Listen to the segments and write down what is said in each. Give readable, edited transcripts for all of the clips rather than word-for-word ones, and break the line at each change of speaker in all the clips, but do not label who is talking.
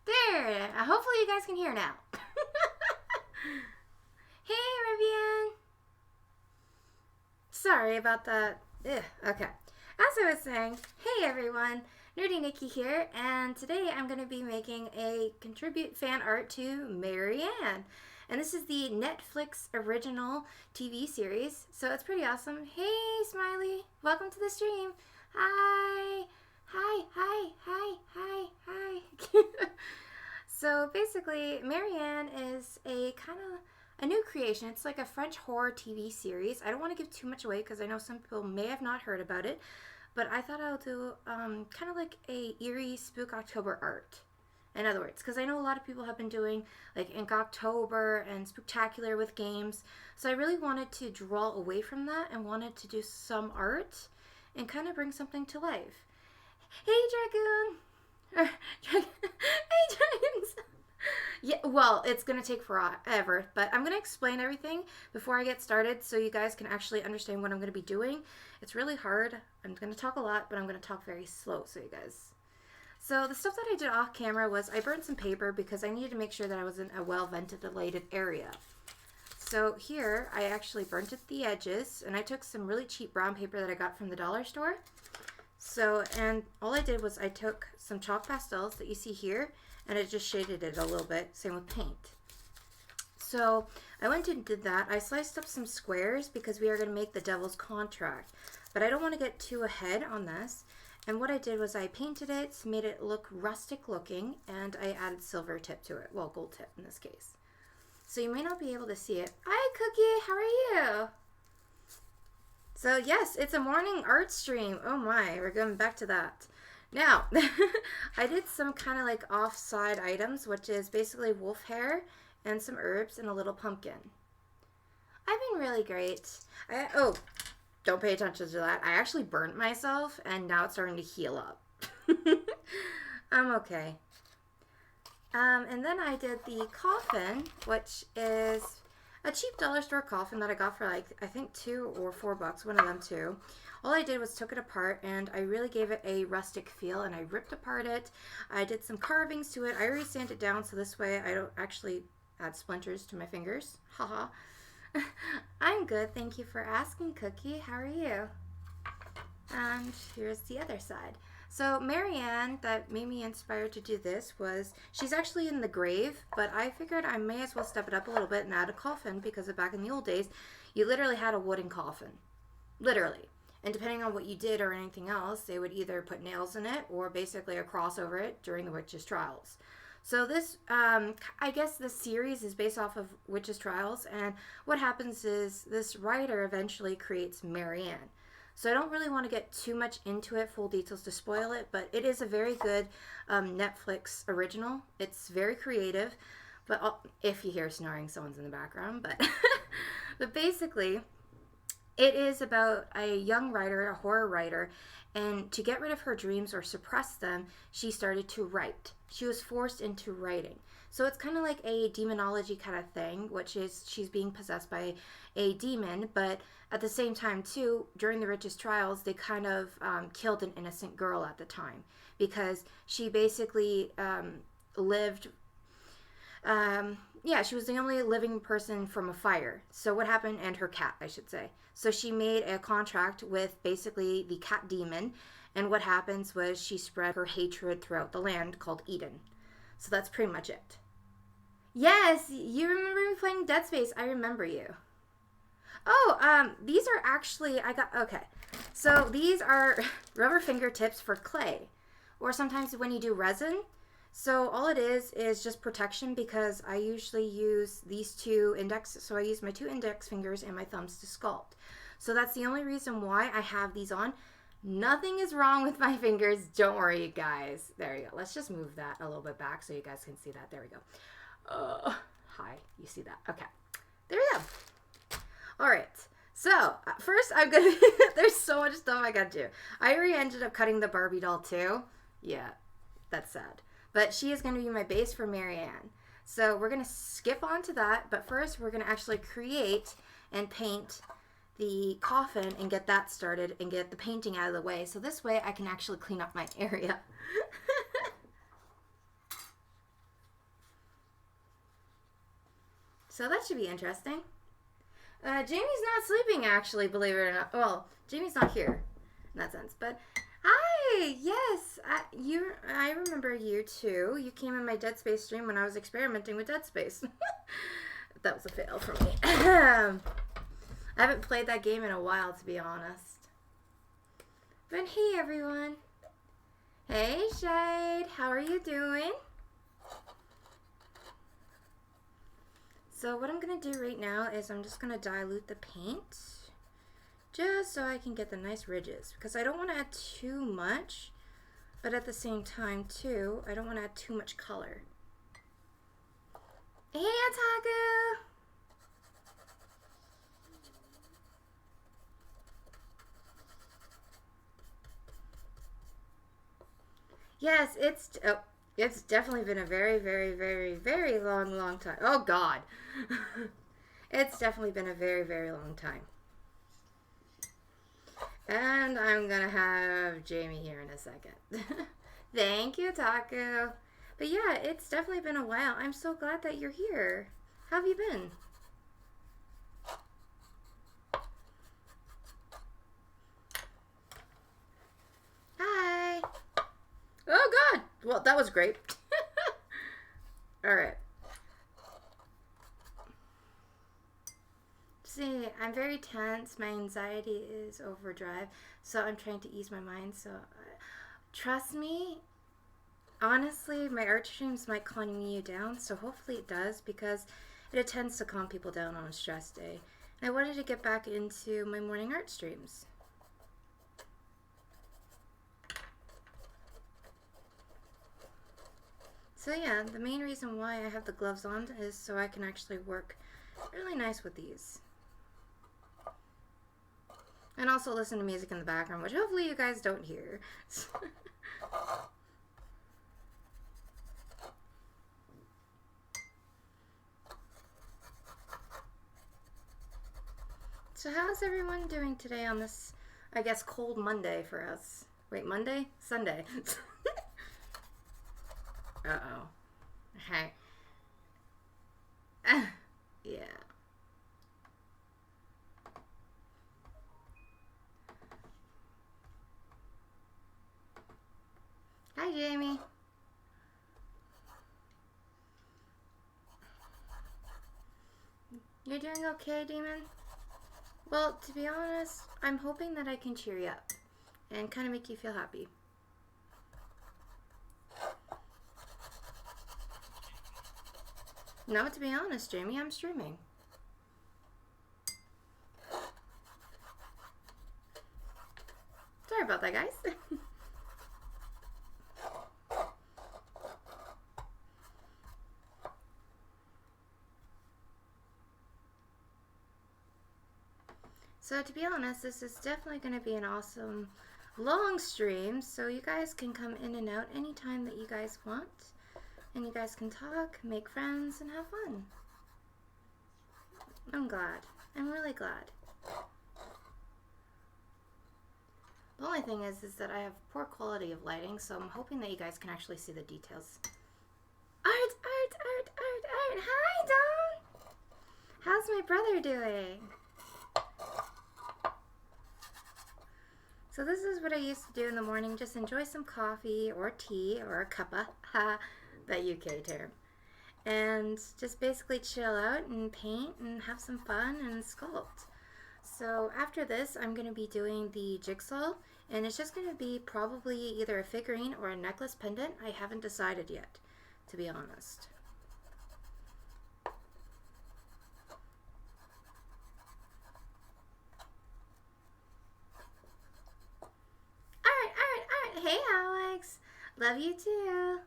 There. Hopefully you guys can hear now. Hey, Rivian. Sorry about that. Ugh, okay. As I was saying, hey everyone, Nerdy Nikki here, and today I'm going to be making a contribute fan art to Marianne. And this is the Netflix original TV series, so it's pretty awesome. Hey, Smiley. Welcome to the stream. Hi. Hi, hi, hi, hi, hi. So basically, Marianne is a kind of a new creation. It's like a French horror TV series. I don't want to give too much away because I know some people may have not heard about it, but I thought I'll do kind of like a Eerie Spook October art. In other words, because I know a lot of people have been doing like Inktober and Spooktacular with games, so I really wanted to draw away from that and wanted to do some art and kind of bring something to life. Hey, Dragoon! Hey, Dragons! Yeah, well, it's going to take forever, but I'm going to explain everything before I get started so you guys can actually understand what I'm going to be doing. It's really hard. I'm going to talk a lot, but I'm going to talk very slow so you guys... So the stuff that I did off camera was I burned some paper because I needed to make sure that I was in a well-ventilated area. So here, I actually burnt at the edges, and I took some really cheap brown paper that I got from the dollar store. So, and all I did was I took some chalk pastels that you see here, and I just shaded it a little bit, same with paint. So I went and did that. I sliced up some squares because we are going to make the Devil's Contract, but I don't want to get too ahead on this. And what I did was I painted it, made it look rustic looking, and I added silver tip to it. Well, gold tip in this case. So you may not be able to see it. Hi, Cookie. How are you? So yes, it's a morning art stream. Oh my, we're going back to that. Now, I did some kind of like offside items, which is basically wolf hair and some herbs and a little pumpkin. I've been really great. Oh, don't pay attention to that. I actually burnt myself and now it's starting to heal up. I'm okay. And then I did the coffin, which is a cheap dollar store coffin that I got for like, I think $2 or $4, one of them two. All I did was took it apart and I really gave it a rustic feel and I ripped apart it. I did some carvings to it. I already sanded it down so this way I don't actually add splinters to my fingers. Haha. I'm good. Thank you for asking, Cookie. How are you? And here's the other side. So Marianne, that made me inspired to do this, was she's actually in the grave, but I figured I may as well step it up a little bit and add a coffin because back in the old days, you literally had a wooden coffin. Literally. And depending on what you did or anything else, they would either put nails in it or basically a cross over it during the witches' trials. So this, I guess this series is based off of witches' trials, and what happens is this writer eventually creates Marianne. So I don't really want to get too much into it, full details to spoil it, but it is a very good Netflix original. It's very creative, but if you hear snoring, someone's in the background, but basically it is about a young writer, a horror writer, and to get rid of her dreams or suppress them, she started to write. She was forced into writing. So it's kind of like a demonology kind of thing, which is she's being possessed by a demon, but at the same time too, during the witches' trials, they kind of killed an innocent girl at the time because she basically lived... she was the only living person from a fire. So what happened, and her cat, I should say. So she made a contract with basically the cat demon, and what happens was she spread her hatred throughout the land called Eden. So that's pretty much it. Yes, you remember me playing Dead Space. I remember you. Oh, these are actually, okay. So these are rubber fingertips for clay, or sometimes when you do resin. So all it is just protection because I usually use these two index, so I use my two index fingers and my thumbs to sculpt. So that's the only reason why I have these on. Nothing is wrong with my fingers. Don't worry, you guys. There you go. Let's just move that a little bit back so you guys can see that. There we go. Hi, you see that? Okay. There we go. All right. So first I'm going to, there's so much stuff I got to do. I already ended up cutting the Barbie doll too. Yeah, that's sad. But she is going to be my base for Marianne. So we're going to skip on to that. But first, we're going to actually create and paint the coffin and get that started and get the painting out of the way. So this way, I can actually clean up my area. So that should be interesting. Jamie's not sleeping, actually, believe it or not. Well, Jamie's not here in that sense. But hi, yes, I remember you too. You came in my Dead Space stream when I was experimenting with Dead Space. That was a fail for me. I haven't played that game in a while, to be honest. But hey, everyone. Hey, Shade. How are you doing? So what I'm going to do right now is I'm just going to dilute the paint just so I can get the nice ridges, because I don't want to add too much, but at the same time too, I don't want to add too much color. Hey, Otaku! Yes, it's definitely been a very, very, very, very long time. Oh, God. It's definitely been a very, very long time. And I'm going to have Jamie here in a second. Thank you, Taku. But yeah, it's definitely been a while. I'm so glad that you're here. How have you been? Hi. Oh, God. Well, that was great. All right. See, I'm very tense. My anxiety is overdrive, so I'm trying to ease my mind. So, trust me. Honestly, my art streams might calm you down, so hopefully it does, because it tends to calm people down on a stress day. And I wanted to get back into my morning art streams. So yeah, the main reason why I have the gloves on is so I can actually work really nice with these. And also listen to music in the background, which hopefully you guys don't hear. So how's everyone doing today on this, I guess, cold Monday for us? Wait, Monday? Sunday. Uh-oh. Okay. Yeah. Hi, Jamie. You're doing okay, Demon? Well, to be honest, I'm hoping that I can cheer you up and kind of make you feel happy. No, to be honest, Jamie, I'm streaming. Sorry about that, guys. So to be honest, this is definitely going to be an awesome long stream, so you guys can come in and out anytime that you guys want. And you guys can talk, make friends, and have fun. I'm glad. I'm really glad. The only thing is that I have poor quality of lighting, so I'm hoping that you guys can actually see the details. Art! Hi, Dawn! How's my brother doing? So this is what I used to do in the morning. Just enjoy some coffee or tea or a cuppa. That UK term. And just basically chill out and paint and have some fun and sculpt. So after this, I'm going to be doing the jigsaw, and it's just going to be probably either a figurine or a necklace pendant. I haven't decided yet, to be honest. Alright. Hey, Alex. Love you too.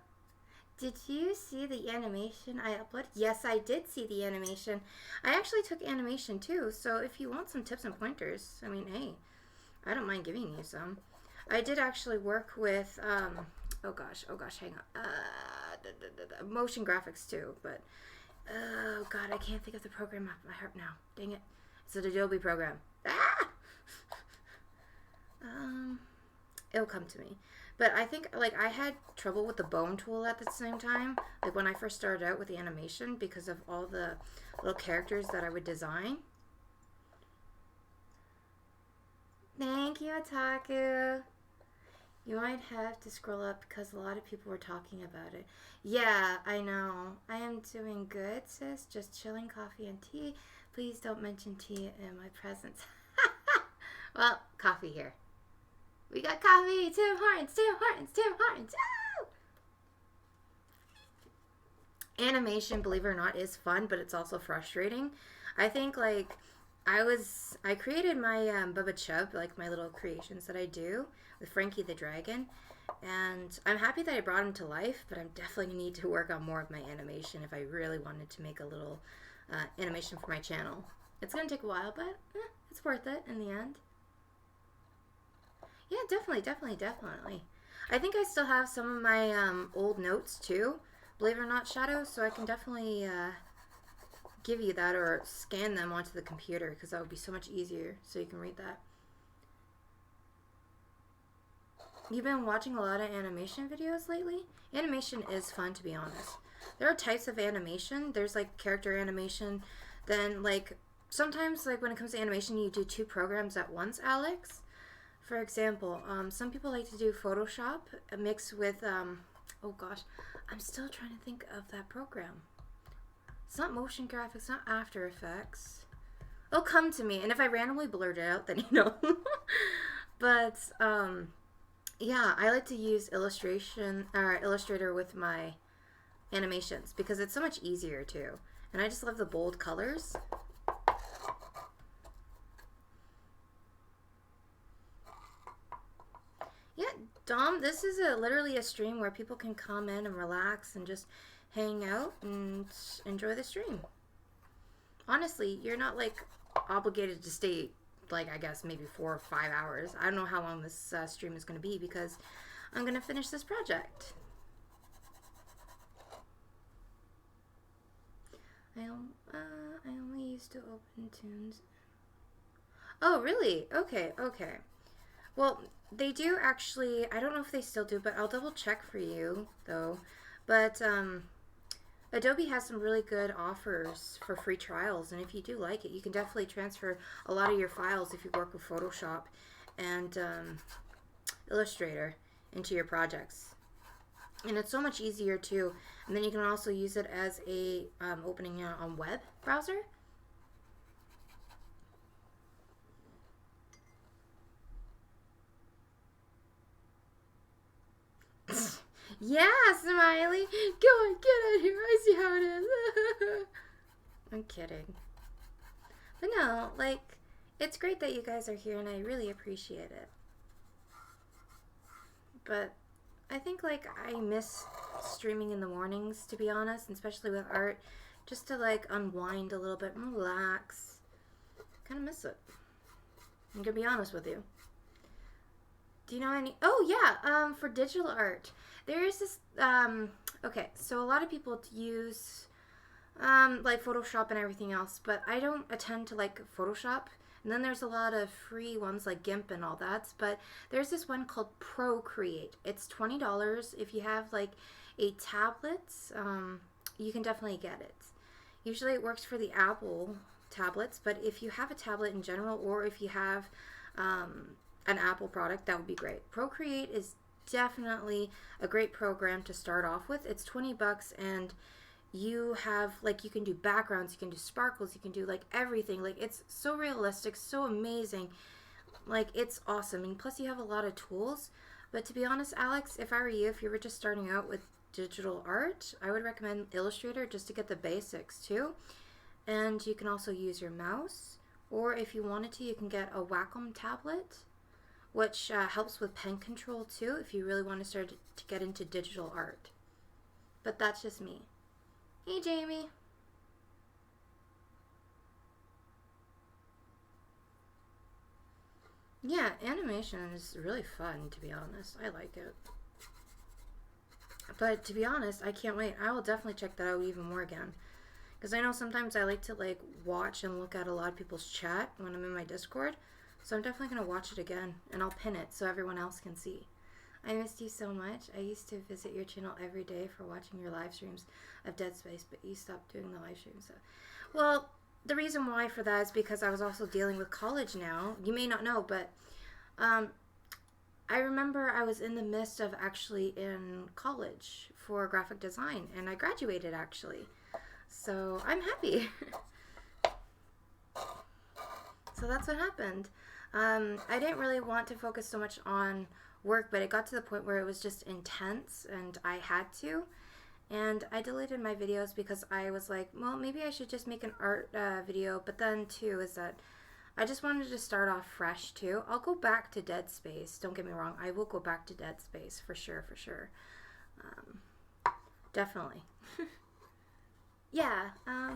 Did you see the animation I uploaded? Yes, I did see the animation. I actually took animation too, so if you want some tips and pointers, I mean, hey, I don't mind giving you some. I did actually work with, oh gosh, hang on, motion graphics too, but, oh god, I can't think of the program off my heart now. Dang it. It's an Adobe program. Ah! It'll come to me. But I think, like, I had trouble with the bone tool at the same time, like when I first started out with the animation, because of all the little characters that I would design. Thank you, Otaku. You might have to scroll up because a lot of people were talking about it. Yeah, I know. I am doing good, sis. Just chilling, coffee and tea. Please don't mention tea in my presence. Well, coffee here. We got coffee. Tim Hortons, Tim Hortons, Tim Hortons. Oh! Animation, believe it or not, is fun, but it's also frustrating. I think, like, I created my Bubba Chub, like my little creations that I do with Frankie the Dragon, and I'm happy that I brought him to life, but I'm definitely need to work on more of my animation if I really wanted to make a little animation for my channel. It's gonna take a while, but it's worth it in the end. Yeah, definitely. I think I still have some of my old notes too, believe it or not, Shadow, so I can definitely give you that or scan them onto the computer because that would be so much easier so you can read that. You've been watching a lot of animation videos lately? Animation is fun, to be honest. There are types of animation. There's like character animation. Then like sometimes like when it comes to animation you do 2 programs at once, Alex. For example, some people like to do Photoshop mixed with oh gosh, I'm still trying to think of that program. It's not motion graphics, not After Effects. It'll come to me, and if I randomly blurt it out, then you know. But yeah, I like to use Illustrator with my animations because it's so much easier too. And I just love the bold colors. Yeah, Dom, this is literally a stream where people can come in and relax and just hang out and enjoy the stream. Honestly, you're not like obligated to stay like I guess maybe 4 or 5 hours. I don't know how long this stream is going to be because I'm going to finish this project. I only used to open tunes. Oh, really? Okay. Well, they do actually, I don't know if they still do, but I'll double check for you though. But Adobe has some really good offers for free trials, and if you do like it, you can definitely transfer a lot of your files if you work with Photoshop and Illustrator into your projects. And it's so much easier too. And then you can also use it as a opening on web browser. Yeah, Smiley. Go on, get out here. I see how it is. I'm kidding. But no, like, it's great that you guys are here, and I really appreciate it. But I think, like, I miss streaming in the mornings, to be honest, and especially with art, just to, like, unwind a little bit and relax. Kind of miss it. I'm going to be honest with you. Do you know any? Oh, yeah, for digital art. There is this, okay, so a lot of people use, like Photoshop and everything else, but I don't attend to, like, Photoshop. And then there's a lot of free ones like GIMP and all that, but there's this one called Procreate. It's $20. If you have, like, a tablet, you can definitely get it. Usually it works for the Apple tablets, but if you have a tablet in general, or if you have, an Apple product, that would be great. Procreate is definitely a great program to start off with. It's 20 bucks and you have, like, you can do backgrounds, you can do sparkles, you can do, like, everything. Like, it's so realistic, so amazing. Like, it's awesome. And plus you have a lot of tools. But to be honest, Alex, if I were you, if you were just starting out with digital art, I would recommend Illustrator just to get the basics too. And you can also use your mouse, or if you wanted to, you can get a Wacom tablet, which helps with pen control too if you really want to start to get into digital art. But that's just me. Hey, Jamie. Yeah, animation is really fun, to be honest. I like it. But to be honest, I can't wait. I will definitely check that out even more again. Because I know sometimes I like to, like, watch and look at a lot of people's chat when I'm in my Discord. So I'm definitely going to watch it again, and I'll pin it so everyone else can see. I missed you so much. I used to visit your channel every day for watching your live streams of Dead Space, but you stopped doing the live streams. So. Well, the reason why for that is because I was also dealing with college now. You may not know, but I remember I was in the midst of actually in college for graphic design, and I graduated actually. So I'm happy. So that's what happened. I didn't really want to focus so much on work, but it got to the point where it was just intense and I had to. And I deleted my videos because I was like, well, maybe I should just make an art video. But then too is that I just wanted to start off fresh too. I'll go back to Dead Space. Don't get me wrong. I will go back to Dead Space for sure, for sure. Definitely. Yeah. Let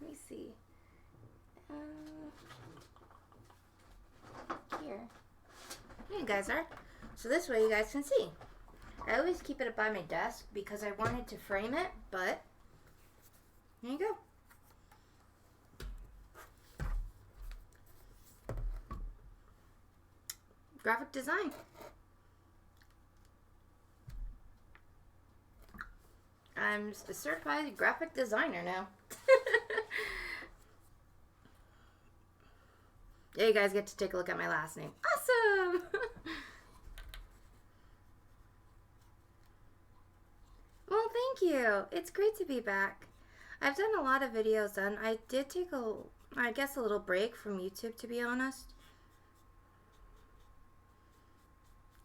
me see. Here you guys are. So this way you guys can see. I always keep it by my desk because I wanted to frame it, but there you go. Graphic design. I'm a certified graphic designer now. Yeah, you guys get to take a look at my last name. Awesome! Well, thank you. It's great to be back. I've done a lot of videos and I did take I guess a little break from YouTube, to be honest.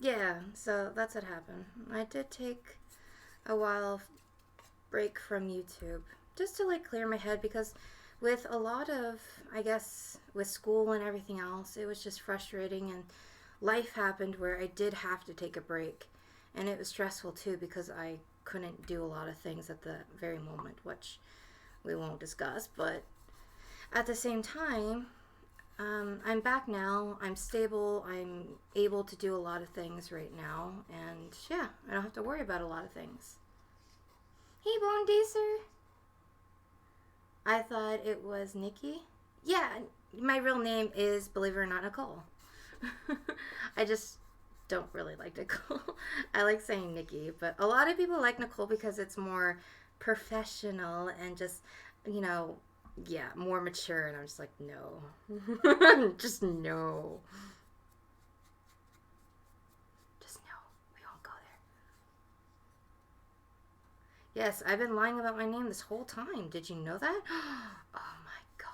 Yeah, so that's what happened. I did take a while break from YouTube just to like clear my head, because with a lot of, I guess, with school and everything else, it was just frustrating, and life happened where I did have to take a break. And it was stressful too because I couldn't do a lot of things at the very moment, which we won't discuss. But at the same time, I'm back now. I'm stable. I'm able to do a lot of things right now. And yeah, I don't have to worry about a lot of things. Hey, Bone Dacer. I thought it was Nikki. Yeah, my real name is, believe it or not, Nicole. I just don't really like Nicole. I like saying Nikki, but a lot of people like Nicole because it's more professional and just, you know, yeah, more mature. And I'm just like, no. Just no. Just no. We won't go there. Yes, I've been lying about my name this whole time. Did you know that? Oh my god.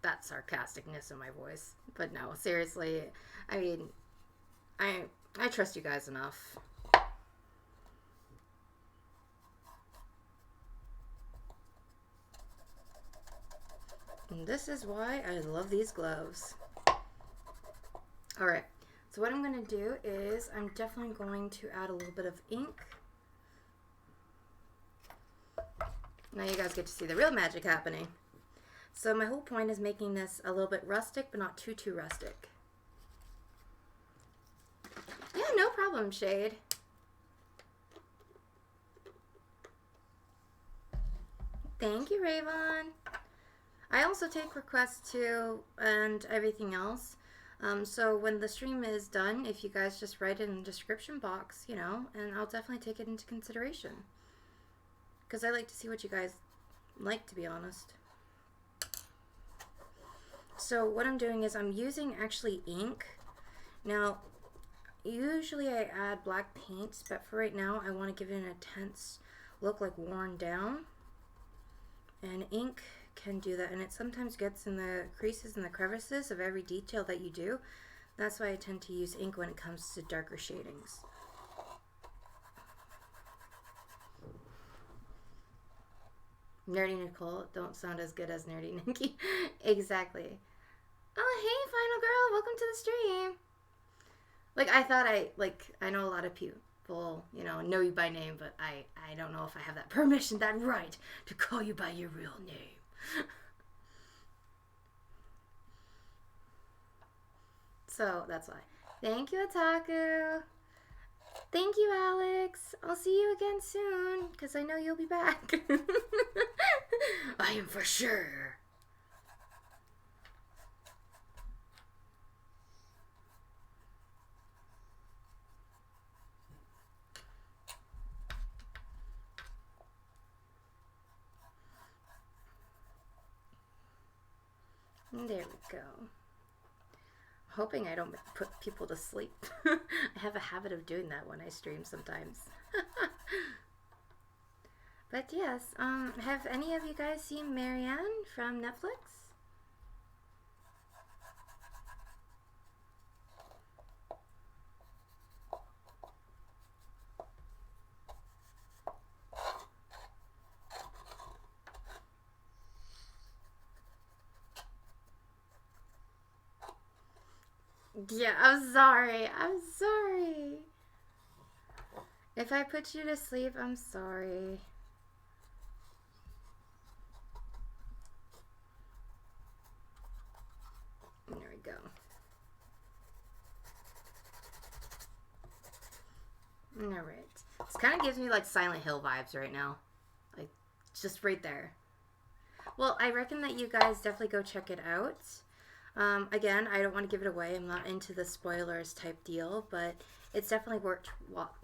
That sarcasticness in my voice. But no, seriously, I mean, I trust you guys enough. And this is why I love these gloves. Alright, so what I'm going to do is I'm definitely going to add a little bit of ink. Now you guys get to see the real magic happening. So my whole point is making this a little bit rustic, but not too rustic. Yeah, no problem, Shade. Thank you, Rayvon. I also take requests too and everything else. So when the stream is done, if you guys just write it in the description box, you know, and I'll definitely take it into consideration. Because I like to see what you guys like, to be honest. So what I'm doing is I'm using actually ink. Now, usually I add black paints, but for right now I want to give it an intense look, like worn down. And ink can do that, and it sometimes gets in the creases and the crevices of every detail that you do. That's why I tend to use ink when it comes to darker shadings. Nerdy Nicole don't sound as good as Nerdy Nikki. Exactly. Oh, hey, Final Girl, welcome to the stream. Like, I thought I know a lot of people, you know you by name, but I don't know if I have that permission, that right to call you by your real name. So that's why. Thank you, Otaku. Thank you, Alex. I'll see you again soon, because I know you'll be back. I am for sure. There we go. Hoping I don't put people to sleep. I have a habit of doing that when I stream sometimes. But yes, have any of you guys seen Marianne from Netflix? Yeah, I'm sorry. I'm sorry. If I put you to sleep, I'm sorry. There we go. Alright. This kind of gives me like Silent Hill vibes right now. Like, just right there. Well, I reckon that you guys definitely go check it out. Again, I don't want to give it away. I'm not into the spoilers type deal, but it's definitely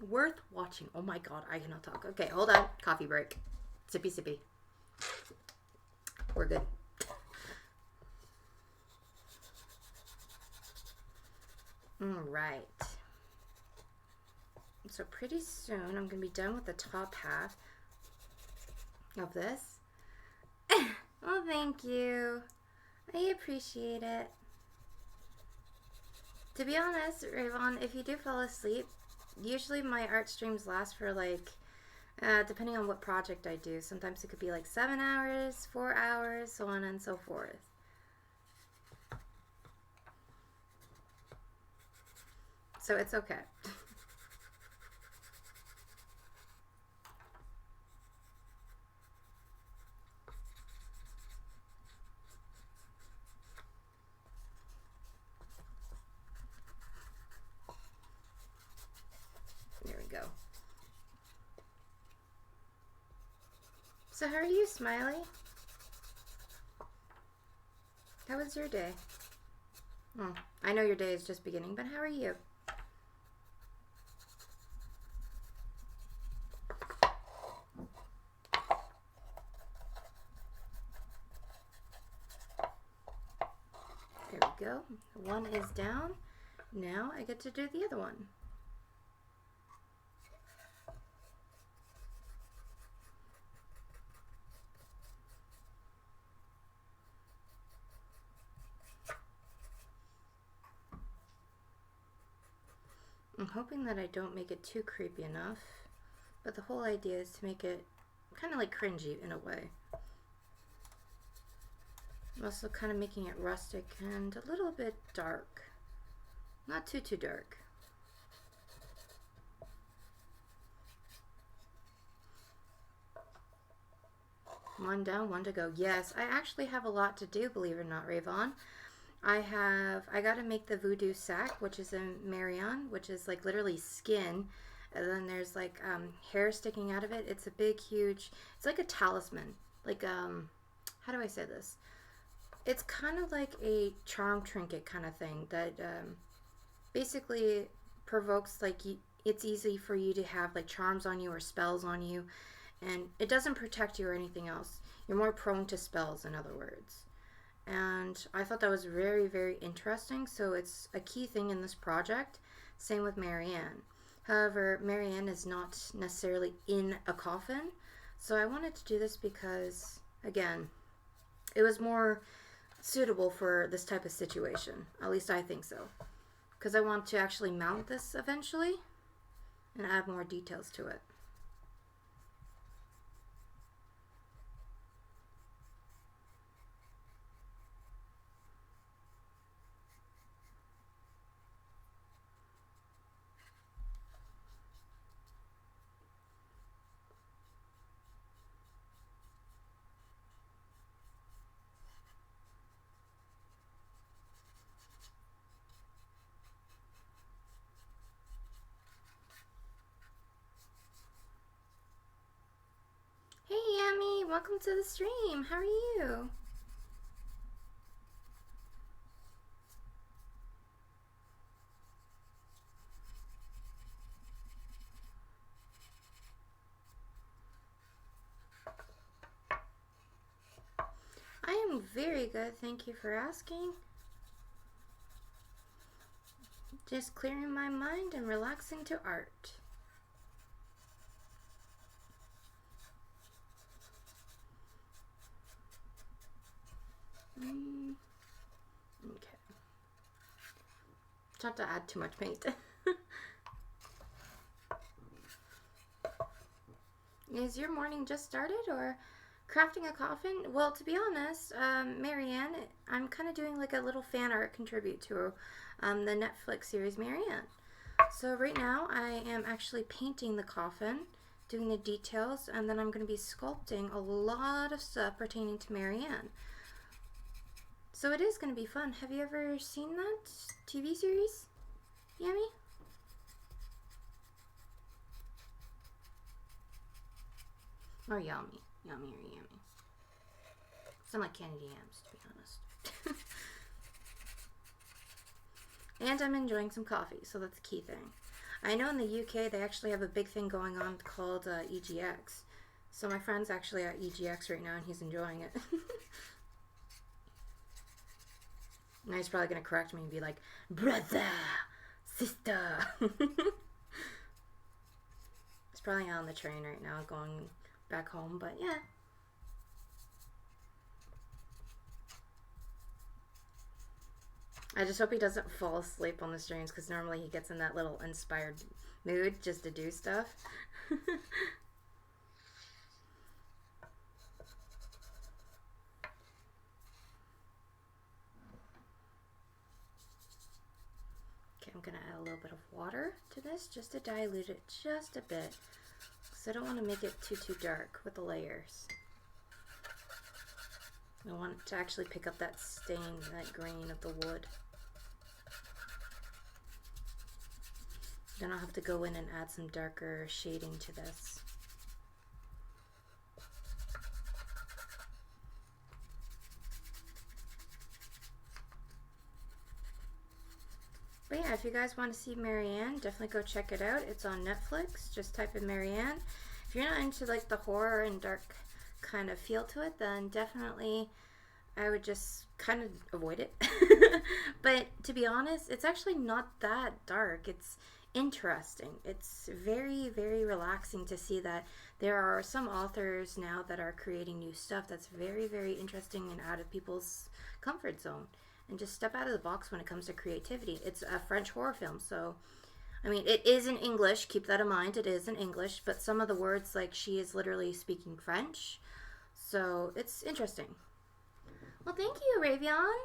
worth watching. Oh my god, I cannot talk. Okay, hold on. Coffee break. Sippy sippy. We're good. Alright. So pretty soon I'm going to be done with the top half of this. Well, thank you. I appreciate it. To be honest, Rayvon, if you do fall asleep, usually my art streams last for like, depending on what project I do. Sometimes it could be like 7 hours, 4 hours, so on and so forth. So it's okay. So how are you, Smiley? How was your day? Oh, I know your day is just beginning, but how are you? There we go. One is down. Now I get to do the other one. I'm hoping that I don't make it too creepy enough, but the whole idea is to make it kind of like cringy in a way. I'm also kind of making it rustic and a little bit dark. Not too dark. One down, one to go. Yes, I actually have a lot to do, believe it or not, Rayvon. I got to make the voodoo sack, which is in Marianne, which is like literally skin. And then there's like hair sticking out of it. It's a big, huge, it's like a talisman. Like, how do I say this? It's kind of like a charm trinket kind of thing that basically provokes, like, it's easy for you to have like charms on you or spells on you. And it doesn't protect you or anything else. You're more prone to spells, in other words. And I thought that was very, very interesting. So it's a key thing in this project. Same with Marianne. However, Marianne is not necessarily in a coffin. So I wanted to do this because, again, it was more suitable for this type of situation. At least I think so. Because I want to actually mount this eventually and add more details to it. Hey Yami, welcome to the stream. How are you? I am very good. Thank you for asking. Just clearing my mind and relaxing to art. Okay. Try not to add too much paint. Is your morning just started or crafting a coffin? Well, to be honest, Marianne, I'm kind of doing like a little fan art contribute to the Netflix series Marianne. So right now I am actually painting the coffin, doing the details, and then I'm going to be sculpting a lot of stuff pertaining to Marianne. So it is going to be fun. Have you ever seen that TV series? Yummy? Or yummy. Yummy or yummy. Some like candy yams, to be honest. And I'm enjoying some coffee, so that's the key thing. I know in the UK they actually have a big thing going on called EGX. So my friend's actually at EGX right now and he's enjoying it. Now he's probably going to correct me and be like, brother, sister. He's probably on the train right now going back home, but yeah. I just hope he doesn't fall asleep on the streams because normally he gets in that little inspired mood just to do stuff. Okay, I'm going to add a little bit of water to this just to dilute it just a bit because I don't want to make it too dark with the layers. I want it to actually pick up that stain, that grain of the wood. Then I'll have to go in and add some darker shading to this. But yeah, if you guys want to see Marianne, definitely go check it out. It's on Netflix. Just type in Marianne. If you're not into like the horror and dark kind of feel to it, then definitely I would just kind of avoid it. But to be honest, it's actually not that dark. It's interesting. It's very, very relaxing to see that there are some authors now that are creating new stuff that's very, very interesting and out of people's comfort zone and just step out of the box when it comes to creativity. It's a French horror film, so I mean, it is in English, keep that in mind, it is in English, but some of the words, like, she is literally speaking French, so it's interesting. Well, thank you, Ravion.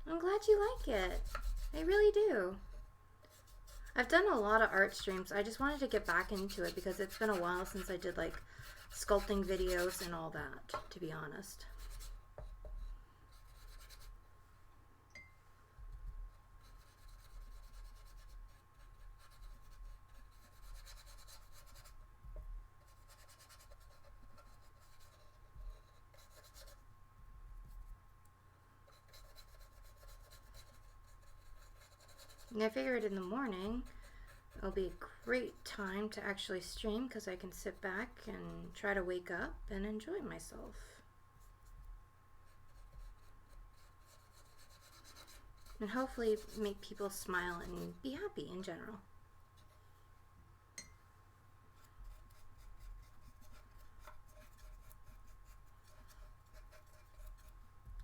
I'm glad you like it. I really do. I've done a lot of art streams. I just wanted to get back into it because it's been a while since I did, like, sculpting videos and all that, to be honest. And I figured in the morning it'll be a great time to actually stream because I can sit back and try to wake up and enjoy myself. And hopefully make people smile and be happy in general.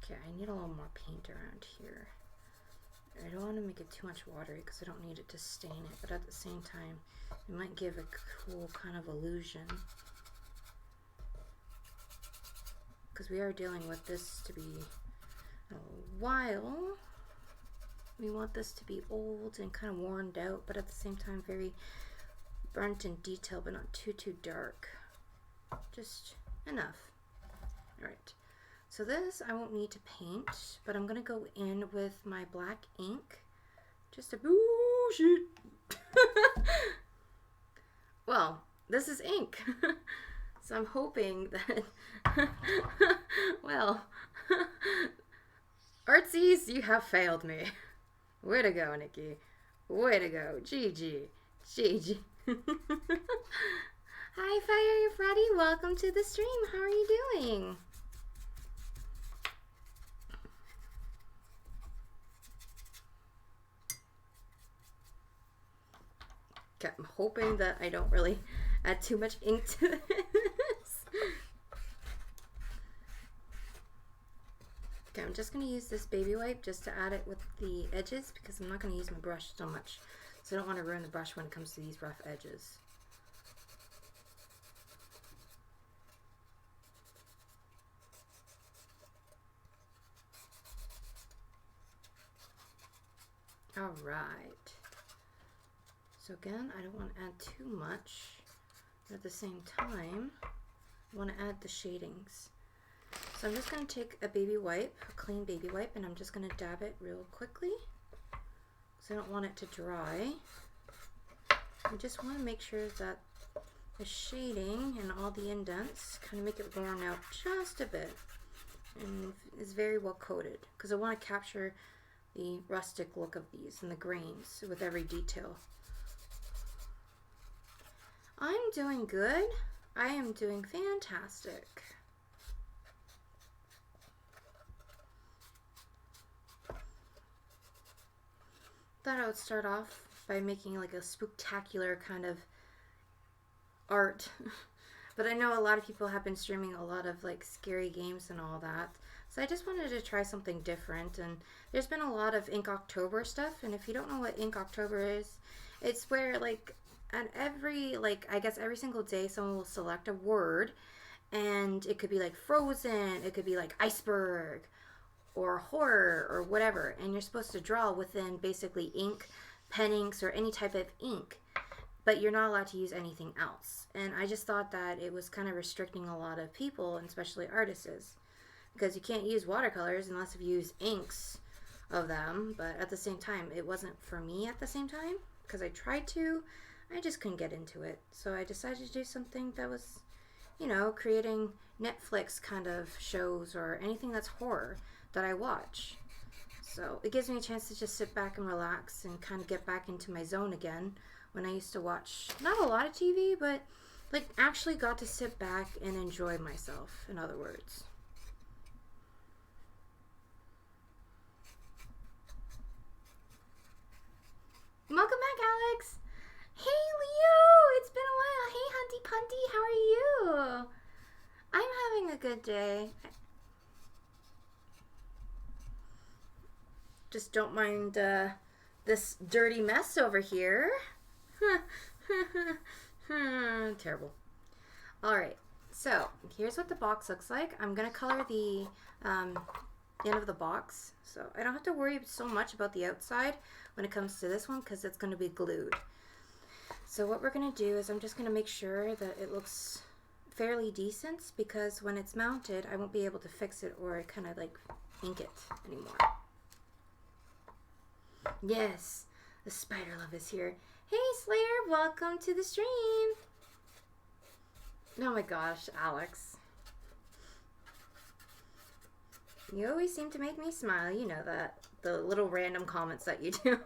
Okay, I need a little more paint around here. I don't want to make it too much watery because I don't need it to stain it, but at the same time, it might give a cool kind of illusion. Because we are dealing with this to be a while. We want this to be old and kind of worn out, but at the same time very burnt in detail, but not too dark. Just enough. Alright. So this I won't need to paint, but I'm going to go in with my black ink. Just a bullshit. Well, this is ink. So I'm hoping that, well, artsies, you have failed me. Way to go, Nikki. Way to go. GG. GG. Hi, Fire Freddy. Welcome to the stream. How are you doing? Okay, I'm hoping that I don't really add too much ink to this. Okay, I'm just going to use this baby wipe just to add it with the edges because I'm not going to use my brush so much. So I don't want to ruin the brush when it comes to these rough edges. Alright. So again, I don't want to add too much. But at the same time, I want to add the shadings. So I'm just going to take a baby wipe, a clean baby wipe, and I'm just going to dab it real quickly. Because I don't want it to dry. I just want to make sure that the shading and all the indents kind of make it worn out just a bit. And is very well coated. Because I want to capture the rustic look of these and the grains with every detail. I'm doing good. I am doing fantastic. Thought I would start off by making like a spooktacular kind of art. But I know a lot of people have been streaming a lot of like scary games and all that. So I just wanted to try something different, and there's been a lot of Inktober stuff, and if you don't know what Inktober is, it's where like at every, like I guess every single day someone will select a word, and it could be like frozen, it could be like iceberg, or horror, or whatever, and you're supposed to draw within basically ink, pen inks, or any type of ink, but you're not allowed to use anything else. And I just thought that it was kind of restricting a lot of people, and especially artists, because you can't use watercolors unless you use inks of them. But at the same time, it wasn't for me at the same time, because I tried to, I just couldn't get into it. So I decided to do something that was, you know, creating Netflix kind of shows or anything that's horror that I watch. So it gives me a chance to just sit back and relax and kind of get back into my zone again, when I used to watch not a lot of TV, but like actually got to sit back and enjoy myself, in other words. Welcome back, Alex. Hey, Leo, it's been a while. Hey, Hunty Punty, how are you? I'm having a good day. Just don't mind this dirty mess over here. Terrible. Alright, so here's what the box looks like. I'm going to color the end of the box, so I don't have to worry so much about the outside when it comes to this one, because it's going to be glued. So what we're going to do is I'm just going to make sure that it looks fairly decent, because when it's mounted I won't be able to fix it or kind of like ink it anymore. Yes, the spider love is here. Hey Slayer, welcome to the stream. Oh my gosh, Alex. You always seem to make me smile, you know that. The little random comments that you do.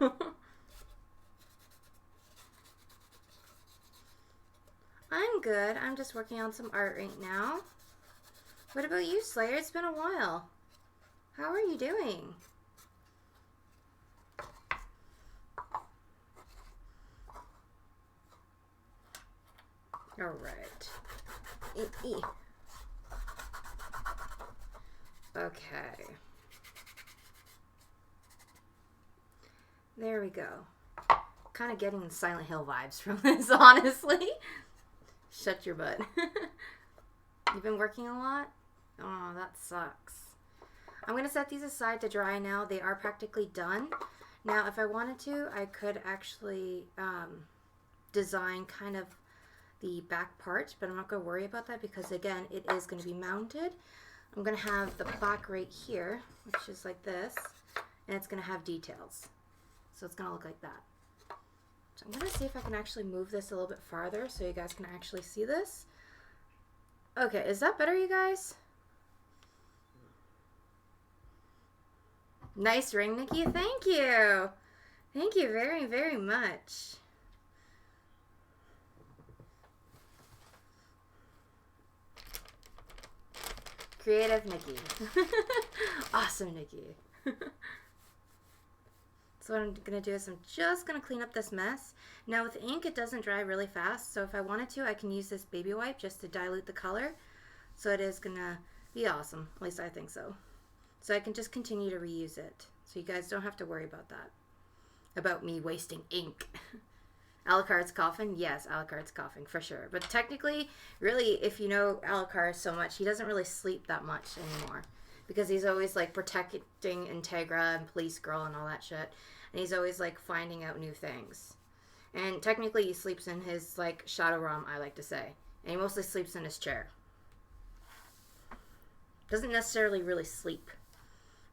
I'm good. I'm just working on some art right now. What about you, Slayer? It's been a while. How are you doing? All right. Okay. There we go. Kind of getting the Silent Hill vibes from this, honestly. Shut your butt. You've been working a lot? Oh, that sucks. I'm going to set these aside to dry now. They are practically done. Now, if I wanted to, I could actually design kind of the back part, but I'm not going to worry about that because, again, it is going to be mounted. I'm going to have the back right here, which is like this, and it's going to have details. So it's going to look like that. So I'm going to see if I can actually move this a little bit farther so you guys can actually see this. Okay, is that better, you guys? Nice ring, Nikki. Thank you. Thank you very, very much. Creative Nikki. Awesome, Nikki. So what I'm going to do is I'm just going to clean up this mess. Now with ink, it doesn't dry really fast. So if I wanted to, I can use this baby wipe just to dilute the color. So it is going to be awesome. At least I think so. So I can just continue to reuse it. So you guys don't have to worry about that. About me wasting ink. Alucard's coffin? Yes, Alucard's coffin for sure. But technically, really, if you know Alucard so much, he doesn't really sleep that much anymore. Because he's always like protecting Integra and Police Girl and all that shit. And he's always like finding out new things. And technically he sleeps in his like shadow realm, I like to say. And he mostly sleeps in his chair. Doesn't necessarily really sleep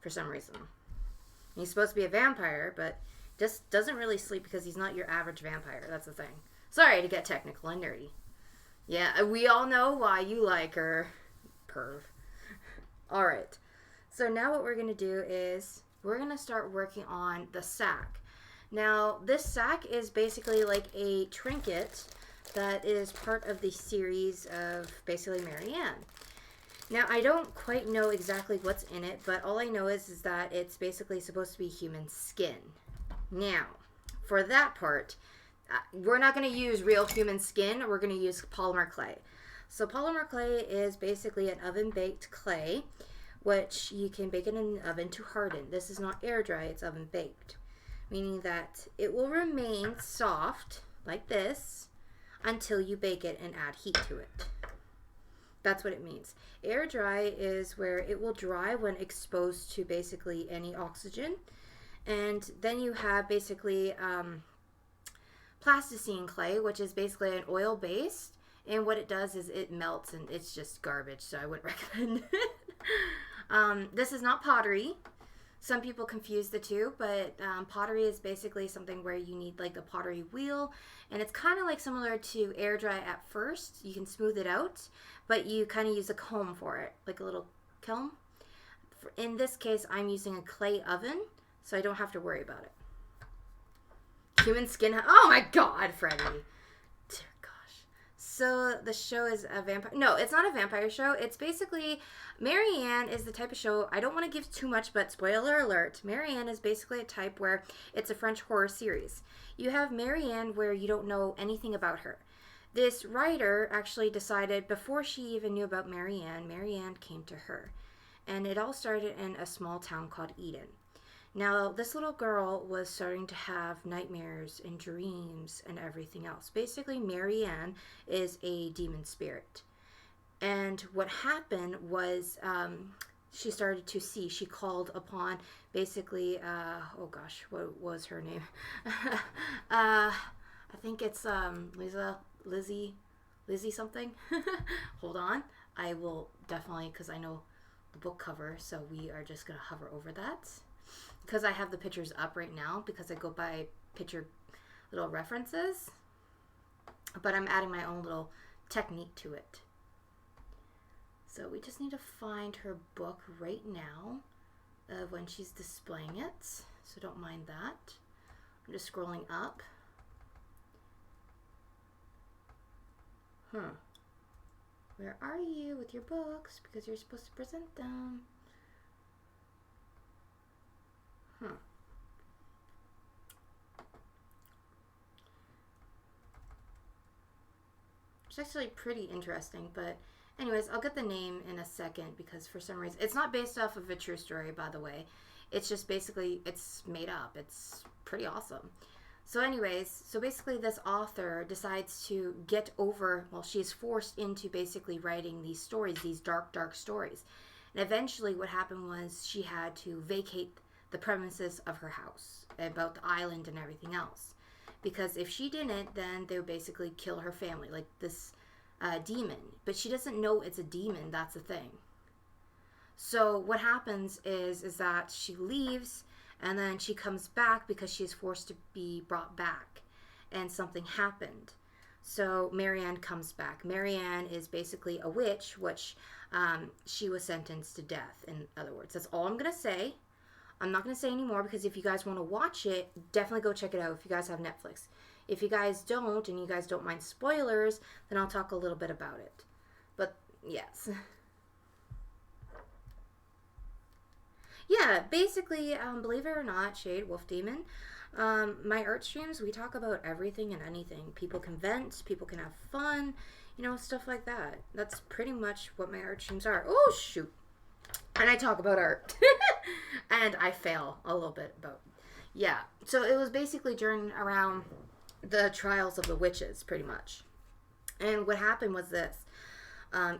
for some reason. He's supposed to be a vampire, but just doesn't really sleep because he's not your average vampire. That's the thing. Sorry to get technical and nerdy. Yeah, we all know why you like her. Perv. Alright. So now what we're going to do is we're going to start working on the sack. Now, this sack is basically like a trinket that is part of the series of basically Marianne. Now, I don't quite know exactly what's in it, but all I know is that it's basically supposed to be human skin. Now, for that part, we're not going to use real human skin. We're going to use polymer clay. So polymer clay is basically an oven-baked clay, which you can bake it in the oven to harden. This is not air dry, it's oven baked, meaning that it will remain soft like this until you bake it and add heat to it. That's what it means. Air dry is where it will dry when exposed to basically any oxygen. And then you have basically plasticine clay, which is basically an oil based. And what it does is it melts and it's just garbage, so I wouldn't recommend it. This is not pottery. Some people confuse the two, but pottery is basically something where you need like the pottery wheel, and it's kind of like similar to air dry at first. You can smooth it out, but you kind of use a comb for it, like a little kiln. In this case, I'm using a clay oven, so I don't have to worry about it. Human skin. Oh my God, Freddie. Dear gosh. So the show is a vampire. No, it's not a vampire show. It's basically Marianne is the type of show. I don't want to give too much, but spoiler alert. Marianne is basically a type where it's a French horror series. You have Marianne where you don't know anything about her. This writer actually decided before she even knew about Marianne, Marianne came to her. And it all started in a small town called Eden. Now, this little girl was starting to have nightmares and dreams and everything else. Basically, Marianne is a demon spirit. And what happened was she started to see. She called upon basically, oh gosh, what was her name? I think it's Lizzie something. Hold on. I will definitely, because I know the book cover, so we are just going to hover over that. Because I have the pictures up right now, because I go by picture little references. But I'm adding my own little technique to it. So we just need to find her book right now of when she's displaying it. So don't mind that. I'm just scrolling up. Where are you with your books? Because you're supposed to present them. It's actually pretty interesting, but anyways, I'll get the name in a second because for some reason, it's not based off of a true story, by the way. It's just basically, it's made up. It's pretty awesome. So anyways, so basically this author decides to get over, well, she's forced into basically writing these stories, these dark, dark stories. And eventually what happened was she had to vacate the premises of her house, about the island and everything else. Because if she didn't, then they would basically kill her family, like this demon. But she doesn't know it's a demon, that's the thing. So what happens is that she leaves, and then she comes back because she is forced to be brought back. And something happened. So Marianne comes back. Marianne is basically a witch, which she was sentenced to death, in other words. That's all I'm going to say. I'm not going to say any more because if you guys want to watch it, definitely go check it out if you guys have Netflix. If you guys don't and you guys don't mind spoilers, then I'll talk a little bit about it. But, yes. Yeah, basically, believe it or not, Shade, Wolf Demon, my art streams, we talk about everything and anything. People can vent, people can have fun, stuff like that. That's pretty much what my art streams are. Oh, shoot. And I talk about art. And I fail a little bit about. Yeah. So it was basically around the trials of the witches, pretty much. And what happened was this.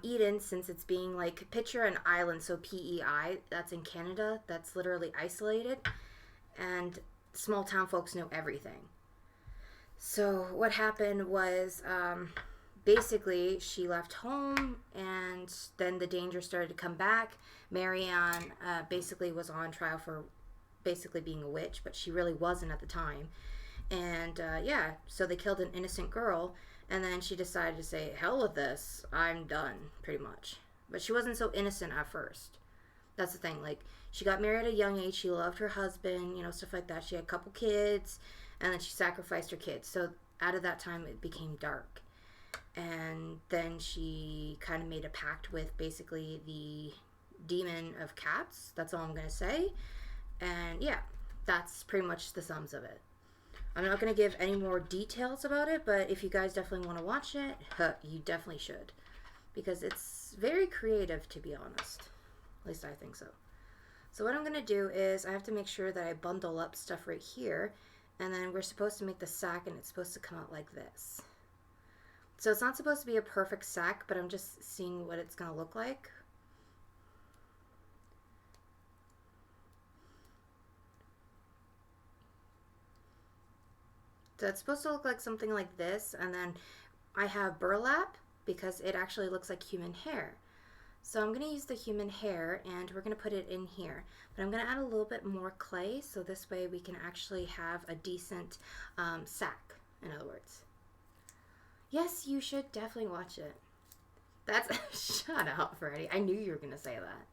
Eden, since it's being like, picture an island, so PEI, that's in Canada, that's literally isolated, and small town folks know everything. So what happened was, basically, she left home, and then the danger started to come back. Marianne basically was on trial for basically being a witch, but she really wasn't at the time. And yeah, so they killed an innocent girl. And then she decided to say, hell with this, I'm done, pretty much. But she wasn't so innocent at first. That's the thing. Like, she got married at a young age. She loved her husband, stuff like that. She had a couple kids, and then she sacrificed her kids. So out of that time, it became dark. And then she kind of made a pact with basically the demon of cats. That's all I'm going to say. And yeah, that's pretty much the sums of it. I'm not going to give any more details about it, but if you guys definitely want to watch it, you definitely should. Because it's very creative, to be honest. At least I think so. So what I'm going to do is I have to make sure that I bundle up stuff right here. And then we're supposed to make the sack, and it's supposed to come out like this. So it's not supposed to be a perfect sack, but I'm just seeing what it's going to look like. So it's supposed to look like something like this, and then I have burlap because it actually looks like human hair. So I'm going to use the human hair, and we're going to put it in here. But I'm going to add a little bit more clay, so this way we can actually have a decent sack, in other words. Yes, you should definitely watch it. That's... Shut up, Freddie. I knew you were going to say that.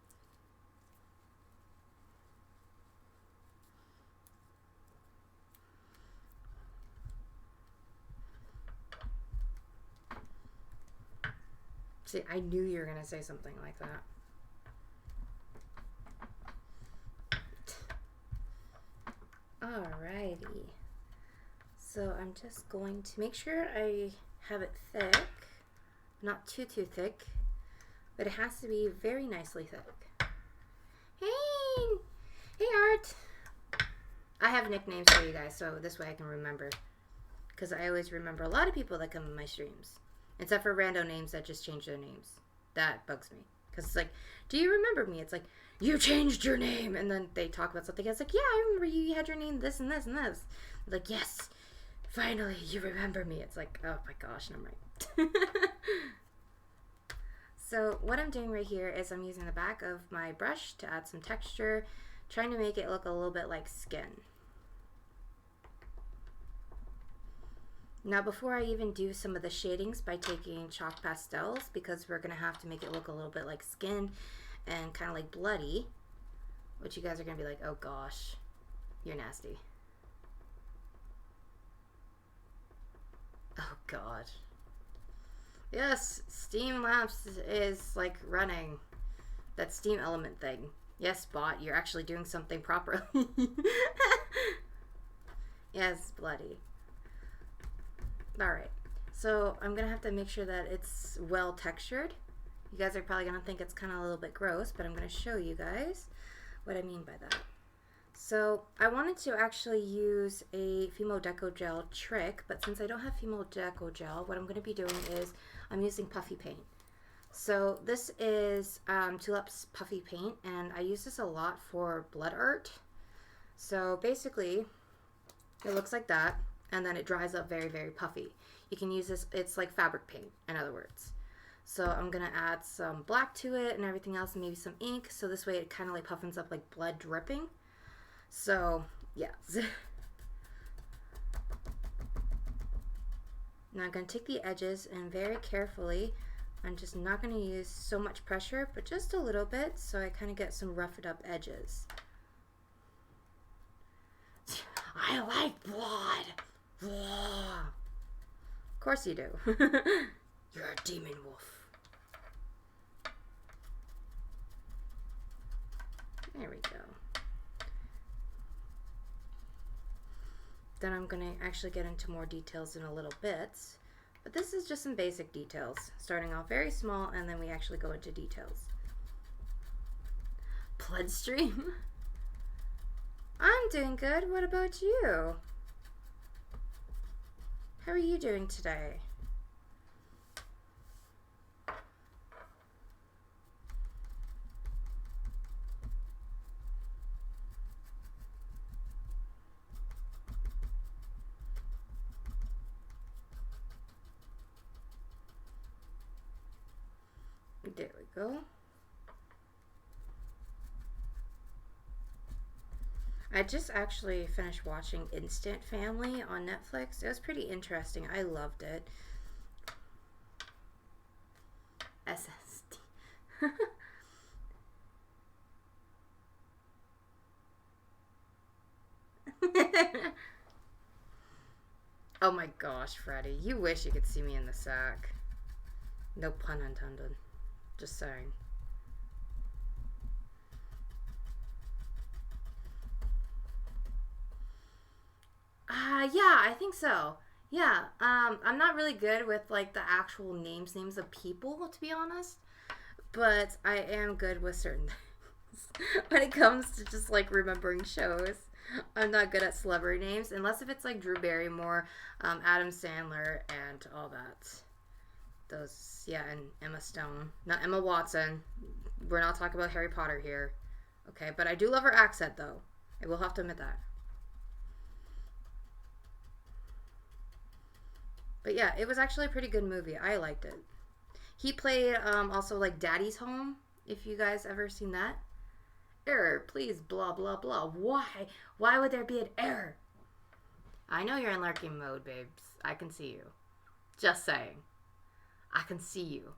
See, I knew you were going to say something like that. Alrighty. So I'm just going to make sure I have it thick. Not too thick. But it has to be very nicely thick. Hey! Hey, Art! I have nicknames for you guys, so this way I can remember. Because I always remember a lot of people that come in my streams. Except for random names that just change their names. That bugs me. Because it's like, do you remember me? It's like, you changed your name. And then they talk about something. It's like, yeah, I remember you had your name this and this and this. Like, yes, finally, you remember me. It's like, oh my gosh, and I'm right. So what I'm doing right here is I'm using the back of my brush to add some texture. Trying to make it look a little bit like skin. Now before I even do some of the shadings by taking chalk pastels, because we're going to have to make it look a little bit like skin and kind of like bloody, which you guys are going to be like, oh gosh, you're nasty. Oh god. Yes, Steam Labs is like running. That Steam element thing. Yes, bot, you're actually doing something properly. Yes, bloody. Alright, so I'm going to have to make sure that it's well textured. You guys are probably going to think it's kind of a little bit gross, but I'm going to show you guys what I mean by that. So I wanted to actually use a Fimo Deco Gel trick, but since I don't have Fimo Deco Gel, what I'm going to be doing is I'm using puffy paint. So this is Tulip's puffy paint, and I use this a lot for blood art. So basically, it looks like that. And then it dries up very, very puffy. You can use this, it's like fabric paint, in other words. So I'm going to add some black to it and everything else, and maybe some ink. So this way it kind of like puffins up like blood dripping. So, yeah. Now I'm going to take the edges and very carefully, I'm just not going to use so much pressure, but just a little bit, so I kind of get some roughed up edges. I like blood. Of course you do. You're a demon wolf. There we go. Then I'm going to actually get into more details in a little bit. But this is just some basic details, starting off very small, and then we actually go into details. Bloodstream. I'm doing good. What about you? How are you doing today? There we go. I just actually finished watching Instant Family on Netflix. It was pretty interesting. I loved it. SSD. Oh my gosh, Freddie. You wish you could see me in the sack. No pun intended. Just saying. Yeah, I think so. Yeah, I'm not really good with like the actual names of people, to be honest. But I am good with certain things. When it comes to just like remembering shows, I'm not good at celebrity names, unless if it's like Drew Barrymore, Adam Sandler, and all that. Those, yeah, and Emma Stone. Not Emma Watson. We're not talking about Harry Potter here. Okay, but I do love her accent, though. I will have to admit that. But yeah, it was actually a pretty good movie. I liked it. He played also like Daddy's Home, if you guys ever seen that. Error, please, blah, blah, blah. Why? Why would there be an error? I know you're in lurking mode, babes. I can see you. Just saying. I can see you.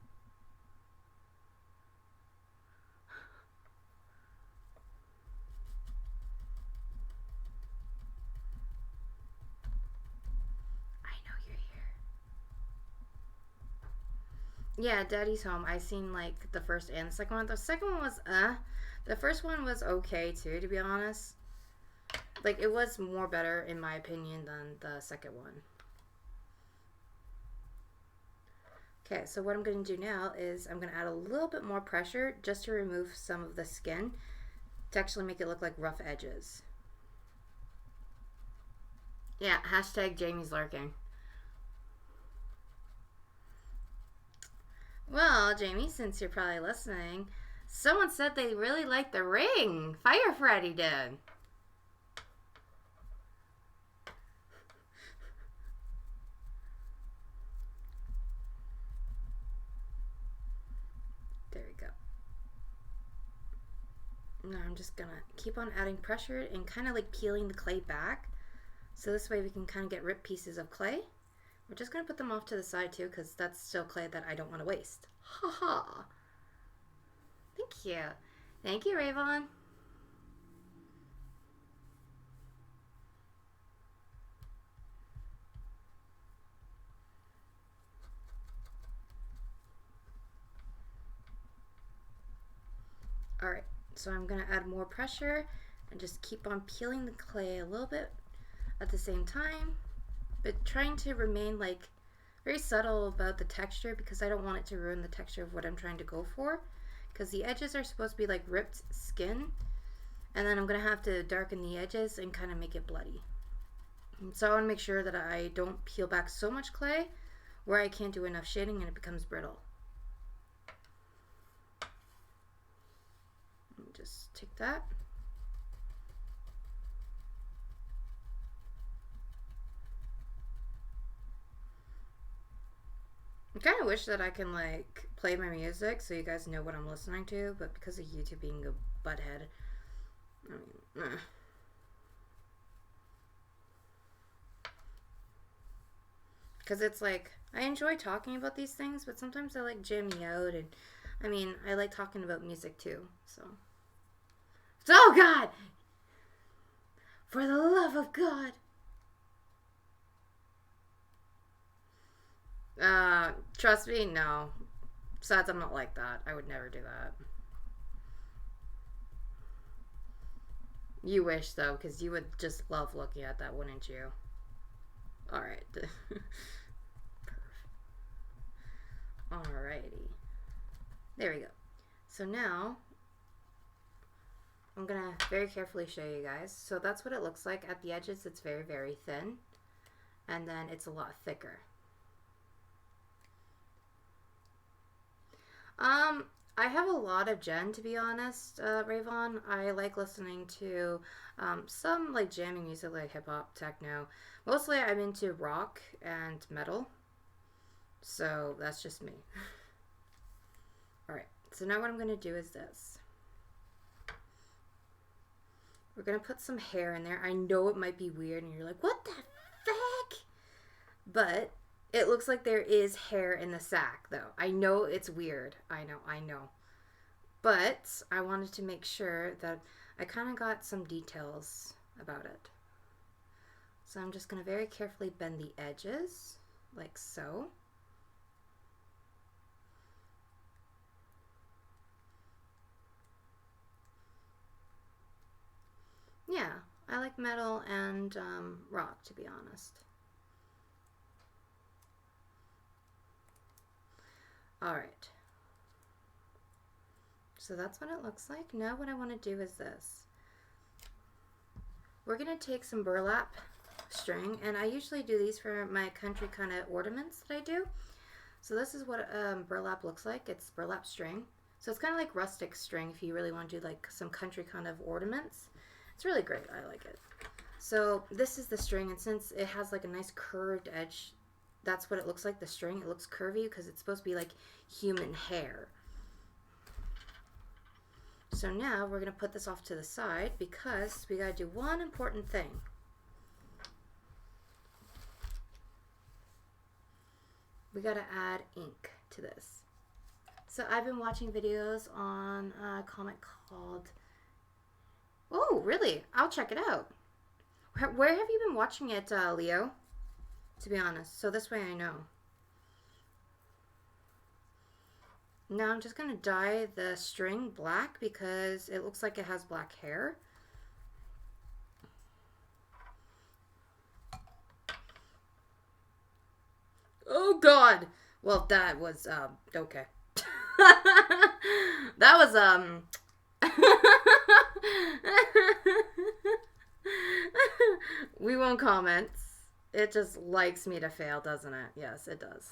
I know you're here. Yeah, Daddy's Home. I seen like the first and the second one. The second one was the first one was okay too, to be honest. Like it was more better in my opinion than the second one. Okay, so what I'm going to do now is I'm going to add a little bit more pressure just to remove some of the skin to actually make it look like rough edges. Yeah, hashtag Jamie's lurking. Well, Jamie, since you're probably listening, someone said they really liked the ring. Fire Freddy did. There we go. Now I'm just gonna keep on adding pressure and kind of like peeling the clay back. So this way we can kind of get ripped pieces of clay. We're just gonna put them off to the side too, because that's still clay that I don't want to waste. Ha ha. Thank you. Thank you, Rayvon. Alright, so I'm going to add more pressure and just keep on peeling the clay a little bit at the same time, but trying to remain like very subtle about the texture because I don't want it to ruin the texture of what I'm trying to go for, because the edges are supposed to be like ripped skin, and then I'm going to have to darken the edges and kind of make it bloody. So I want to make sure that I don't peel back so much clay where I can't do enough shading and it becomes brittle. Just take that. I kind of wish that I can like play my music so you guys know what I'm listening to, but because of YouTube being a butthead, I mean, because it's like I enjoy talking about these things, but sometimes I like jamming out, and I mean I like talking about music too. So, oh God, for the love of God. Trust me, no. Besides, I'm not like that. I would never do that. You wish, though, because you would just love looking at that, wouldn't you? All right. Alrighty. There we go. So now I'm gonna very carefully show you guys. So that's what it looks like at the edges. It's very, very thin, and then it's a lot thicker. I have a lot of Jen, to be honest, Rayvon. I like listening to some like jamming music, like hip hop, techno. Mostly I'm into rock and metal. So that's just me. Alright, so now what I'm going to do is this. We're going to put some hair in there. I know it might be weird and you're like, what the heck? But it looks like there is hair in the sack, though. I know it's weird. I know. But I wanted to make sure that I kind of got some details about it. So I'm just going to very carefully bend the edges, like so. Yeah, I like metal and rock, to be honest. Alright. So that's what it looks like. Now what I want to do is this. We're going to take some burlap string, and I usually do these for my country kind of ornaments that I do. So this is what burlap looks like. It's burlap string. So it's kind of like rustic string if you really want to do like some country kind of ornaments. It's really great. I like it. So this is the string, and since it has like a nice curved edge, that's what it looks like, the string. It looks curvy because it's supposed to be like human hair. So now we're going to put this off to the side because we got to do one important thing. We got to add ink to this. So I've been watching videos on a comic called... Oh, really? I'll check it out. Where have you been watching it, Leo? To be honest. So this way I know. Now I'm just going to dye the string black because it looks like it has black hair. Oh God! Well, that was, okay. That was, we won't comment. It just likes me to fail, doesn't it? Yes, it does.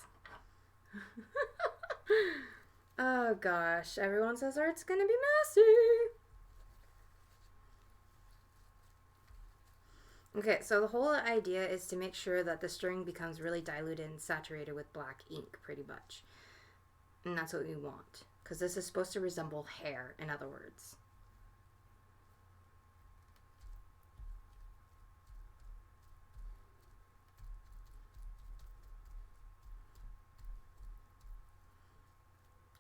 Oh gosh, everyone says art's gonna be messy. Okay, so the whole idea is to make sure that the string becomes really diluted and saturated with black ink, pretty much. And that's what we want, because this is supposed to resemble hair, in other words.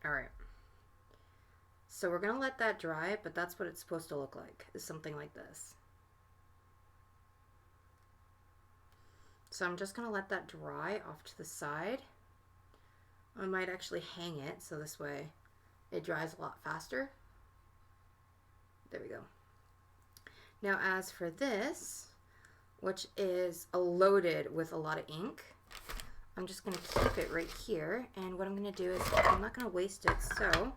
Alright. So we're going to let that dry, but that's what it's supposed to look like, is something like this. So I'm just going to let that dry off to the side. I might actually hang it, so this way it dries a lot faster. There we go. Now as for this, which is loaded with a lot of ink, I'm just going to keep it right here, and what I'm going to do is, I'm not going to waste it, so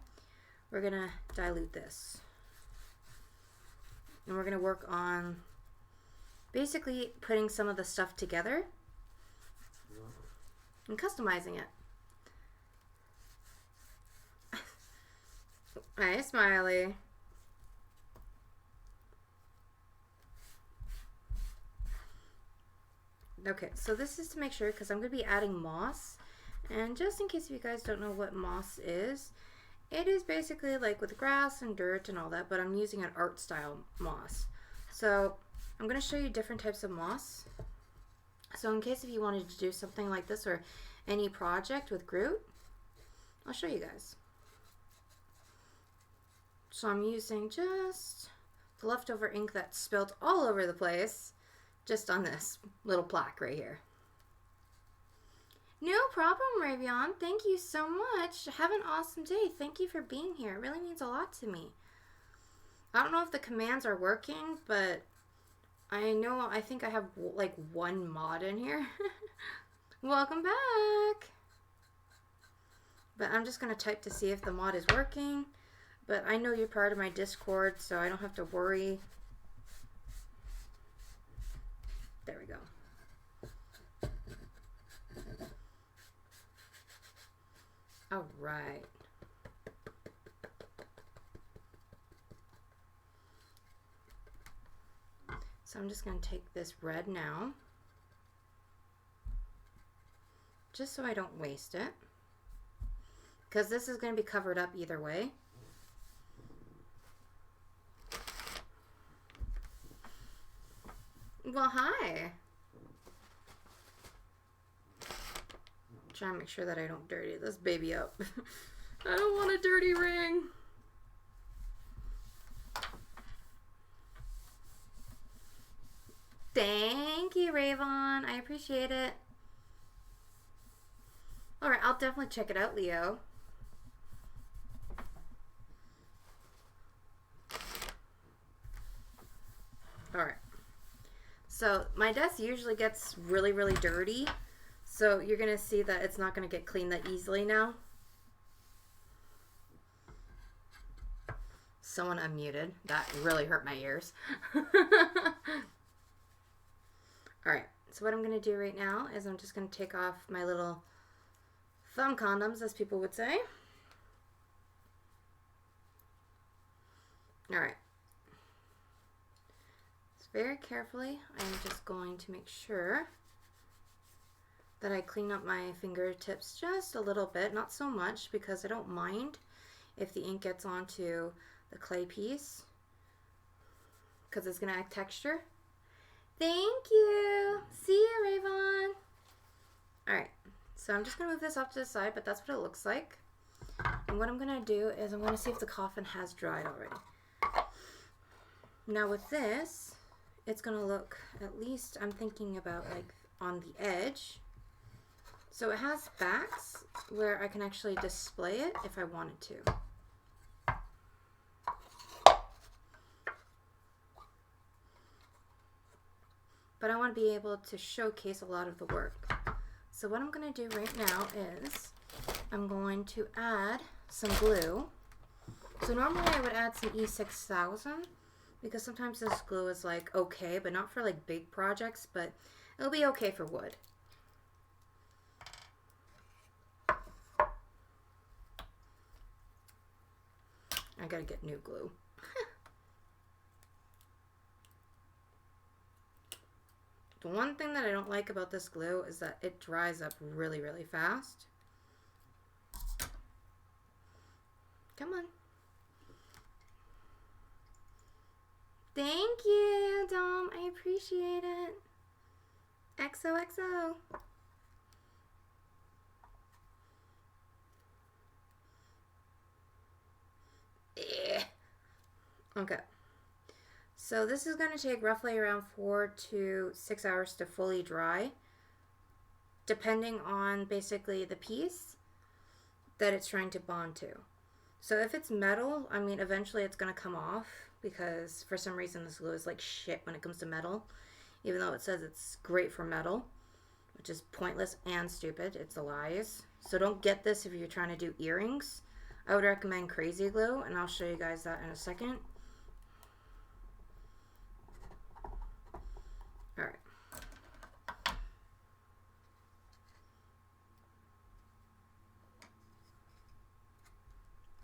we're going to dilute this. And we're going to work on basically putting some of the stuff together and customizing it. Hi, Smiley. Okay, so this is to make sure, because I'm going to be adding moss. And just in case you guys don't know what moss is, it is basically like with grass and dirt and all that, but I'm using an art style moss. So I'm going to show you different types of moss. So in case if you wanted to do something like this or any project with Groot, I'll show you guys. So I'm using just the leftover ink that's spilled all over the place, just on this little plaque right here. No problem, Ravion. Thank you so much. Have an awesome day. Thank you for being here. It really means a lot to me. I don't know if the commands are working, but I know, I think I have like one mod in here. Welcome back. But I'm just going to type to see if the mod is working. But I know you're part of my Discord, so I don't have to worry. There we go. All right. So I'm just going to take this red now, just so I don't waste it, because this is going to be covered up either way. Well, hi. Try and make sure that I don't dirty this baby up. I don't want a dirty ring. Thank you, Ravon. I appreciate it. Alright, I'll definitely check it out, Leo. Alright. So, my desk usually gets really, really dirty. So, you're going to see that it's not going to get cleaned that easily now. Someone unmuted. That really hurt my ears. Alright, so what I'm going to do right now is I'm just going to take off my little thumb condoms, as people would say. Alright. So very carefully, I'm just going to make sure that I clean up my fingertips just a little bit, not so much, because I don't mind if the ink gets onto the clay piece, because it's going to add texture. Thank you. See you, Ravon. Alright, so I'm just going to move this off to the side, but that's what it looks like. And what I'm going to do is I'm going to see if the coffin has dried already. Now with this, it's going to look, at least I'm thinking about like on the edge. So it has backs where I can actually display it if I wanted to. But I want to be able to showcase a lot of the work. So what I'm going to do right now is I'm going to add some glue. So normally I would add some E6000 because sometimes this glue is like okay, but not for like big projects, but it'll be okay for wood. I gotta get new glue. The one thing that I don't like about this glue is that it dries up really, really fast. Come on. Thank you, Dom. I appreciate it. XOXO. Okay. So this is going to take roughly around 4 to 6 hours to fully dry, depending on basically the piece that it's trying to bond to. So if it's metal, I mean, eventually it's going to come off because for some reason this glue is like shit when it comes to metal, even though it says it's great for metal, which is pointless and stupid. It's lies. So don't get this if you're trying to do earrings. I would recommend Crazy Glue, and I'll show you guys that in a second. Alright.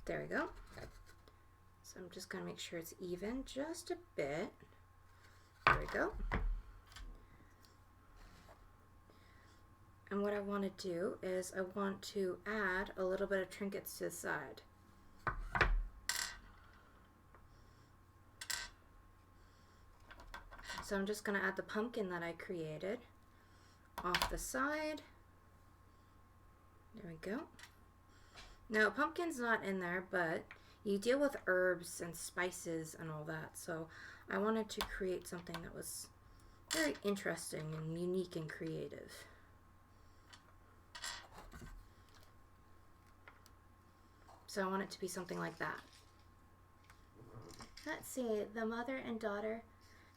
There we go. So I'm just going to make sure it's even just a bit. There we go. And what I want to do is I want to add a little bit of trinkets to the side. So I'm just going to add the pumpkin that I created off the side. There we go. Now, pumpkin's not in there, but you deal with herbs and spices and all that. So I wanted to create something that was very interesting and unique and creative. So I want it to be something like that. Let's see, the mother and daughter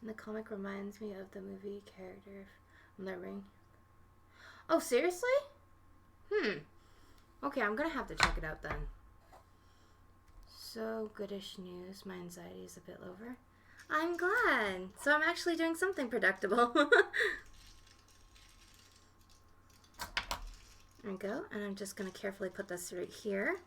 And the comic reminds me of the movie character from The Ring. Oh, seriously? Okay, I'm gonna have to check it out then. So goodish news. My anxiety is a bit lower. I'm glad. So I'm actually doing something productive. There we go. And I'm just gonna carefully put this right here.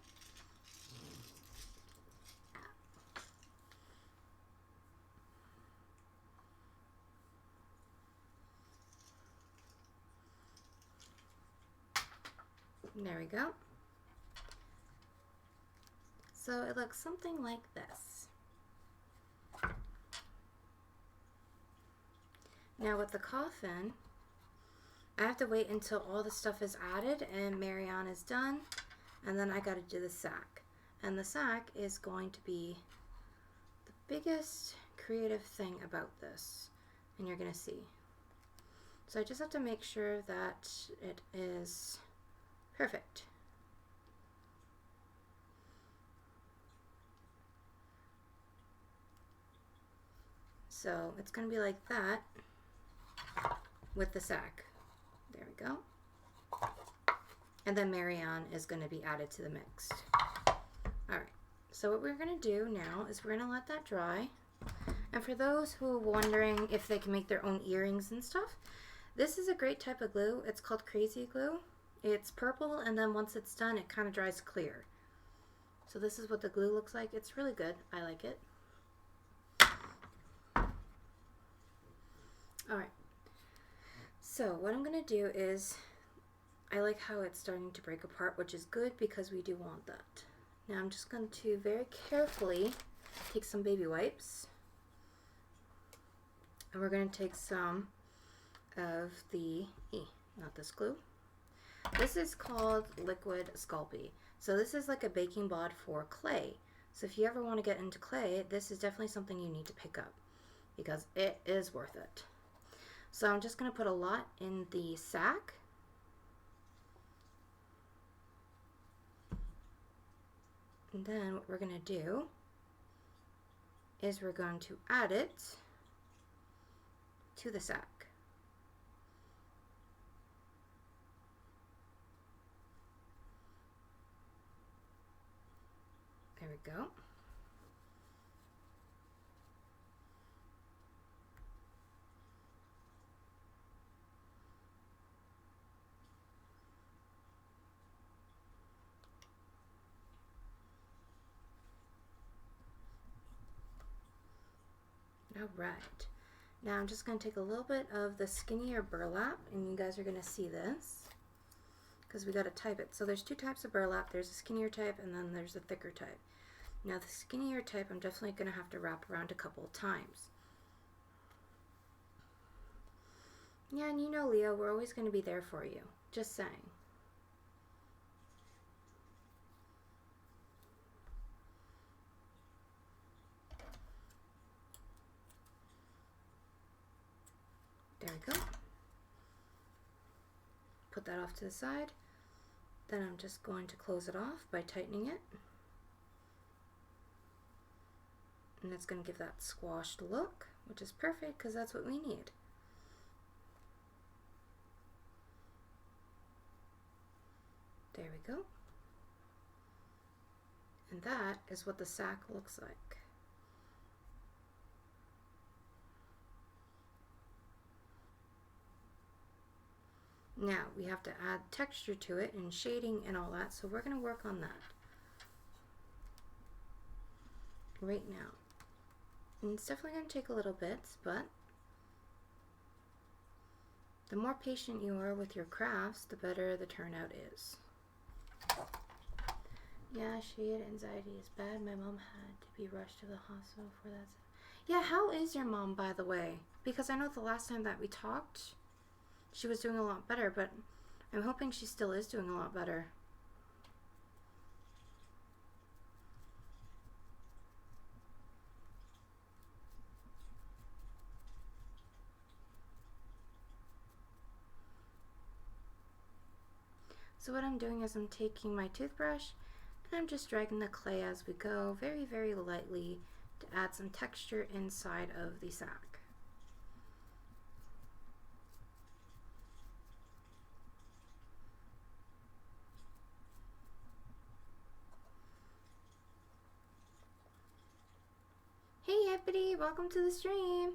There we go. So it looks something like this. Now with the coffin, I have to wait until all the stuff is added and Marianne is done, and then I gotta do the sack. And the sack is going to be the biggest creative thing about this, and you're gonna see. So I just have to make sure that it is perfect. So it's going to be like that with the sack. There we go. And then Marianne is going to be added to the mix. Alright, so what we're going to do now is we're going to let that dry. And for those who are wondering if they can make their own earrings and stuff, this is a great type of glue. It's called Crazy Glue. It's purple, and then once it's done, it kind of dries clear. So this is what the glue looks like. It's really good. I like it. Alright, so what I'm going to do is, I like how it's starting to break apart, which is good because we do want that. Now I'm just going to very carefully take some baby wipes, and we're going to take some of the, not this glue. This is called liquid Sculpey. So this is like a baking bod for clay. So if you ever want to get into clay, this is definitely something you need to pick up because it is worth it. So I'm just going to put a lot in the sack. And then what we're going to do is we're going to add it to the sack. There we go. All right. Now I'm just going to take a little bit of the skinnier burlap, and you guys are going to see this because we got to type it. So there's two types of burlap. There's a skinnier type, and then there's a thicker type. Now the skinnier type I'm definitely going to have to wrap around a couple of times. Yeah, and you know, Leo, we're always going to be there for you. Just saying. There we go. Put that off to the side. Then I'm just going to close it off by tightening it. And it's going to give that squashed look, which is perfect because that's what we need. There we go. And that is what the sack looks like. Now we have to add texture to it and shading and all that, so we're going to work on that right now. And it's definitely going to take a little bit, but the more patient you are with your crafts, the better the turnout is. Yeah, shade anxiety is bad. My mom had to be rushed to the hospital for that. Yeah, how is your mom, by the way? Because I know the last time that we talked, she was doing a lot better, but I'm hoping she still is doing a lot better. So what I'm doing is I'm taking my toothbrush and I'm just dragging the clay as we go, very, very lightly, to add some texture inside of the sack. Hippity. Welcome to the stream.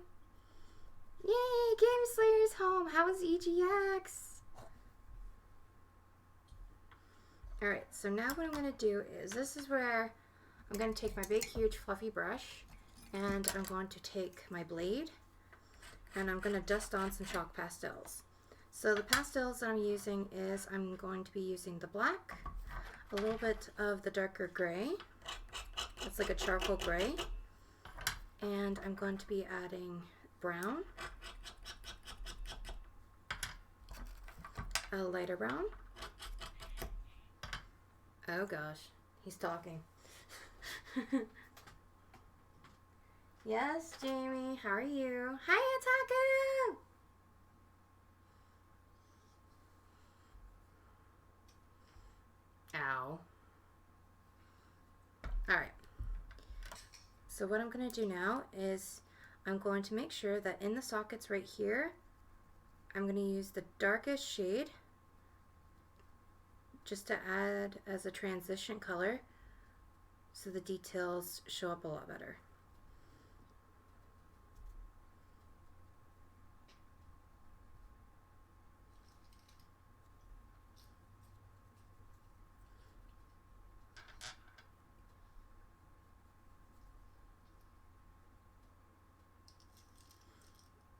Yay, Game Slayer's home. How was EGX? Alright, so now what I'm going to do is, this is where I'm going to take my big, huge, fluffy brush, and I'm going to take my blade, and I'm going to dust on some chalk pastels. So the pastels that I'm using is, I'm going to be using the black, a little bit of the darker gray. It's like a charcoal gray. And I'm going to be adding brown, a lighter brown. Oh gosh, he's talking. Yes, Jamie, how are you? Hiya, Taco! Ow. Alright. So what I'm going to do now is I'm going to make sure that in the sockets right here, I'm going to use the darkest shade just to add as a transition color so the details show up a lot better.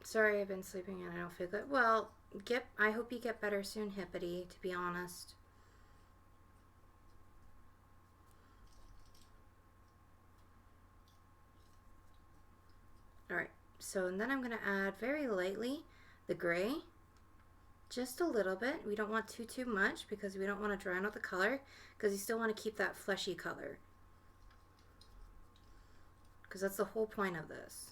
Sorry, I've been sleeping and I don't feel good. Well, I hope you get better soon, Hippity, to be honest. Alright, so and then I'm going to add very lightly the gray, just a little bit. We don't want too much because we don't want to drown out the color, because you still want to keep that fleshy color. Because that's the whole point of this.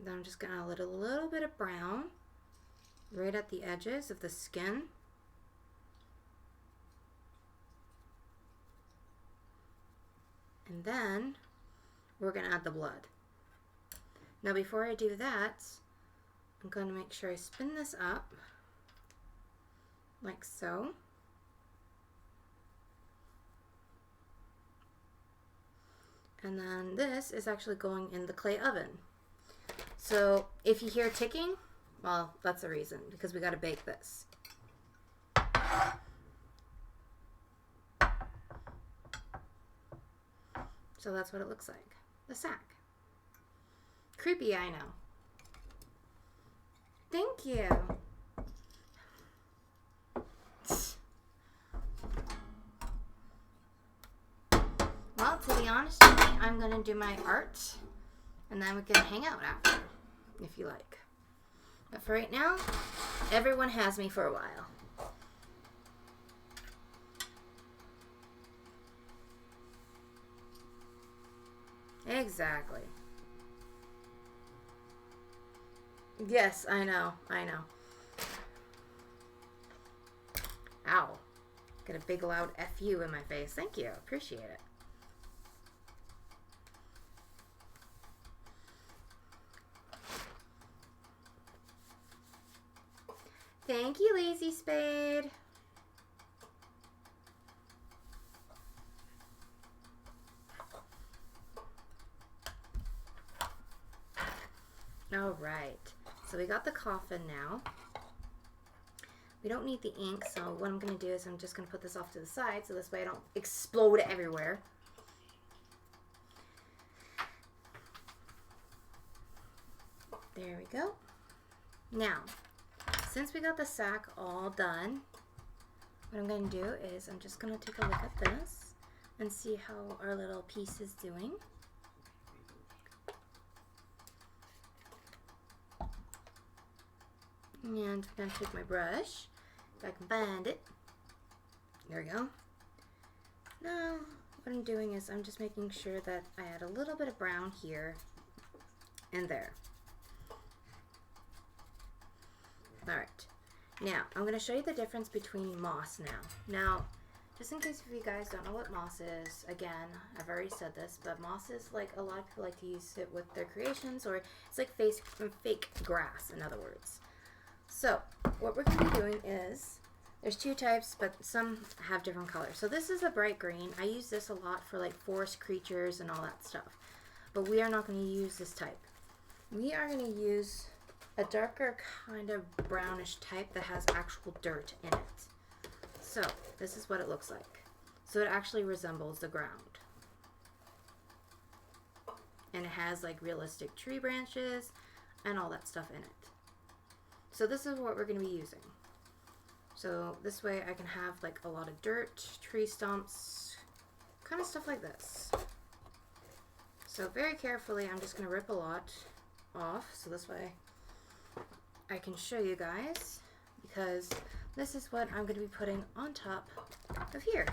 Then I'm just going to add a little bit of brown right at the edges of the skin. And then we're going to add the blood. Now before I do that, I'm going to make sure I spin this up like so. And then this is actually going in the clay oven. So if you hear ticking, well, that's the reason, because we got to bake this. So that's what it looks like, the sack. Creepy, I know. Thank you. Well, to be honest with you, I'm going to do my art, and then we can hang out after, if you like. But for right now, everyone has me for a while. Exactly. Yes, I know. Ow. Get a big loud F-U in my face. Thank you. Appreciate it. Thank you, Lazy Spade. All right, so we got the coffin now. We don't need the ink, so what I'm going to do is I'm just going to put this off to the side so this way I don't explode everywhere. There we go. Now, since we got the sack all done, what I'm going to do is I'm just going to take a look at this and see how our little piece is doing. And I'm going to take my brush, if I can find it. There we go. Now, what I'm doing is I'm just making sure that I add a little bit of brown here and there. Alright, now I'm going to show you the difference between moss now. Now, just in case if you guys don't know what moss is, again, I've already said this, but moss is like, a lot of people like to use it with their creations, or it's like fake grass, in other words. So, what we're going to be doing is, There's two types, but some have different colors. So this is a bright green. I use this a lot for like forest creatures and all that stuff. But we are not going to use this type. We are going to use a darker kind of brownish type that has actual dirt in it. So this is what it looks like. So it actually resembles the ground. And it has like realistic tree branches and all that stuff in it. So this is what we're going to be using. So this way I can have like a lot of dirt, tree stumps, kind of stuff like this. So very carefully I'm just going to rip a lot off so this way I can show you guys, because this is what I'm going to be putting on top of here.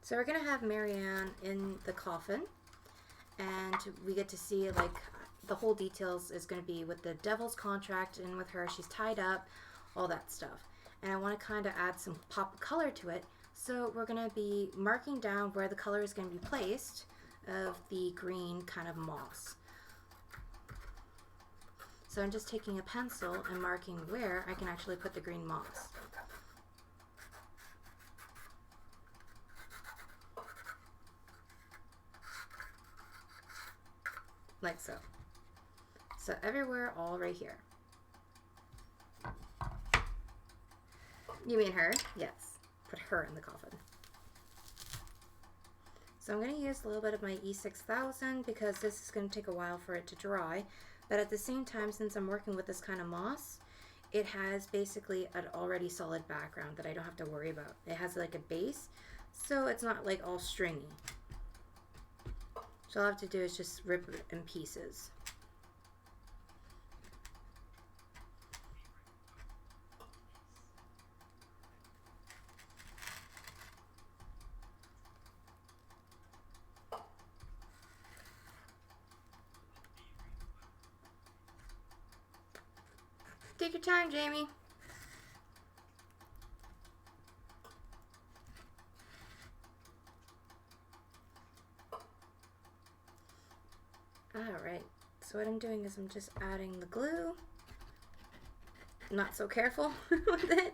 So we're going to have Marianne in the coffin, and we get to see like the whole details is going to be with the devil's contract and with her. She's tied up, all that stuff. And I want to kind of add some pop of color to it. So we're going to be marking down where the color is going to be placed of the green kind of moss. So I'm just taking a pencil and marking where I can actually put the green moss. Like so. So everywhere, all right here. You mean her? Yes. Put her in the coffin. So I'm going to use a little bit of my E6000 because this is going to take a while for it to dry. But at the same time, since I'm working with this kind of moss, it has basically an already solid background that I don't have to worry about. It has like a base, so it's not like all stringy. So all I have to do is just rip it in pieces. Take your time, Jamie. Alright, so what I'm doing is I'm just adding the glue. Not so careful with it.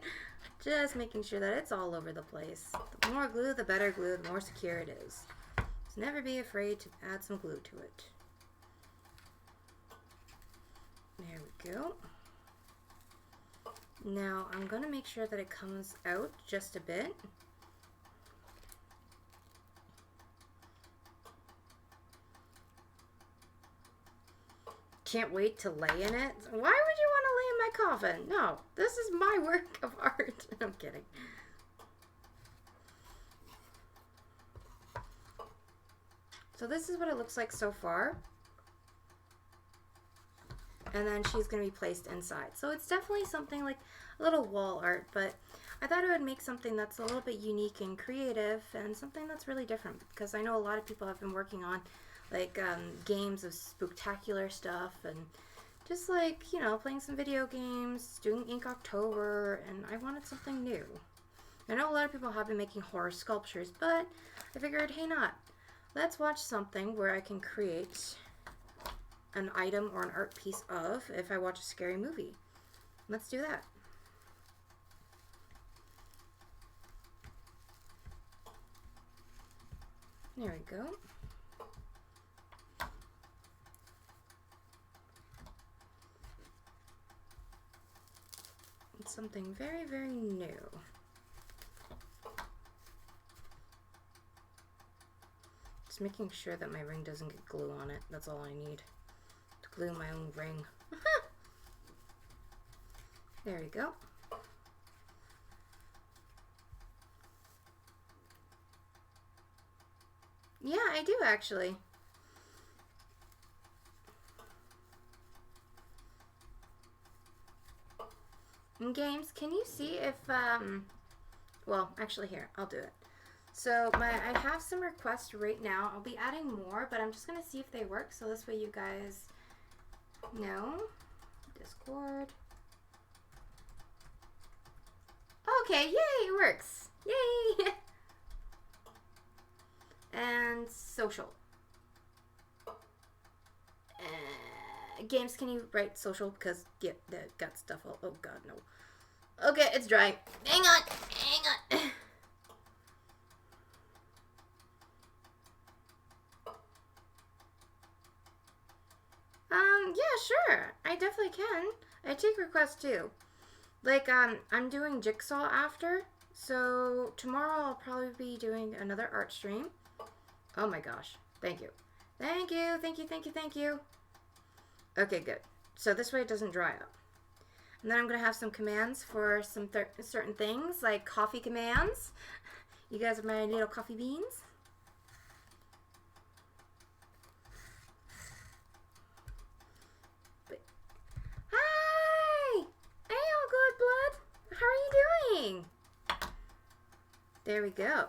Just making sure that it's all over the place. The more glue, the better glue, the more secure it is. So never be afraid to add some glue to it. There we go. Now I'm going to make sure that it comes out just a bit. Can't wait to lay in it. Why would you want to lay in my coffin? No, this is my work of art. I'm kidding. So this is what it looks like so far. And then she's going to be placed inside. So it's definitely something like a little wall art, but I thought it would make something that's a little bit unique and creative and something that's really different, because I know a lot of people have been working on like games of spooktacular stuff and just like, you know, playing some video games, doing Inktober, and I wanted something new. I know a lot of people have been making horror sculptures, but I figured, hey, let's watch something where I can create an item or an art piece of if I watch a scary movie. Let's do that. There we go. It's something very, very new. Just making sure that my ring doesn't get glue on it. That's all I need. Glue my own ring. There we go. Yeah, I do actually. In games, can you see if, well, actually here, I'll do it. So I have some requests right now. I'll be adding more, but I'm just going to see if they work. So this way you guys know. Discord. Okay, yay, it works. Yay. And social. Games, can you write social? Because, yeah, that got stuff all... Oh, God, no. Okay, it's dry. Hang on. Hang on. Yeah, sure. I definitely can. I take requests, too. Like, I'm doing Jigsaw after. So, tomorrow I'll probably be doing another art stream. Oh, my gosh. Thank you. Thank you. Thank you, thank you, thank you. Okay, good. So, this way it doesn't dry up. And then I'm going to have some commands for some certain things, like coffee commands. You guys are my little coffee beans. Hi! Hey, all good blood. How are you doing? There we go.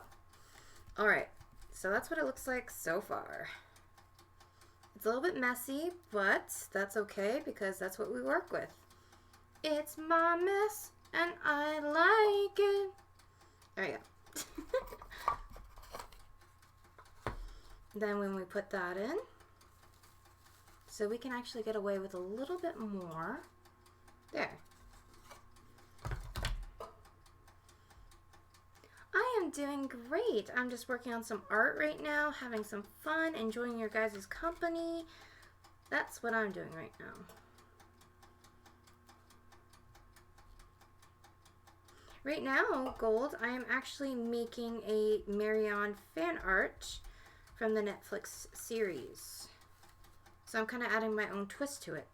Alright, so that's what it looks like so far. It's a little bit messy, but that's okay because that's what we work with. It's my mess, and I like it. There you go. Then when we put that in, so we can actually get away with a little bit more. There. I am doing great. I'm just working on some art right now, having some fun, enjoying your guys' company. That's what I'm doing right now. Right now, Gold, I am actually making a Marianne fan art from the Netflix series. So I'm kind of adding my own twist to it.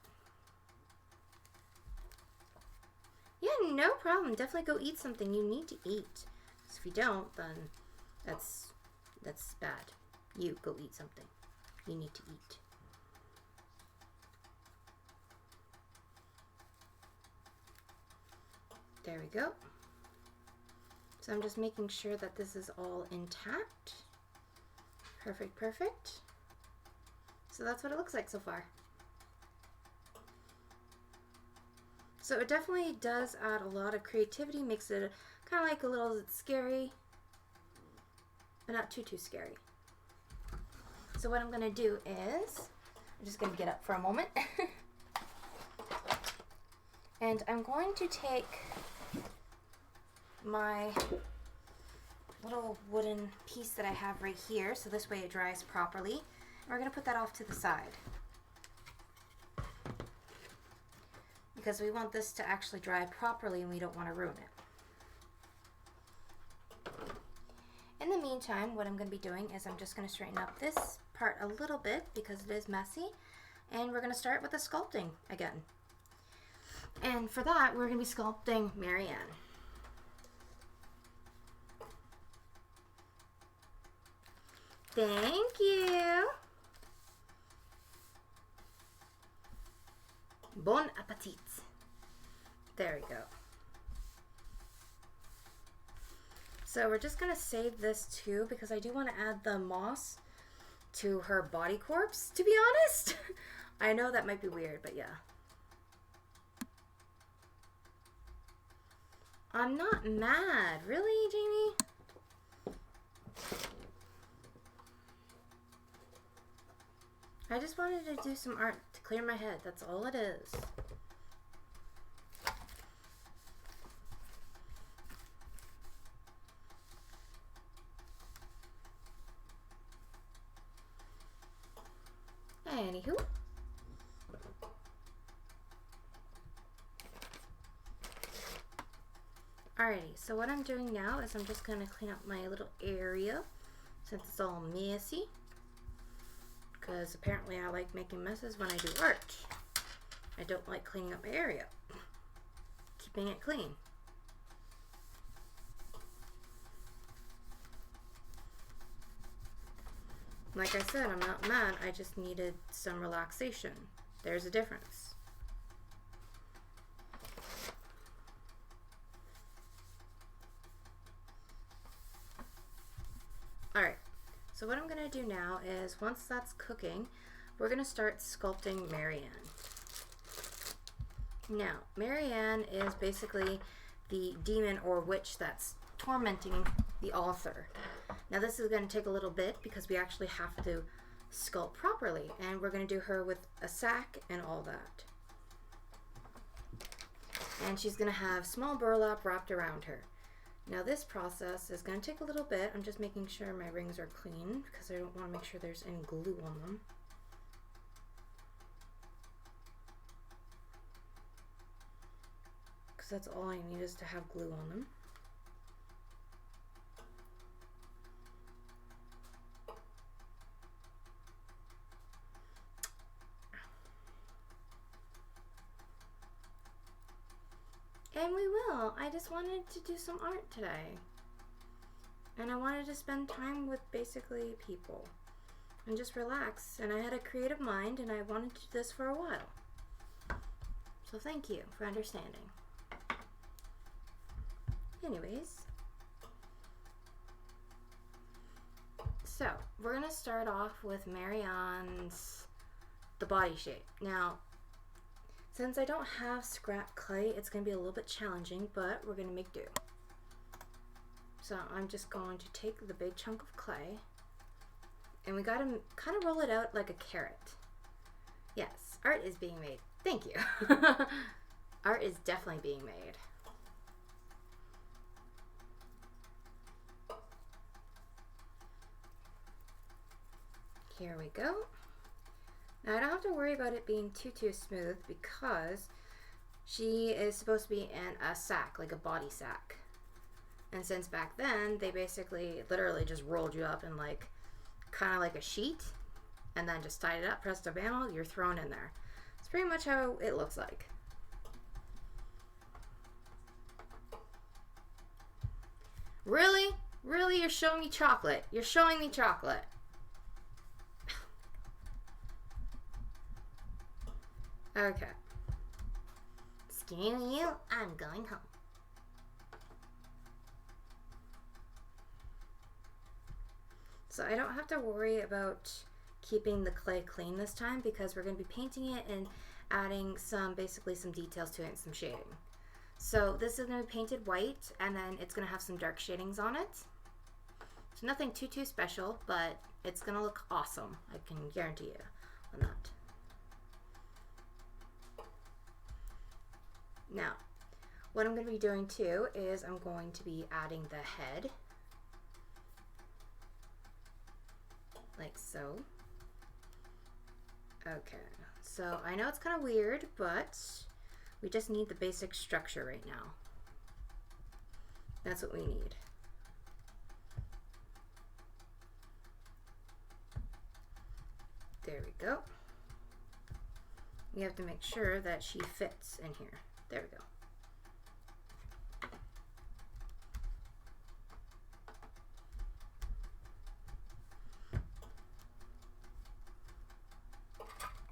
Yeah, no problem. Definitely go eat something. You need to eat. So if you don't, then that's bad. You go eat something. You need to eat. There we go. So I'm just making sure that this is all intact. Perfect, perfect. So that's what it looks like so far. So it definitely does add a lot of creativity, makes it kind of like a little scary, but not too scary. So what I'm going to do is, I'm just going to get up for a moment. And I'm going to take my little wooden piece that I have right here, so this way it dries properly. And we're going to put that off to the side, because we want this to actually dry properly and we don't want to ruin it. In the meantime, what I'm going to be doing is I'm just going to straighten up this part a little bit because it is messy, and we're going to start with the sculpting again. And for that, we're going to be sculpting Marianne. Thank you. Bon appetit. There we go. So we're just going to save this too, because I do want to add the moss to her body corpse, to be honest. I know that might be weird, but yeah. I'm not mad. Really, Jamie? I just wanted to do some art to clear my head. That's all it is. Anywho. Alrighty, so what I'm doing now is I'm just going to clean up my little area since it's all messy. Because apparently I like making messes when I do art. I don't like cleaning up my area. Keeping it clean. Like I said, I'm not mad. I just needed some relaxation. There's a difference. Alright, so what I'm going to do now is once that's cooking, we're going to start sculpting Marianne. Now, Marianne is basically the demon or witch that's tormenting the author. Now this is going to take a little bit because we actually have to sculpt properly. And we're going to do her with a sack and all that. And she's going to have small burlap wrapped around her. Now this process is going to take a little bit. I'm just making sure my rings are clean because I don't want to make sure there's any glue on them. Because that's all I need is to have glue on them. And we will. I just wanted to do some art today. And I wanted to spend time with basically people. And just relax. And I had a creative mind and I wanted to do this for a while. So thank you for understanding. Anyways. So, we're going to start off with Marianne's the body shape. Now, since I don't have scrap clay, it's going to be a little bit challenging, but we're going to make do. So I'm just going to take the big chunk of clay, and we got to kind of roll it out like a carrot. Yes, art is being made. Thank you. Art is definitely being made. Here we go. Now I don't have to worry about it being too smooth because she is supposed to be in a sack, like a body sack. And since back then, they basically literally just rolled you up in like, kind of like a sheet and then just tied it up, pressed a panel, you're thrown in there. It's pretty much how it looks like. Really? Really? You're showing me chocolate. You're showing me chocolate. Okay. Excuse you, I'm going home. So I don't have to worry about keeping the clay clean this time because we're going to be painting it and adding basically some details to it and some shading. So this is going to be painted white and then it's going to have some dark shadings on it. So nothing too special, but it's going to look awesome. I can guarantee you on that. Now, what I'm going to be doing too is I'm going to be adding the head, like so. Okay, so I know it's kind of weird, but we just need the basic structure right now. That's what we need. There we go. We have to make sure that she fits in here. There we go.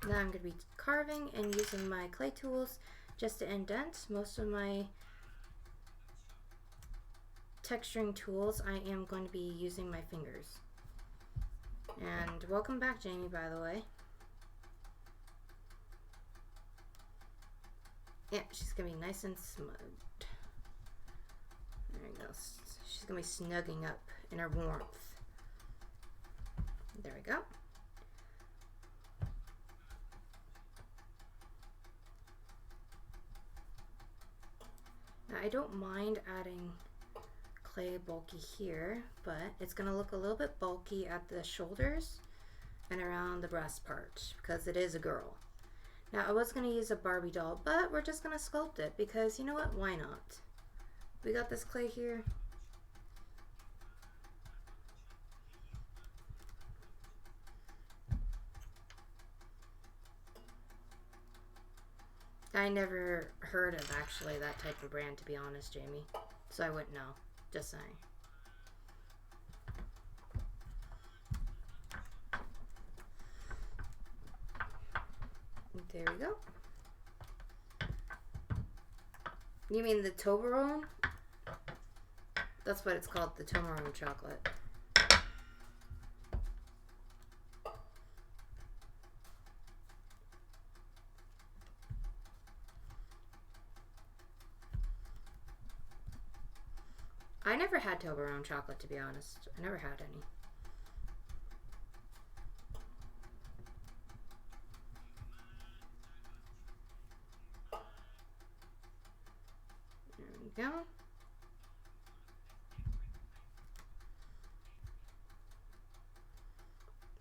Now I'm going to be carving and using my clay tools just to indent. Most of my texturing tools I am going to be using my fingers. And welcome back, Jamie, by the way. Yeah, she's gonna be nice and smugged. There we go. She's gonna be snugging up in her warmth. There we go. Now I don't mind adding clay bulky here, but it's gonna look a little bit bulky at the shoulders and around the breast part because it is a girl. Now, I was going to use a Barbie doll, but we're just going to sculpt it because, you know what, why not? We got this clay here. I never heard of actually that type of brand, to be honest, Jamie. So I wouldn't know. Just saying. There we go. You mean the Toblerone? That's what it's called, the Toblerone chocolate. I never had Toblerone chocolate, to be honest. I never had any.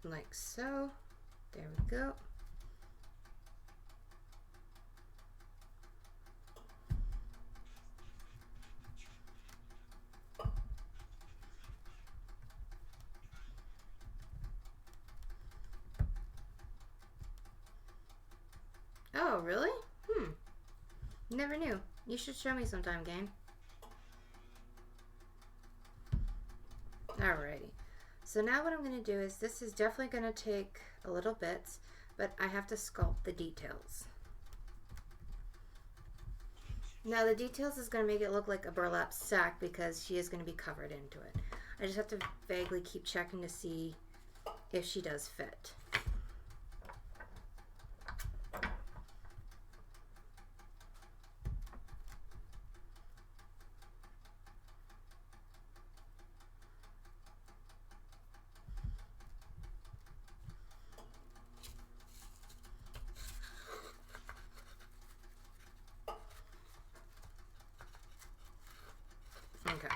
like so. There we go. Oh, really? Never knew. You should show me sometime, game. Alrighty. So now what I'm going to do is, this is definitely going to take a little bit, but I have to sculpt the details. Now the details is going to make it look like a burlap sack because she is going to be covered into it. I just have to vaguely keep checking to see if she does fit. Okay,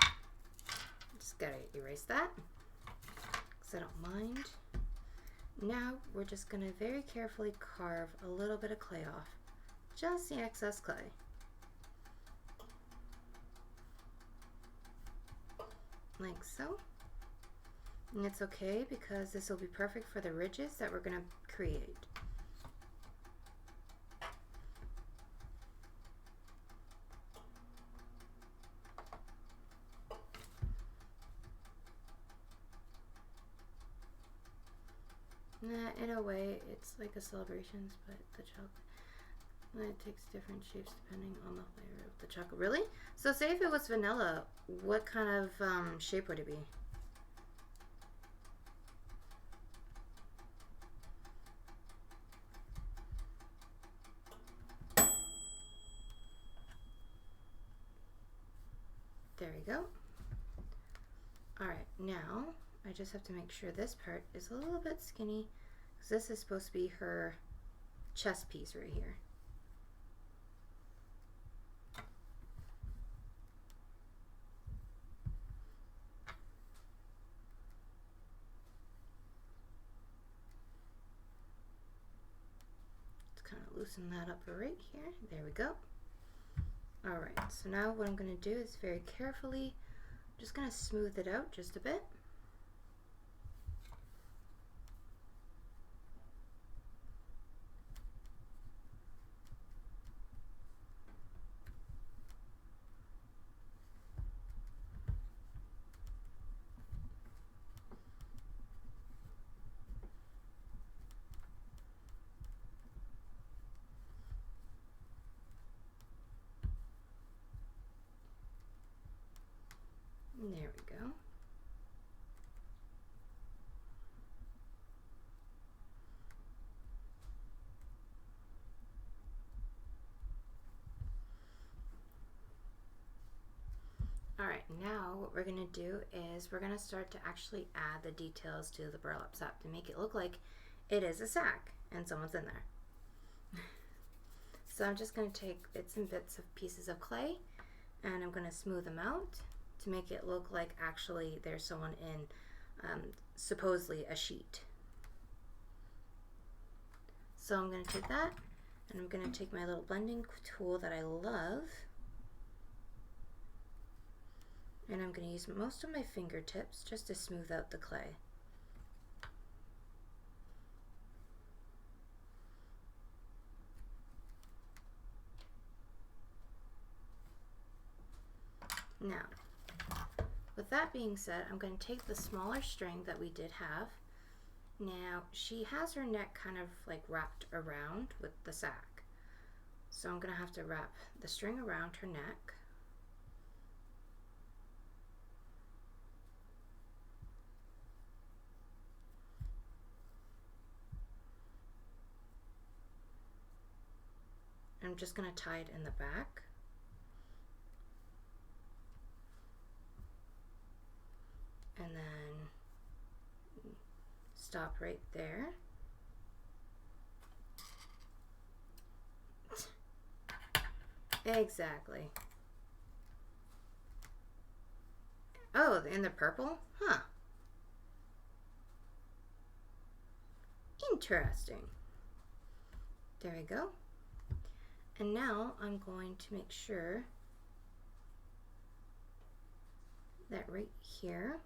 just gotta erase that because I don't mind. Now we're just gonna very carefully carve a little bit of clay off, just the excess clay. Like so. And it's okay because this will be perfect for the ridges that we're gonna create. In a way, it's like a celebrations, but the chocolate, it takes different shapes depending on the flavor of the chocolate. Really? So say if it was vanilla, what kind of shape would it be? There we go. Alright, now I just have to make sure this part is a little bit skinny because this is supposed to be her chest piece right here. Let's kind of loosen that up right here. There we go. Alright, so now what I'm going to do is very carefully, just going to smooth it out just a bit. There we go. Alright, now what we're going to do is we're going to start to actually add the details to the burlap sack to make it look like it is a sack and someone's in there. So I'm just going to take bits and bits of pieces of clay and I'm going to smooth them out to make it look like actually there's someone in supposedly a sheet. So I'm going to take that and I'm going to take my little blending tool that I love and I'm going to use most of my fingertips just to smooth out the clay. Now, with that being said, I'm going to take the smaller string that we did have. Now, she has her neck kind of like wrapped around with the sack. So I'm going to have to wrap the string around her neck. I'm just going to tie it in the back. And then stop right there. Exactly. Oh, in the purple? Huh. Interesting. There we go. And now I'm going to make sure that right here,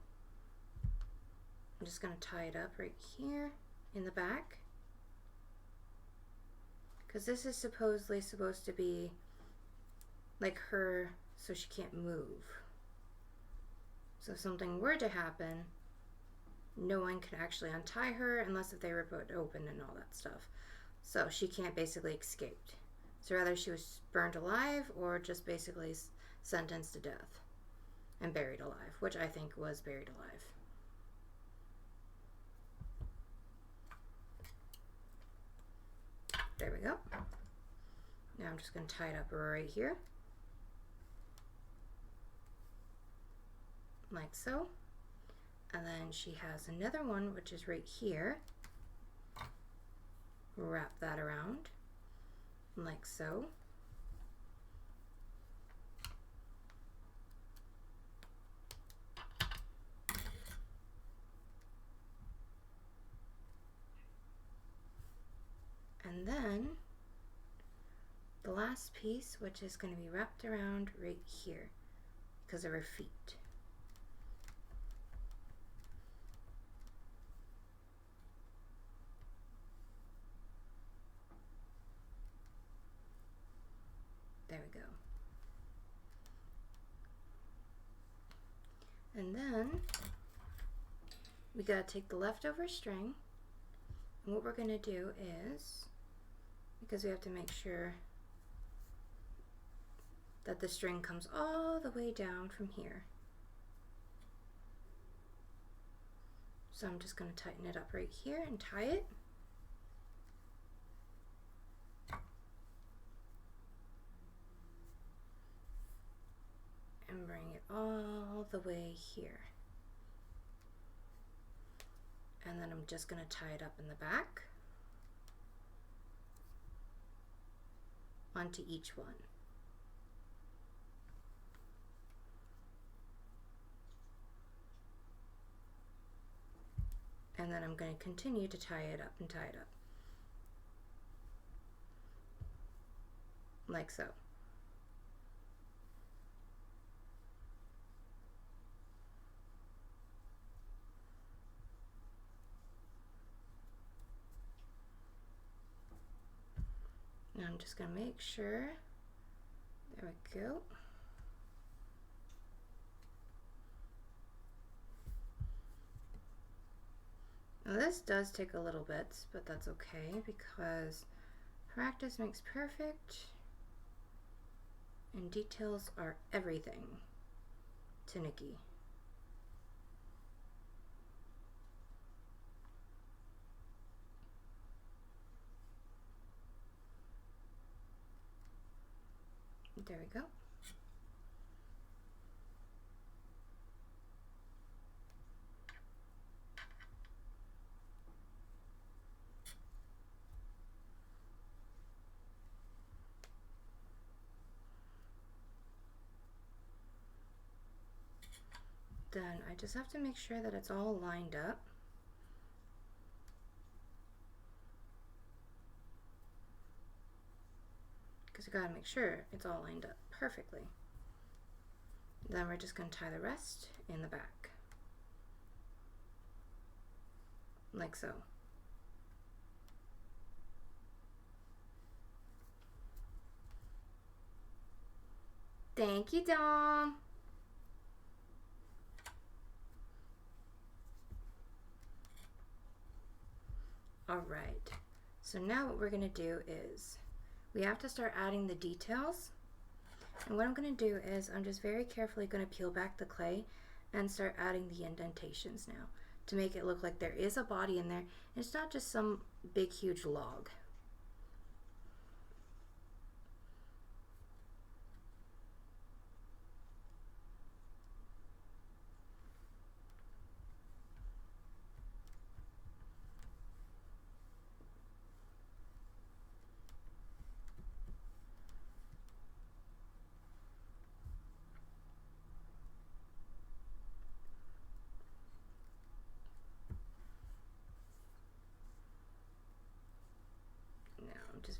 I'm just going to tie it up right here in the back, because this is supposedly supposed to be like her, so she can't move. So if something were to happen, no one could actually untie her unless if they were put open and all that stuff. So she can't basically escape. So rather she was burned alive or just basically sentenced to death and buried alive, which I think was buried alive. There we go. Now I'm just going to tie it up right here. Like so. And then she has another one which is right here. Wrap that around like so. And then the last piece, which is going to be wrapped around right here because of her feet. There we go. And then we gotta take the leftover string, and what we're gonna do is, because we have to make sure that the string comes all the way down from here. So I'm just gonna tighten it up right here and tie it. And bring it all the way here. And then I'm just going to tie it up in the back onto each one. And then I'm going to continue to tie it up and tie it up. Like so. Now I'm just going to make sure, there we go. Now this does take a little bit, but that's okay because practice makes perfect and details are everything to Nikki. There we go. Then I just have to make sure that it's all lined up. Because you gotta make sure it's all lined up perfectly. Then we're just gonna tie the rest in the back. Like so. Thank you, Dom. All right, so now what we're gonna do is we have to start adding the details. And what I'm gonna do is I'm just very carefully gonna peel back the clay and start adding the indentations now to make it look like there is a body in there. It's not just some big, huge log.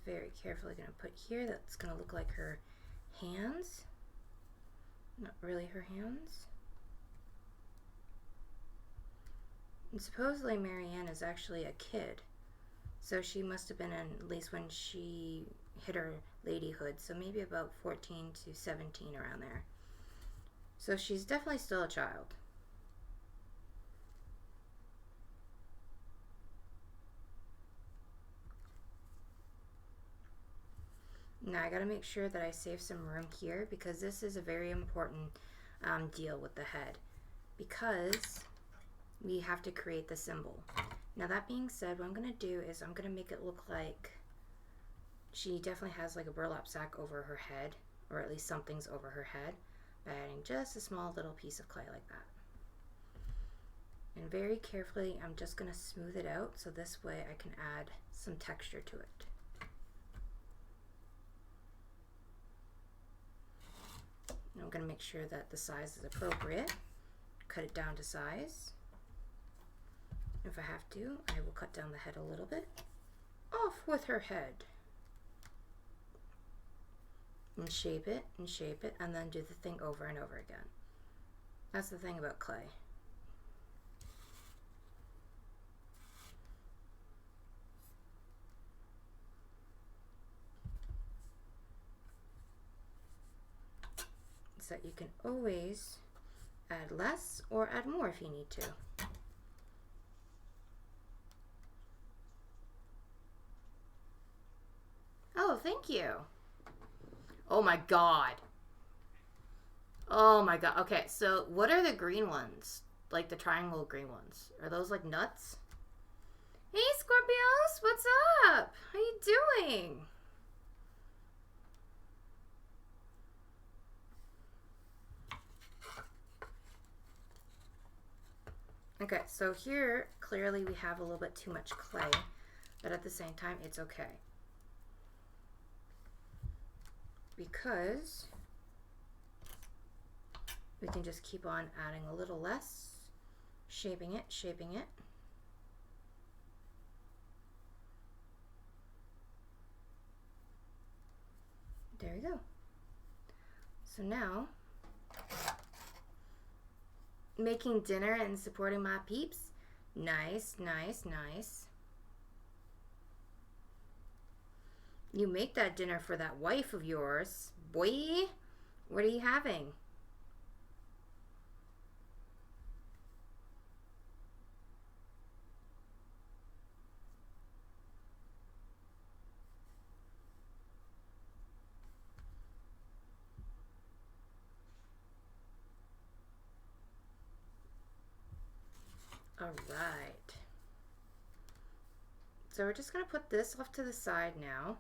very carefully going to put here. That's going to look like her hands. Not really her hands. And supposedly Marianne is actually a kid. So she must have been in, at least when she hit her ladyhood. So maybe about 14 to 17 around there. So she's definitely still a child. Now I gotta make sure that I save some room here because this is a very important deal with the head, because we have to create the symbol. Now that being said, what I'm gonna do is I'm gonna make it look like she definitely has like a burlap sack over her head, or at least something's over her head, by adding just a small little piece of clay like that. And very carefully I'm just gonna smooth it out so this way I can add some texture to it. I'm going to make sure that the size is appropriate. Cut it down to size. If I have to, I will cut down the head a little bit. Off with her head. And shape it, and then do the thing over and over again. That's the thing about clay. That you can always add less or add more if you need to. Oh, thank you. Oh my god. Oh my god. Okay, so what are the green ones? Like the triangle green ones. Are those like nuts? Hey Scorpios, what's up? How you doing? Okay, so here, clearly we have a little bit too much clay, but at the same time, it's okay. Because we can just keep on adding a little less, shaping it, shaping it. There we go. So now, making dinner and supporting my peeps. Nice, nice, nice. You make that dinner for that wife of yours. Boy, what are you having? All right. So we're just going to put this off to the side now,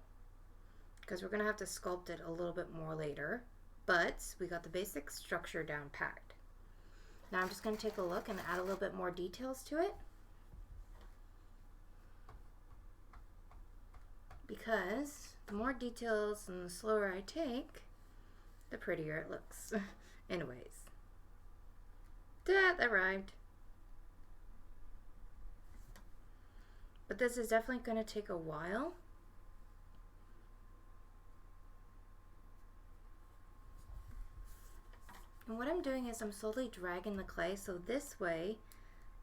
because we're going to have to sculpt it a little bit more later, but we got the basic structure down packed. Now I'm just going to take a look and add a little bit more details to it, because the more details and the slower I take, the prettier it looks. Anyways, that rhymed. But this is definitely going to take a while. And what I'm doing is I'm slowly dragging the clay, so this way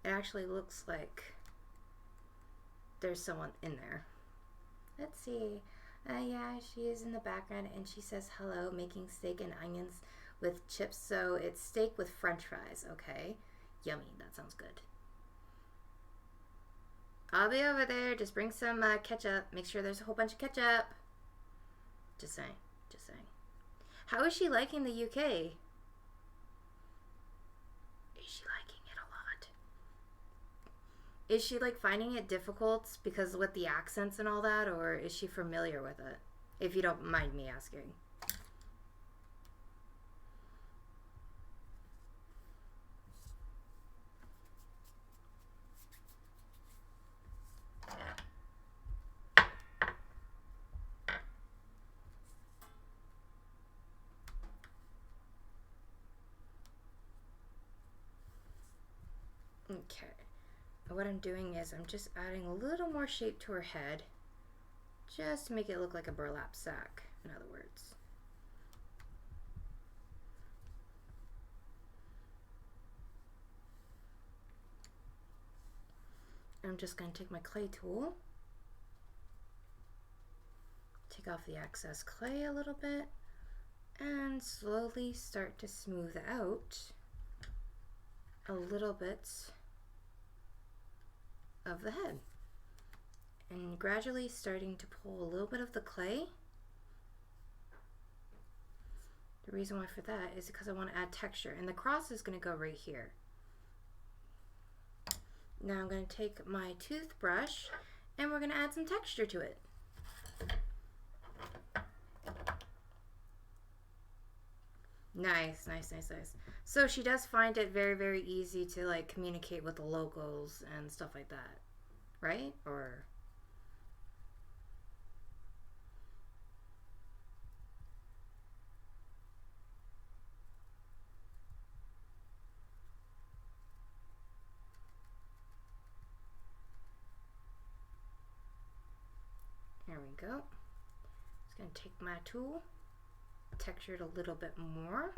it actually looks like there's someone in there. Let's see. Yeah, she is in the background and she says hello, making steak and onions with chips. So it's steak with french fries. Okay. Yummy. That sounds good. I'll be over there. Just bring some ketchup. Make sure there's a whole bunch of ketchup. Just saying. Just saying. How is she liking the UK? Is she liking it a lot? Is she like finding it difficult because with the accents and all that, or is she familiar with it? If you don't mind me asking. Okay, what I'm doing is I'm just adding a little more shape to her head, just to make it look like a burlap sack, in other words. I'm just going to take my clay tool, take off the excess clay a little bit, and slowly start to smooth out a little bit of the head. And gradually starting to pull a little bit of the clay. The reason why for that is because I want to add texture, and the cross is going to go right here. Now I'm going to take my toothbrush and we're going to add some texture to it. Nice, nice, nice, nice. So she does find it very, very easy to like communicate with the locals and stuff like that, right? Or there we go. Just gonna take my tool, texture it a little bit more.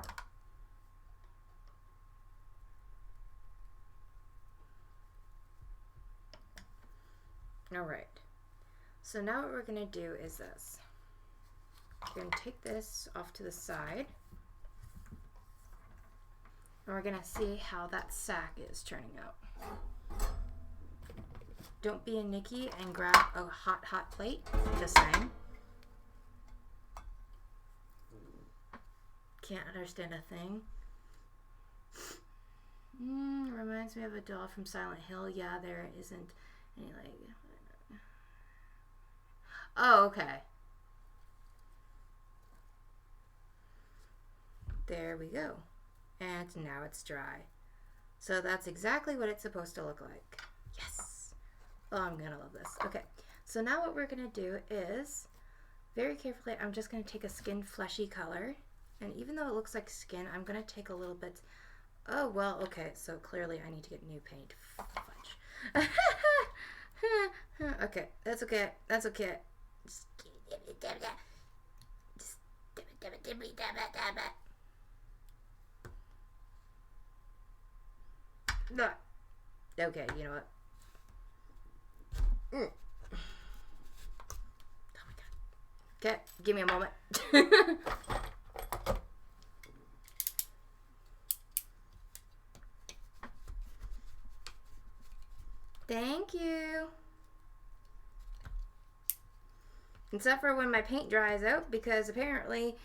All right, so now what we're gonna do is this. We're gonna take this off to the side, and we're gonna see how that sack is turning out. Don't be a Nikki and grab a hot plate, just saying. Can't understand a thing. Reminds me of a doll from Silent Hill. Yeah, there isn't any like... Oh, okay. There we go. And now it's dry. So that's exactly what it's supposed to look like. Yes! Oh, I'm gonna love this. Okay, so now what we're gonna do is, very carefully, I'm just gonna take a skin fleshy color. And even though it looks like skin, I'm gonna take a little bit... Oh, well, okay, so clearly I need to get new paint. Fudge. Okay, that's okay, that's okay. Just okay, you know what? Oh my god. Okay, give me a moment. Thank you. Except for when my paint dries out, because apparently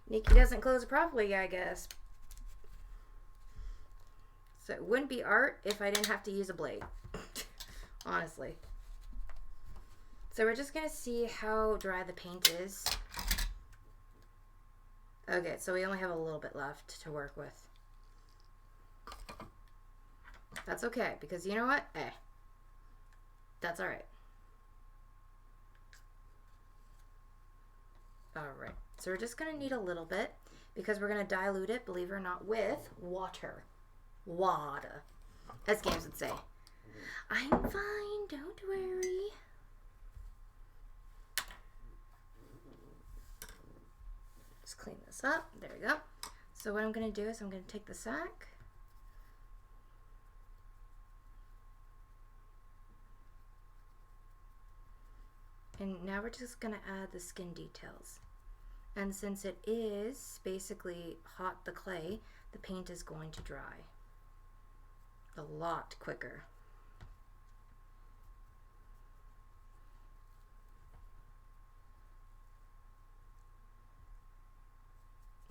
Nikki doesn't close it properly, I guess. So it wouldn't be art if I didn't have to use a blade. Honestly. So we're just going to see how dry the paint is. Okay, so we only have a little bit left to work with. That's okay, because you know what? That's alright. Alright, so we're just going to need a little bit, because we're going to dilute it, believe it or not, with water. Water, as games would say. I'm fine, don't worry. Just clean this up. There we go. So what I'm going to do is I'm going to take the sack. And now we're just going to add the skin details. And since it is basically hot, the clay, the paint is going to dry a lot quicker.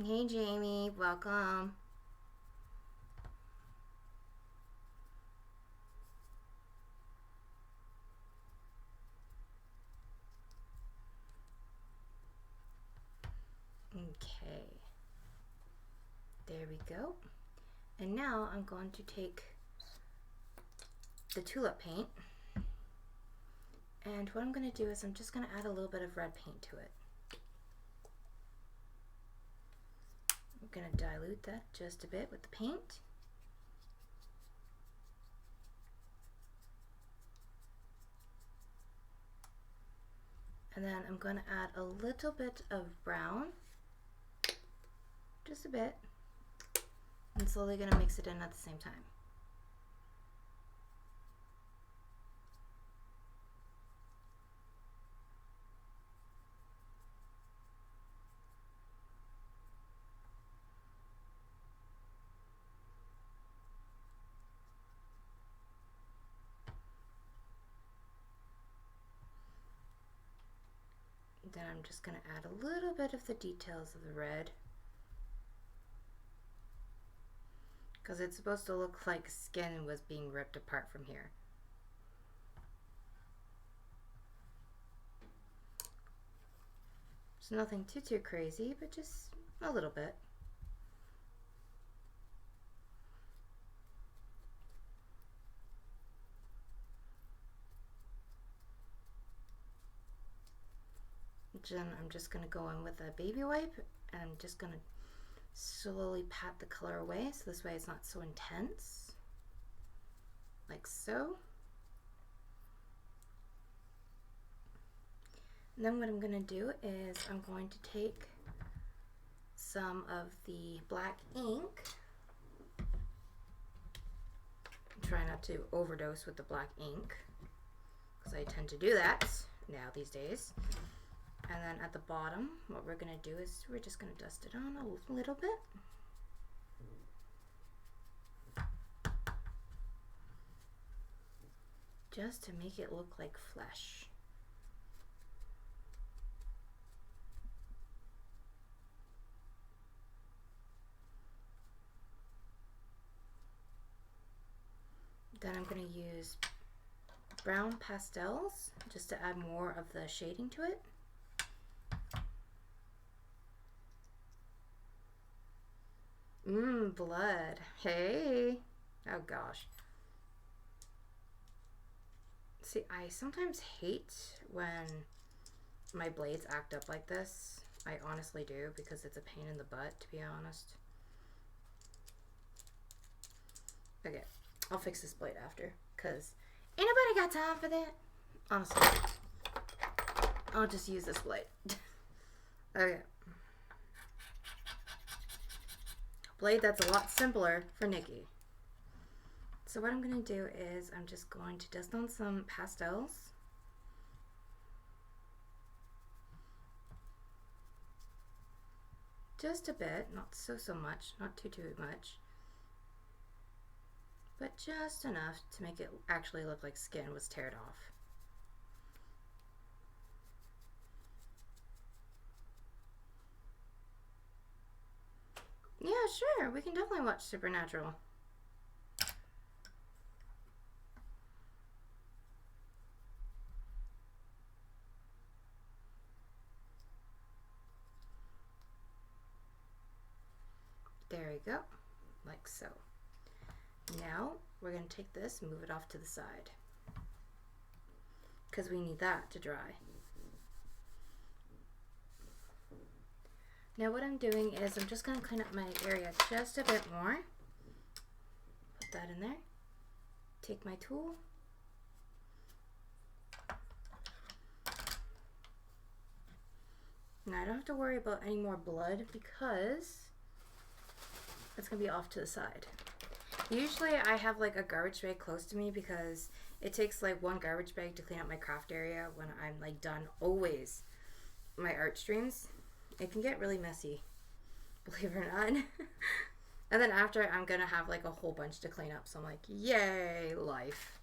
Hey Jamie, welcome. Okay, there we go. And now I'm going to take the tulip paint, and what I'm going to do is I'm just going to add a little bit of red paint to it. I'm going to dilute that just a bit with the paint. And then I'm going to add a little bit of brown, just a bit, and slowly going to mix it in at the same time. Then I'm just going to add a little bit of the details of the red, because it's supposed to look like skin was being ripped apart from here. It's nothing too crazy, but just a little bit. Then I'm just going to go in with a baby wipe, and I'm just going to slowly pat the color away, so this way it's not so intense, like so. And then what I'm going to do is I'm going to take some of the black ink. Try not to overdose with the black ink, because I tend to do that now these days. And then at the bottom, what we're going to do is we're just going to dust it on a little bit. Just to make it look like flesh. Then I'm going to use brown pastels just to add more of the shading to it. Blood. Hey. Oh gosh. See, I sometimes hate when my blades act up like this. I honestly do, because it's a pain in the butt, to be honest. Okay, I'll fix this blade after, because ain't nobody got time for that. Honestly. I'll just use this blade. Okay. Blade that's a lot simpler for Nikki. So what I'm going to do is I'm just going to dust on some pastels. Just a bit, not so much, not too much. But just enough to make it actually look like skin was teared off. Yeah, sure, we can definitely watch Supernatural. There we go, like so. Now we're going to take this and move it off to the side, because we need that to dry. Now what I'm doing is I'm just going to clean up my area just a bit more. Put that in there. Take my tool. Now I don't have to worry about any more blood, because it's going to be off to the side. Usually I have like a garbage bag close to me, because it takes like one garbage bag to clean up my craft area when I'm like done always my art streams. It can get really messy, believe it or not. And then after, I'm gonna have like a whole bunch to clean up, so I'm like, yay, life.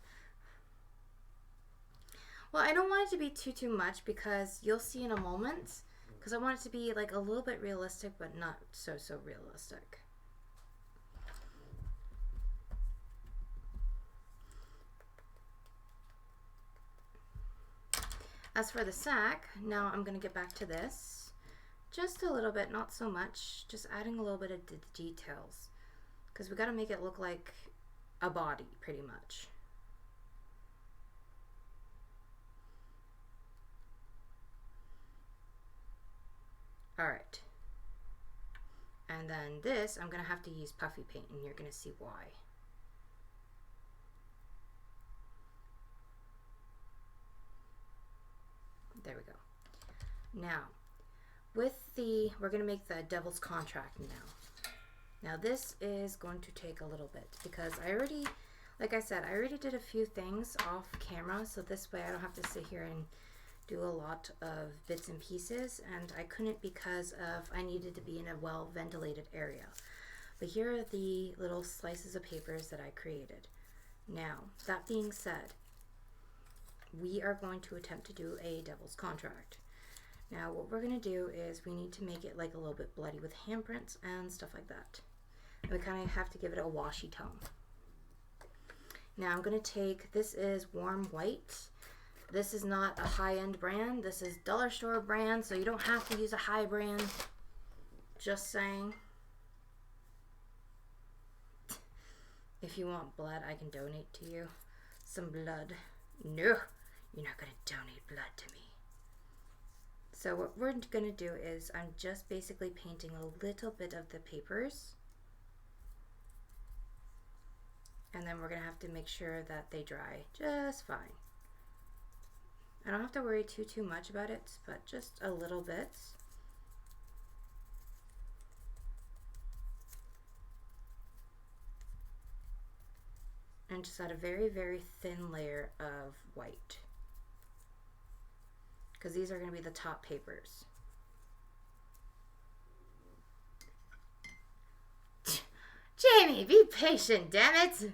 Well, I don't want it to be too much, because you'll see in a moment, because I want it to be like a little bit realistic, but not so realistic. As for the sack, now I'm going to get back to this. Just a little bit, not so much. Just adding a little bit of the details, because we got to make it look like a body, pretty much. Alright. And then this, I'm going to have to use puffy paint, and you're going to see why. There we go. Now, we're going to make the devil's contract now. Now this is going to take a little bit because like I said, I already did a few things off camera, so this way I don't have to sit here and do a lot of bits and pieces, and I couldn't because I needed to be in a well ventilated area. But here are the little slices of papers that I created. Now, that being said, we are going to attempt to do a devil's contract. Now what we're going to do is we need to make it like a little bit bloody with handprints and stuff like that. And we kind of have to give it a washy tone. Now I'm going to take, this is warm white. This is not a high-end brand. This is dollar store brand, so you don't have to use a high brand. Just saying. If you want blood, I can donate to you some blood. No, you're not going to donate blood to me. So what we're going to do is I'm just basically painting a little bit of the papers. And then we're going to have to make sure that they dry just fine. I don't have to worry too much about it, but just a little bit. And just add a very, very thin layer of white, because these are going to be the top papers. Jamie, be patient, damn it!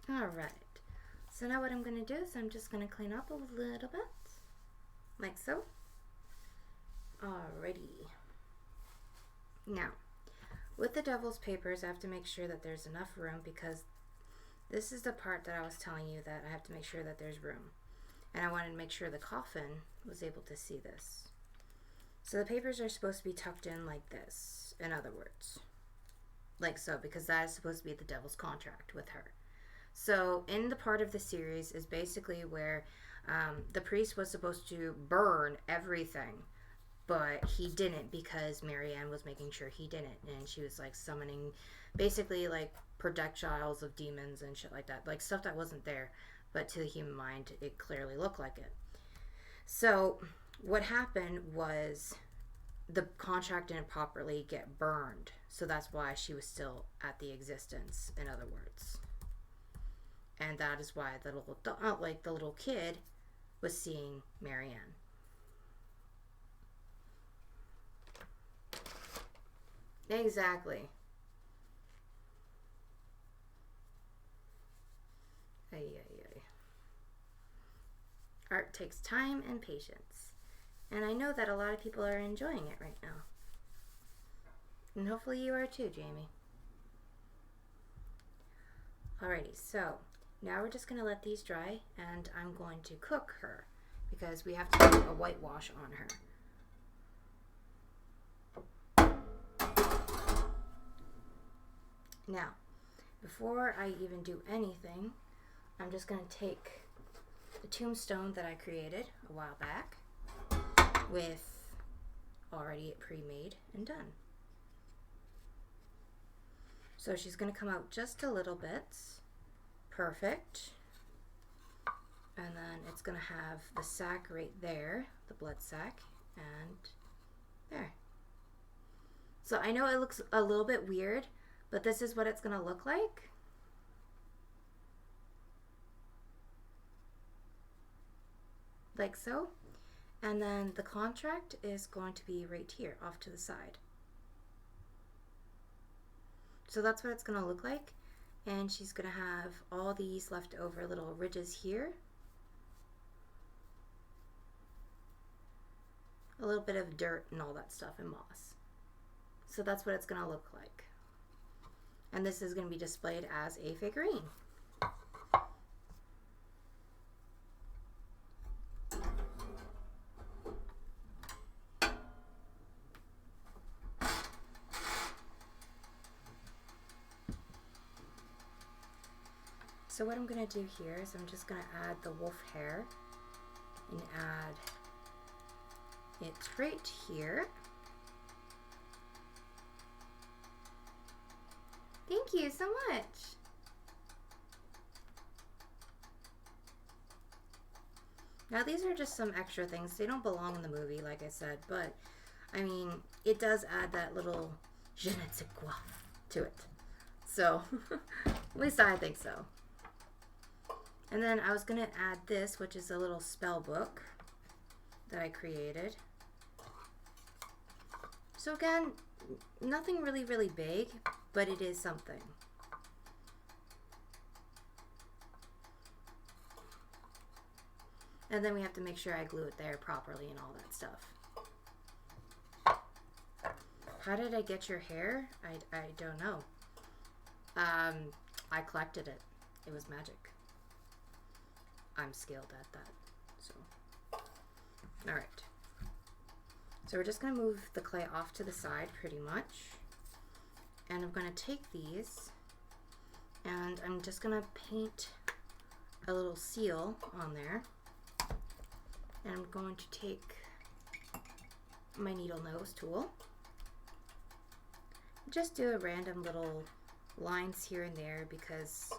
Alright, so now what I'm going to do is I'm just going to clean up a little bit, like so. Alrighty. Now, with the devil's papers, I have to make sure that there's enough room, because this is the part that I was telling you that I have to make sure that there's room. And I wanted to make sure the coffin was able to see this. So the papers are supposed to be tucked in like this, in other words. Like so, because that is supposed to be the devil's contract with her. So in the part of the series is basically where the priest was supposed to burn everything, but he didn't because Marianne was making sure he didn't, and she was like summoning basically like projectiles of demons and shit like that, like stuff that wasn't there, but to the human mind it clearly looked like it. So what happened was the contract didn't properly get burned, so that's why she was still at the existence, in other words. And that is why the little kid was seeing Marianne. Exactly. Ay, ay, ay. Art takes time and patience. And I know that a lot of people are enjoying it right now. And hopefully you are too, Jamie. Alrighty, so now we're just going to let these dry, and I'm going to cook her because we have to do a whitewash on her. Now, before I even do anything, I'm just going to take the tombstone that I created a while back with already it pre-made and done. So she's going to come out just a little bit. Perfect. And then it's going to have the sack right there, the blood sack, and there. So I know it looks a little bit weird, but this is what it's going to look like. Like so. And then the contract is going to be right here, off to the side. So that's what it's going to look like. And she's going to have all these leftover little ridges here. A little bit of dirt and all that stuff and moss. So that's what it's going to look like. And this is going to be displayed as a figurine. So what I'm going to do here is I'm just going to add the wolf hair and add it right here. Thank you so much. Now these are just some extra things. They don't belong in the movie, like I said, but I mean, it does add that little je ne sais quoi to it. So, at least I think so. And then I was going to add this, which is a little spell book that I created. So again, nothing really big, but it is something. And then we have to make sure I glue it there properly and all that stuff. How did I get your hair? I don't know. I collected it. It was magic. I'm skilled at that. So, all right. So we're just going to move the clay off to the side pretty much. And I'm going to take these and I'm just going to paint a little seal on there. And I'm going to take my needle nose tool. Just do a random little lines here and there because,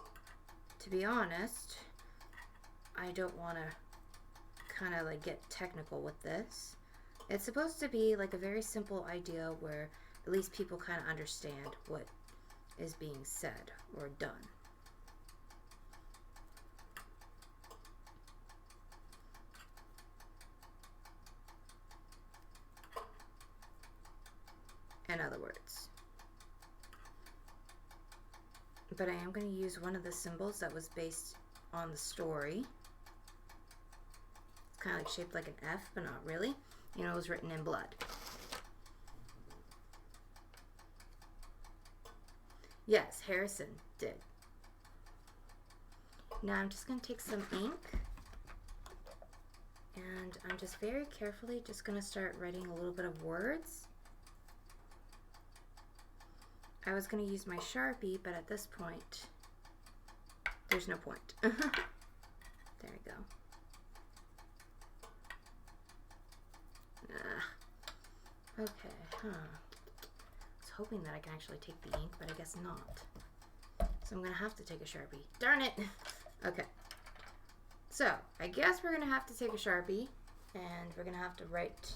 to be honest, I don't want to kind of like get technical with this. It's supposed to be like a very simple idea where at least people kind of understand what is being said or done. In other words. But I am going to use one of the symbols that was based on the story. It's kind of like shaped like an F, but not really. You know, it was written in blood. Yes, Harrison did. Now I'm just going to take some ink. And I'm just very carefully just going to start writing a little bit of words. I was going to use my Sharpie, but at this point, there's no point. There we go. Okay, I was hoping that I can actually take the ink, but I guess not. So I'm going to have to take a Sharpie. Darn it! Okay. So, I guess we're going to have to take a Sharpie, and we're going to have to write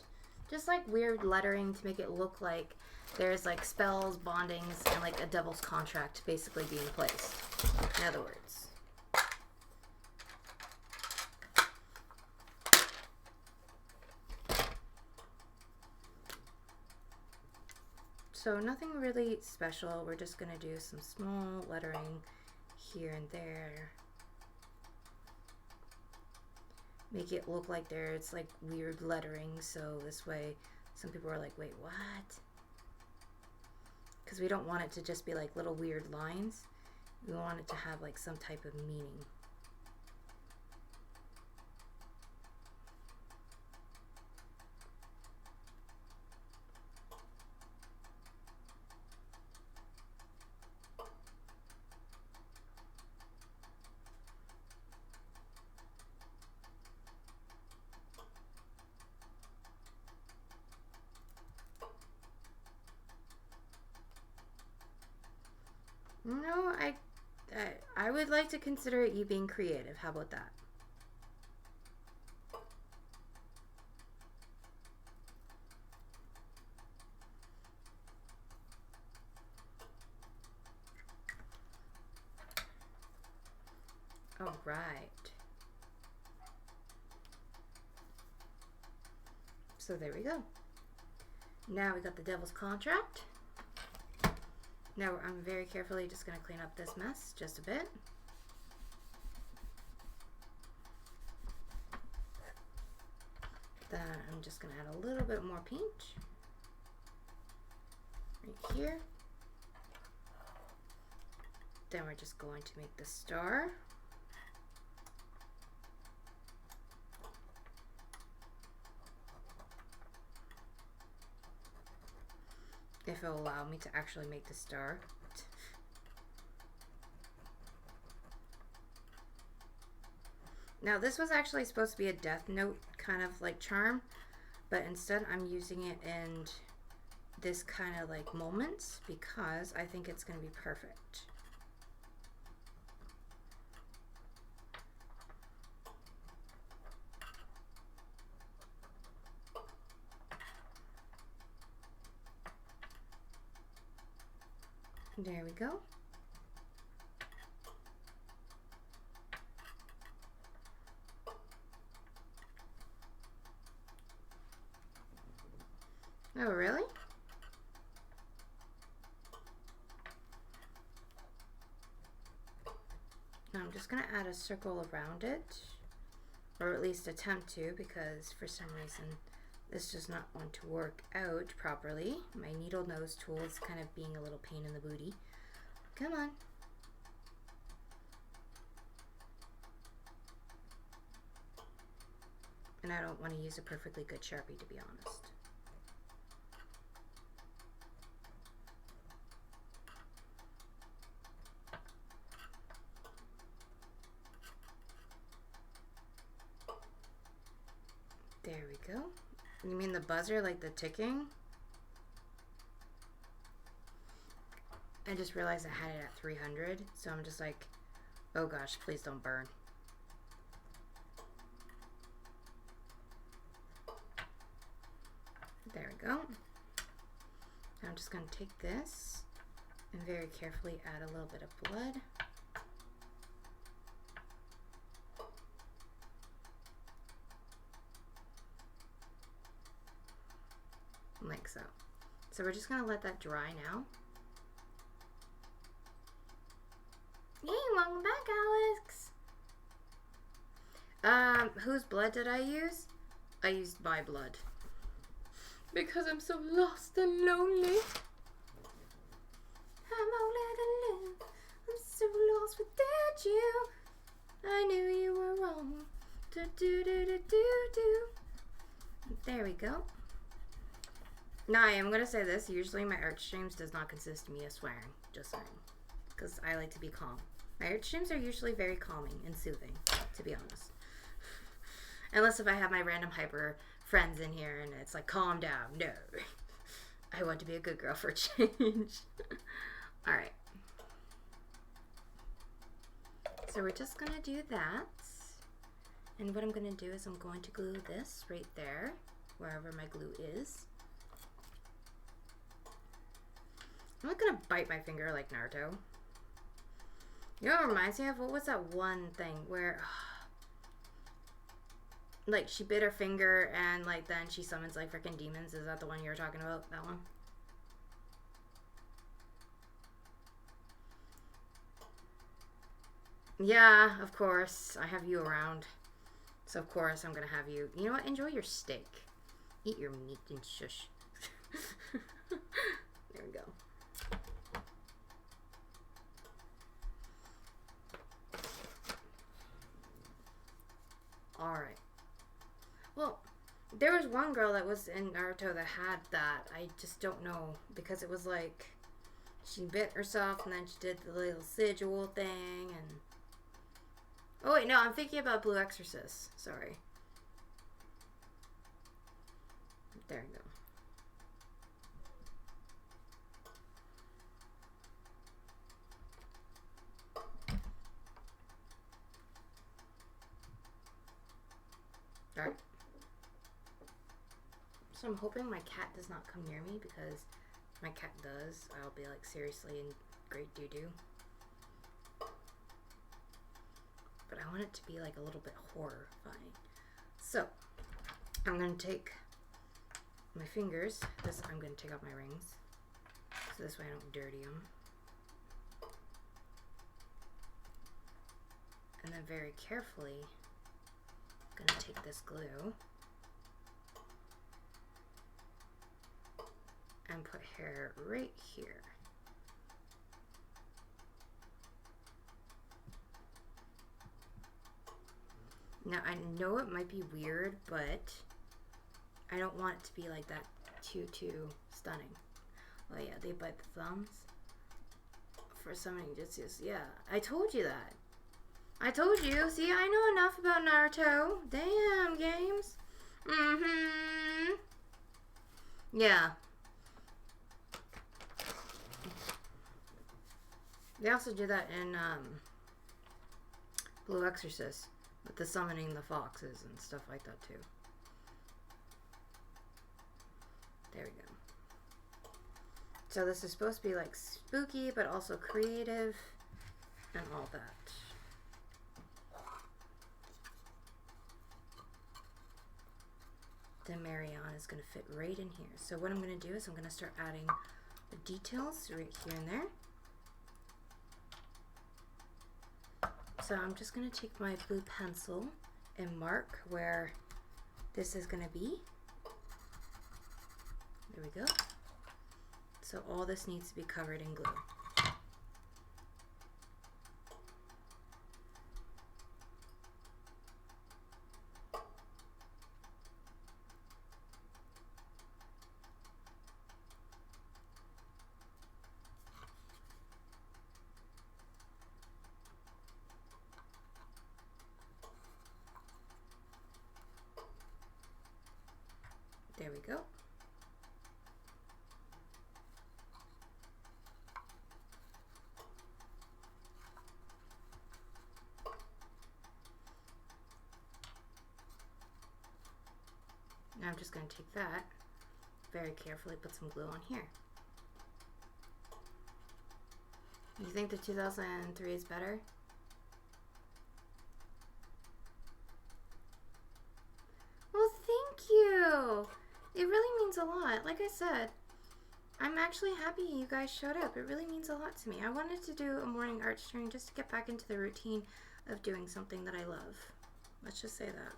just like weird lettering to make it look like there's like spells, bondings, and like a devil's contract basically being placed. In other words. So nothing really special. We're just going to do some small lettering here and there. Make it look like there's like weird lettering, so this way some people are like, wait, what? Because we don't want it to just be like little weird lines. We want it to have like some type of meaning. No, I would like to consider it you being creative. How about that? All right. So there we go. Now we got the devil's contract. Now I'm very carefully just going to clean up this mess just a bit. Then I'm just going to add a little bit more paint right here. Then we're just going to make the star. If it'll allow me to actually make the star. Now this was actually supposed to be a Death Note kind of like charm, but instead I'm using it in this kind of like moments because I think it's going to be perfect. There we go. Oh, really? Now I'm just going to add a circle around it, or at least attempt to, because for some reason this does not want to work out properly. My needle nose tool is kind of being a little pain in the booty. Come on. And I don't want to use a perfectly good Sharpie, to be honest. There we go. You mean the buzzer, like the ticking? I just realized I had it at 300, so I'm just like, oh gosh, please don't burn. There we go. Now I'm just going to take this and very carefully add a little bit of blood. Like so. So we're just going to let that dry now. Hey, welcome back, Alex. Whose blood did I use? I used my blood. Because I'm so lost and lonely. I'm all alone. I'm so lost without you. I knew you were wrong. Do do do do do do. There we go. Now I am gonna say this. Usually my art streams does not consist of me swearing. Just saying, because I like to be calm. My art streams are usually very calming and soothing, to be honest. Unless if I have my random hyper friends in here and it's like, calm down. No. I want to be a good girl for a change. Alright. So we're just going to do that. And what I'm going to do is I'm going to glue this right there, wherever my glue is. I'm not going to bite my finger like Naruto. You know what it reminds me of? What was that one thing where... like, she bit her finger and, like, then she summons, like, freaking demons. Is that the one you were talking about? That one? Yeah, of course. I have you around. So, of course, I'm gonna have you... You know what? Enjoy your steak. Eat your meat and shush. There we go. Alright. Well, there was one girl that was in Naruto that had that. I just don't know. Because it was like... she bit herself and then she did the little sigil thing and... Oh wait, no, I'm thinking about Blue Exorcist. Sorry. There we go. Alright. So I'm hoping my cat does not come near me, because if my cat does, I'll be like seriously in great doo-doo. But I want it to be like a little bit horrifying. So I'm going to take my fingers. I'm going to take off my rings, so this way I don't dirty them. And then very carefully, I'm going to take this glue and put hair right here. Now, I know it might be weird, but I don't want it to be like that too stunning. Oh yeah, they bite the thumbs. For somebody just, yeah, I told you that. I told you. See, I know enough about Naruto. Damn, games. Mm-hmm. Yeah. They also do that in Blue Exorcist with the summoning the foxes and stuff like that too. There we go. So this is supposed to be like spooky but also creative and all that. Then Marianne is going to fit right in here. So what I'm going to do is I'm going to start adding the details right here and there. So I'm just going to take my blue pencil and mark where this is going to be. There we go. So all this needs to be covered in glue. There we go. Now I'm just going to take that, very carefully put some glue on here. You think the 2003 is better? Well, thank you! It really means a lot. Like I said, I'm actually happy you guys showed up. It really means a lot to me. I wanted to do a morning art stream just to get back into the routine of doing something that I love. Let's just say that.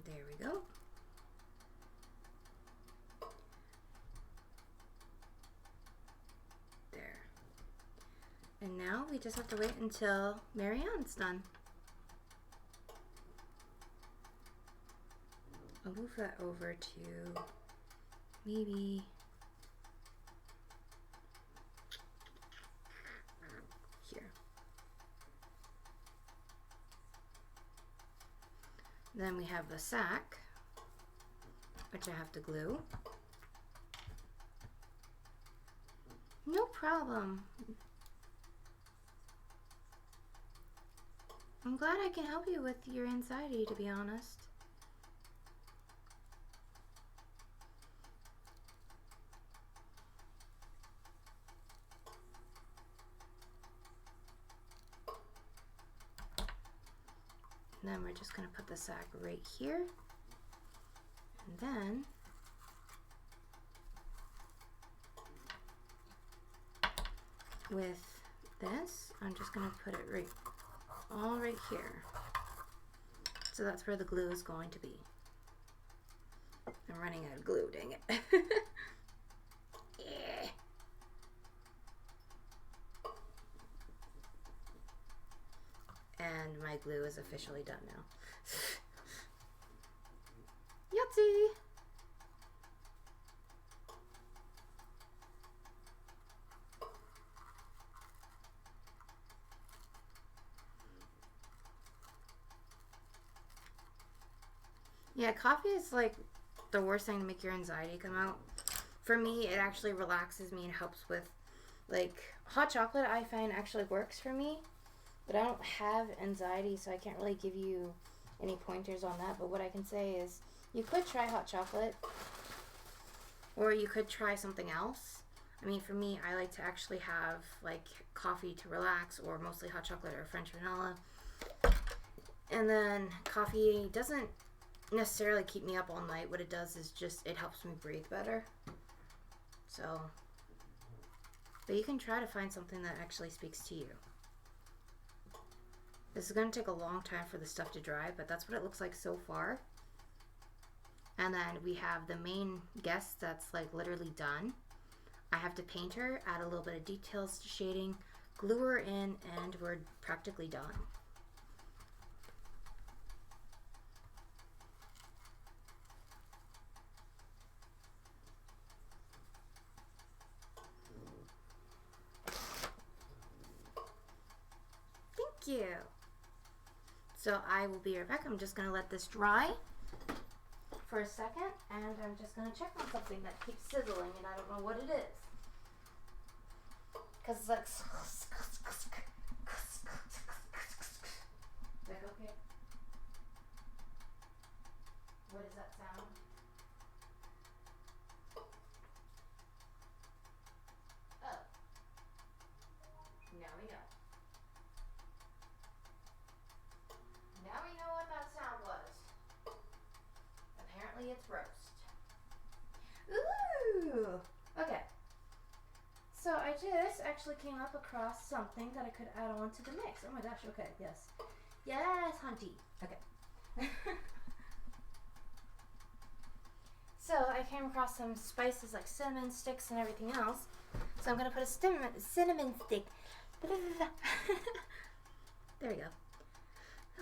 There we go. There. And now we just have to wait until Marianne's done. I'll move that over to maybe here. Then we have the sack, which I have to glue. No problem. I'm glad I can help you with your anxiety, to be honest. And then we're just going to put the sack right here. And then with this, I'm just going to put it all right here. So that's where the glue is going to be. I'm running out of glue, dang it. Yeah. And my glue is officially done now. Yahtzee! Yeah, coffee is like the worst thing to make your anxiety come out. For me, it actually relaxes me and helps with, like, hot chocolate I find actually works for me. But I don't have anxiety, so I can't really give you any pointers on that. But what I can say is you could try hot chocolate, or you could try something else. I mean, for me, I like to actually have like coffee to relax, or mostly hot chocolate or French vanilla. And then coffee doesn't necessarily keep me up all night. What it does is just, it helps me breathe better. So, but you can try to find something that actually speaks to you. This is going to take a long time for the stuff to dry, but that's what it looks like so far. And then we have the main guest that's like literally done. I have to paint her, add a little bit of details to shading, glue her in, and we're practically done. Thank you. So I will be right back. I'm just going to let this dry for a second, and I'm just going to check on something that keeps sizzling, and I don't know what it is. Because it's like... Like, okay. What is that sound? Oh. Now we know. Now we know what that sound was. Apparently it's roast. Ooh! Okay. So I just actually came up across something that I could add on to the mix. Oh my gosh, okay, yes. Yes, hunty. Okay. So I came across some spices like cinnamon sticks and everything else. So I'm going to put a cinnamon stick. There we go.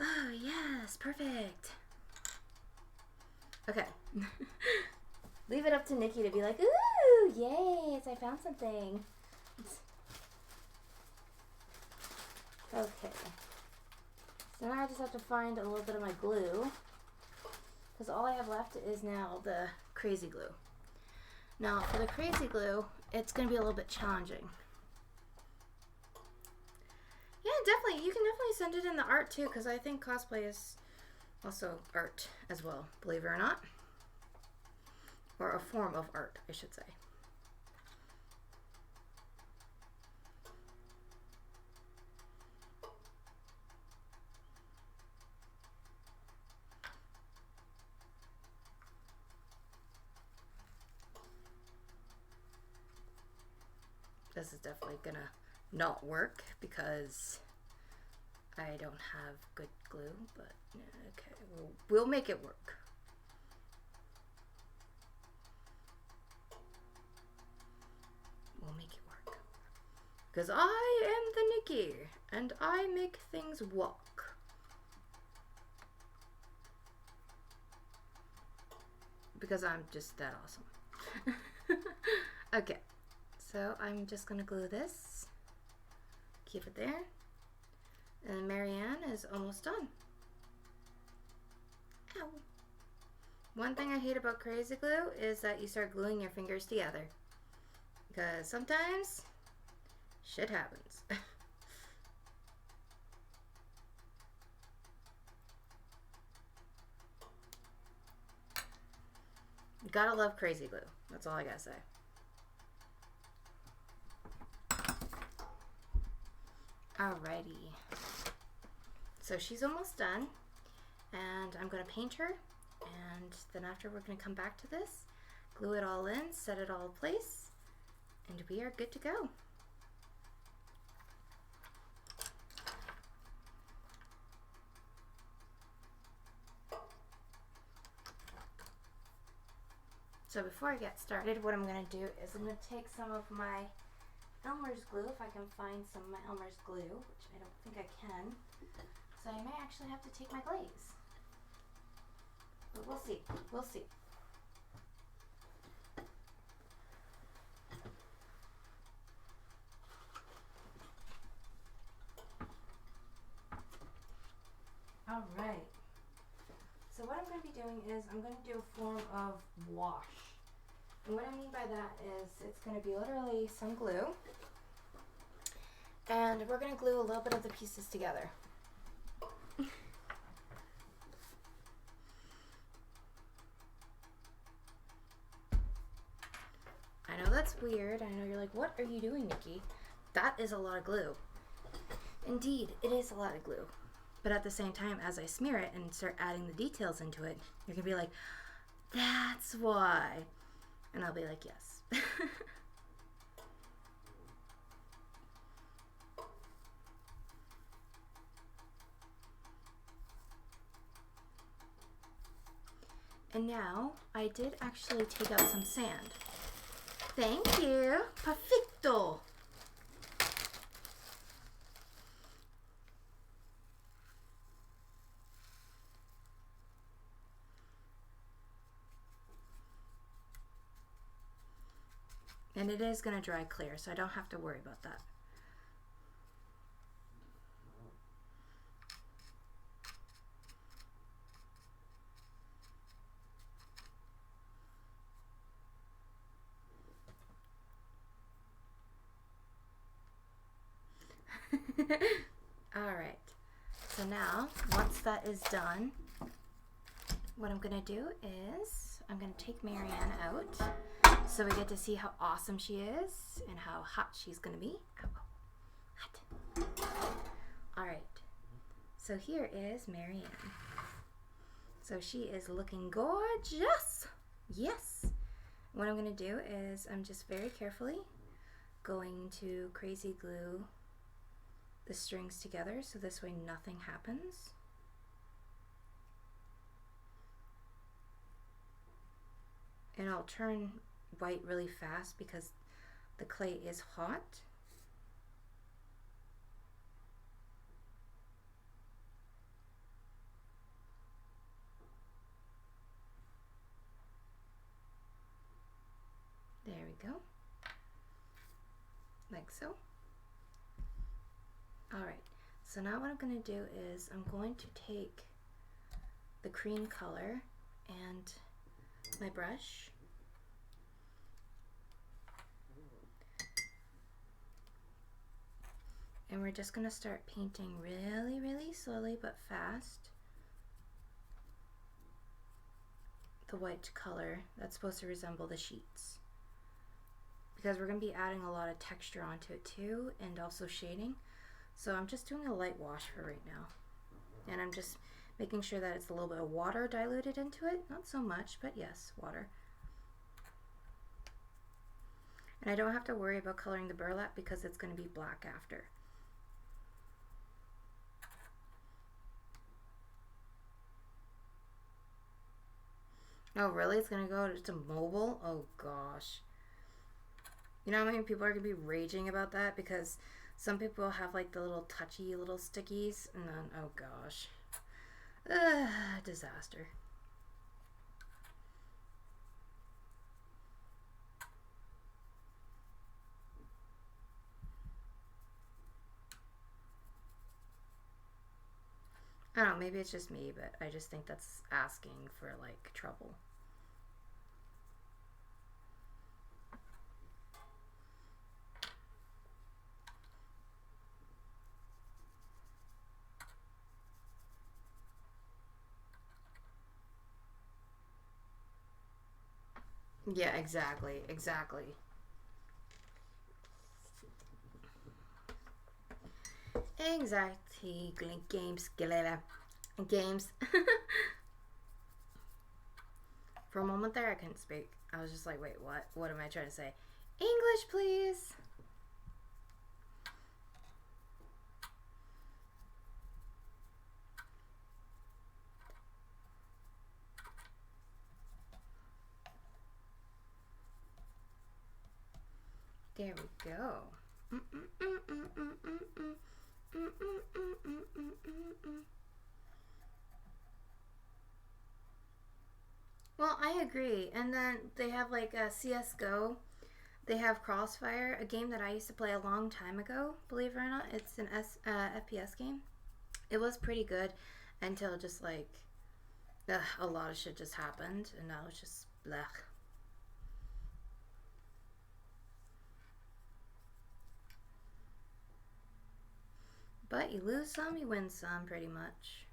Oh, yes, perfect. Okay. Leave it up to Nikki to be like, ooh, yes, I found something. Okay. So now I just have to find a little bit of my glue, because all I have left is now the crazy glue. Now for the crazy glue, it's going to be a little bit challenging. Yeah, definitely. You can definitely send it in the art too, because I think cosplay is also art as well, believe it or not. Or a form of art, I should say. This is definitely gonna not work because I don't have good glue, but okay, we'll make it work. We'll make it work. Because I am the Nikki, and I make things walk. Because I'm just that awesome. Okay. So I'm just going to glue this, keep it there, and Marianne is almost done. Ow. One thing I hate about crazy glue is that you start gluing your fingers together, because sometimes shit happens. Gotta love crazy glue, that's all I gotta say. Alrighty, so she's almost done, and I'm going to paint her, and then after we're going to come back to this, glue it all in, set it all in place, and we are good to go. So before I get started, what I'm going to do is I'm going to take some of my Elmer's glue, if I can find some of my Elmer's glue, which I don't think I can. So I may actually have to take my glaze. But we'll see. We'll see. Alright. So what I'm going to be doing is I'm going to do a form of wash. And what I mean by that is it's going to be literally some glue, and we're going to glue a little bit of the pieces together. I know that's weird. I know you're like, what are you doing, Nikki? That is a lot of glue. Indeed, it is a lot of glue. But at the same time, as I smear it and start adding the details into it, you're going to be like, that's why. And I'll be like, yes. And now, I did actually take out some sand. Thank you. Perfecto. And it is going to dry clear, so I don't have to worry about that. Alright, so now once that is done, what I'm going to do is I'm going to take Marianne out so we get to see how awesome she is and how hot she's going to be. Hot. Alright, so here is Marianne. So she is looking gorgeous. Yes. What I'm going to do is I'm just very carefully going to crazy glue the strings together so this way nothing happens. And I'll turn white really fast because the clay is hot. There we go. Like so. Alright, so now what I'm going to do is I'm going to take the cream color and my brush and we're just going to start painting really, really slowly but fast the white color that's supposed to resemble the sheets, because we're going to be adding a lot of texture onto it too and also shading. So I'm just doing a light wash for right now. And I'm just making sure that it's a little bit of water diluted into it. Not so much, but yes, water. And I don't have to worry about coloring the burlap because it's going to be black after. Oh, really? It's going to go to mobile? Oh, gosh. You know how many people are going to be raging about that? Because some people have like the little touchy little stickies, and then, oh gosh. Disaster. I don't know, maybe it's just me, but I just think that's asking for like trouble. Yeah, exactly, exactly. Exactly, games, games. For a moment there, I couldn't speak. I was just like, wait, what? What am I trying to say? English, please. There we go. Well, I agree. And then they have like a CSGO. They have Crossfire, a game that I used to play a long time ago, believe it or not. It's an FPS game. It was pretty good until just like a lot of shit just happened, and now it's just blech. But you lose some, you win some, pretty much.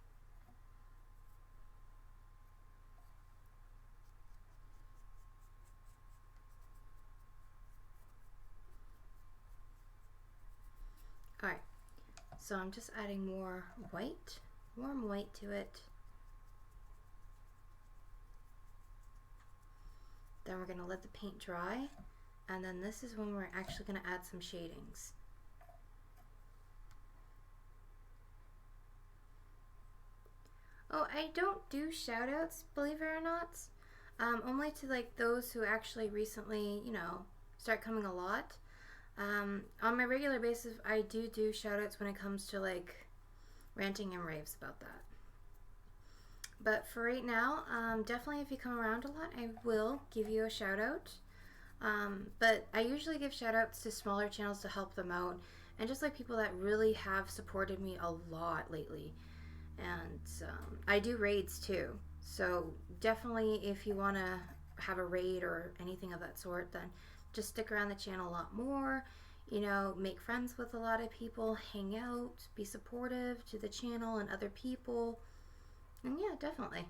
Alright, so I'm just adding more white, warm white to it. Then we're going to let the paint dry, and then this is when we're actually going to add some shadings. Oh, I don't do shout outs, believe it or not. Only to like those who actually recently, you know, start coming a lot. On my regular basis, I do shout outs when it comes to like ranting and raves about that. But for right now, definitely if you come around a lot, I will give you a shout out. But I usually give shout outs to smaller channels to help them out, and just like people that really have supported me a lot lately. And I do raids too. So definitely, if you want to have a raid or anything of that sort, then just stick around the channel a lot more. You know, make friends with a lot of people, hang out, be supportive to the channel and other people. And yeah, definitely.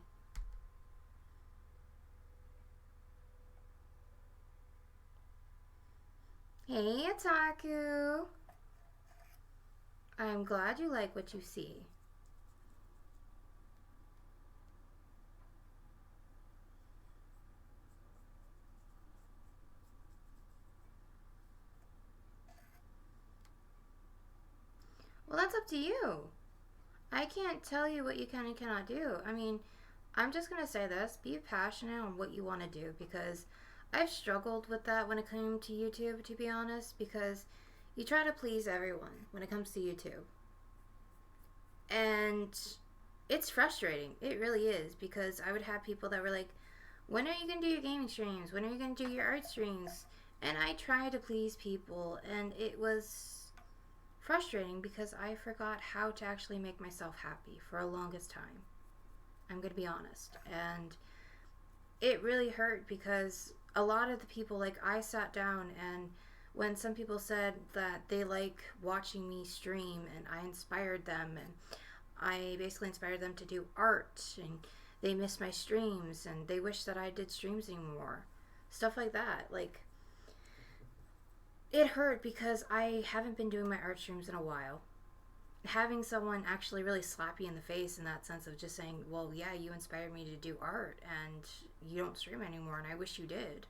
Hey, Otaku! I'm glad you like what you see. Well, that's up to you. I can't tell you what you can and cannot do. I mean, I'm just going to say this, be passionate on what you want to do, because I've struggled with that when it came to YouTube, to be honest, because you try to please everyone when it comes to YouTube. And it's frustrating. It really is, because I would have people that were like, when are you going to do your gaming streams? When are you going to do your art streams? And I try to please people, and it was frustrating because I forgot how to actually make myself happy for the longest time. I'm going to be honest. And it really hurt because a lot of the people, like, I sat down, and when some people said that they like watching me stream and I inspired them, and I basically inspired them to do art, and they miss my streams and they wish that I did streams anymore, stuff like that, like, it hurt because I haven't been doing my art streams in a while. Having someone actually really slap you in the face in that sense of just saying, well, yeah, you inspired me to do art and you don't stream anymore and I wish you did.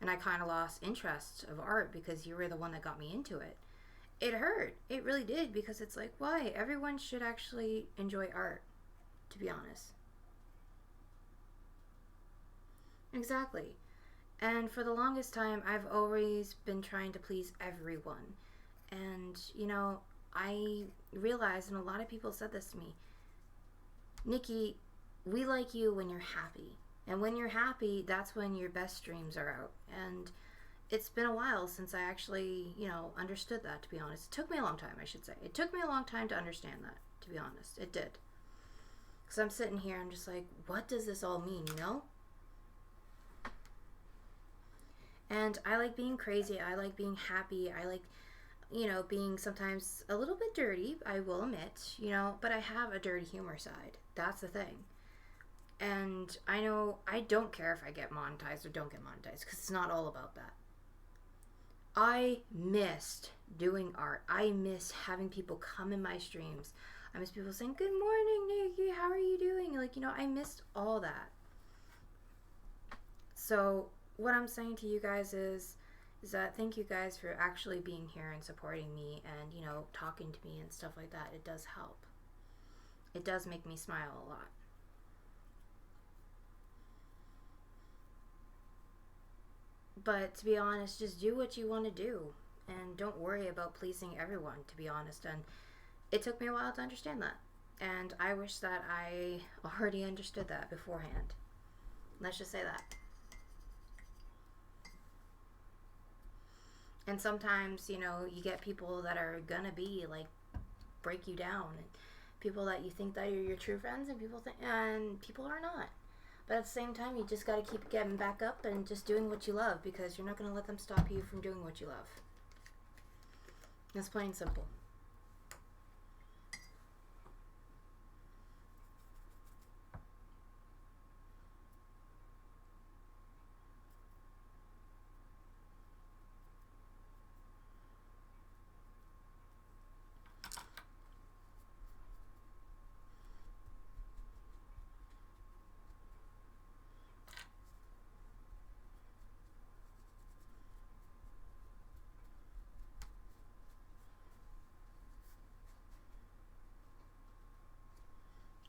And I kind of lost interest of art because you were the one that got me into it. It hurt. It really did, because it's like, why? Everyone should actually enjoy art, to be honest. Exactly. And for the longest time, I've always been trying to please everyone. And, you know, I realized, and a lot of people said this to me, Nikki, we like you when you're happy. And when you're happy, that's when your best streams are out. And it's been a while since I actually, you know, understood that, to be honest. It took me a long time, I should say. It took me a long time to understand that, to be honest. It did. Because I'm sitting here, I'm just like, what does this all mean, you know? And I like being crazy. I like being happy. I like, you know, being sometimes a little bit dirty, I will admit, you know, but I have a dirty humor side. That's the thing. And I know I don't care if I get monetized or don't get monetized, because it's not all about that. I missed doing art. I miss having people come in my streams. I miss people saying, good morning, Nikki, how are you doing? Like, you know, I missed all that. So what I'm saying to you guys is that thank you guys for actually being here and supporting me and, you know, talking to me and stuff like that. It does help. It does make me smile a lot. But to be honest, just do what you want to do and don't worry about pleasing everyone, to be honest. And it took me a while to understand that. And I wish that I already understood that beforehand. Let's just say that. And sometimes, you know, you get people that are gonna be like break you down, and people that you think that are your true friends, and people are not. But at the same time, you just gotta keep getting back up and just doing what you love, because you're not gonna let them stop you from doing what you love. That's plain and simple.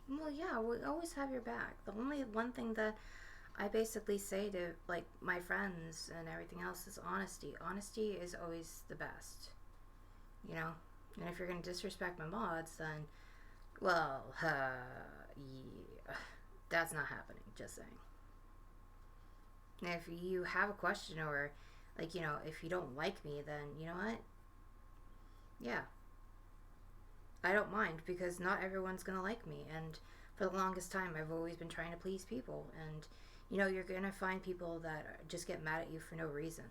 Well, yeah, we always have your back. The only one thing that I basically say to like my friends and everything else is honesty. Honesty is always the best, you know. And if you're gonna disrespect my mods, then well, yeah, that's not happening. Just saying. And if you have a question, or like, you know, if you don't like me, then you know what? Yeah. I don't mind, because not everyone's gonna like me. And for the longest time, I've always been trying to please people. And, you know, you're gonna find people that just get mad at you for no reason.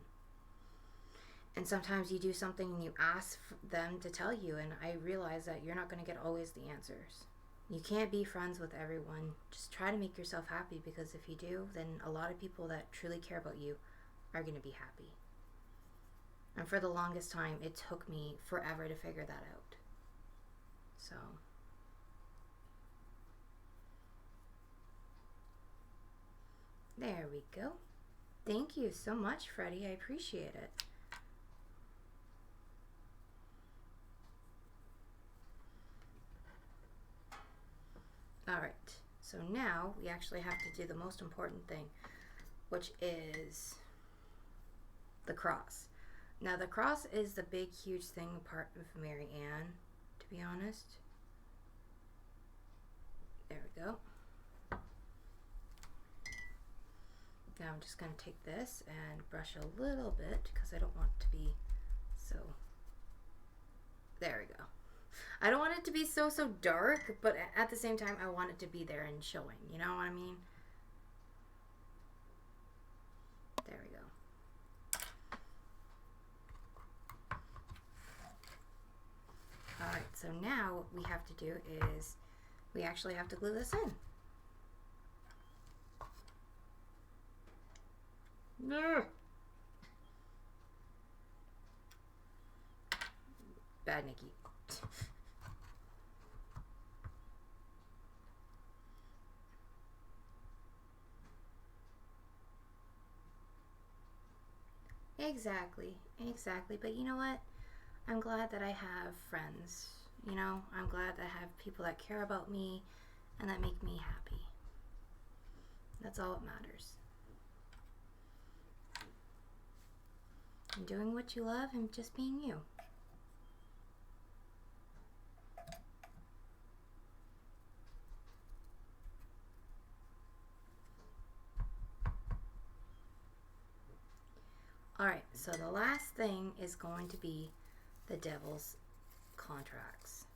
And sometimes you do something and you ask them to tell you, and I realize that you're not gonna get always the answers. You can't be friends with everyone. Just try to make yourself happy, because if you do, then a lot of people that truly care about you are gonna be happy. And for the longest time, it took me forever to figure that out. So, there we go. Thank you so much, Freddie. I appreciate it. Alright, so now we actually have to do the most important thing, which is the cross. Now, the cross is the big, huge thing part of Marianne, to be honest. There we go. Now I'm just going to take this and brush a little bit, because I don't want it to be so... There we go. I don't want it to be so dark, but at the same time, I want it to be there and showing. You know what I mean? There we go. Alright, so now what we have to do is we actually have to glue this in. No. Bad Nikki. Exactly. But you know what? I'm glad that I have friends. You know, I'm glad that I have people that care about me and that make me happy. That's all that matters. And doing what you love and just being you. Alright, so the last thing is going to be the devil's contracts.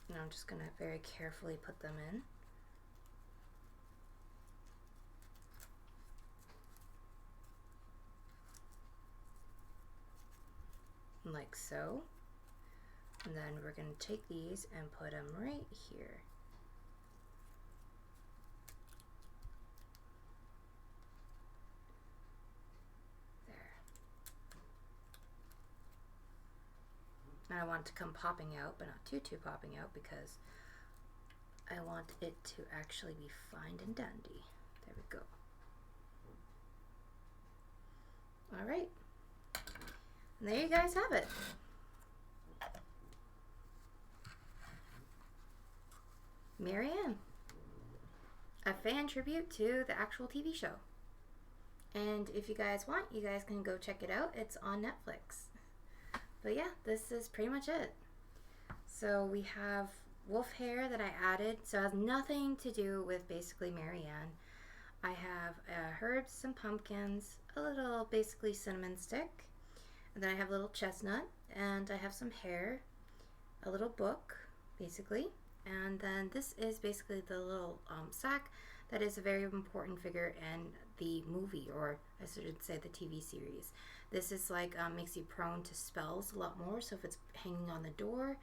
And I'm just going to very carefully put them in. Like so. And then we're going to take these and put them right here. And I want it to come popping out, but not too popping out, because I want it to actually be fine and dandy. There we go. Alright. And there you guys have it. Marianne. A fan tribute to the actual TV show. And if you guys want, you guys can go check it out. It's on Netflix. But yeah, this is pretty much it. So we have wolf hair that I added. So it has nothing to do with basically Marianne. I have herbs, some pumpkins, a little basically cinnamon stick. And then I have a little chestnut. And I have some hair, a little book, basically. And then this is basically the little sack that is a very important figure in the movie, or I should say the TV series. This is like makes you prone to spells a lot more. So if it's hanging on the door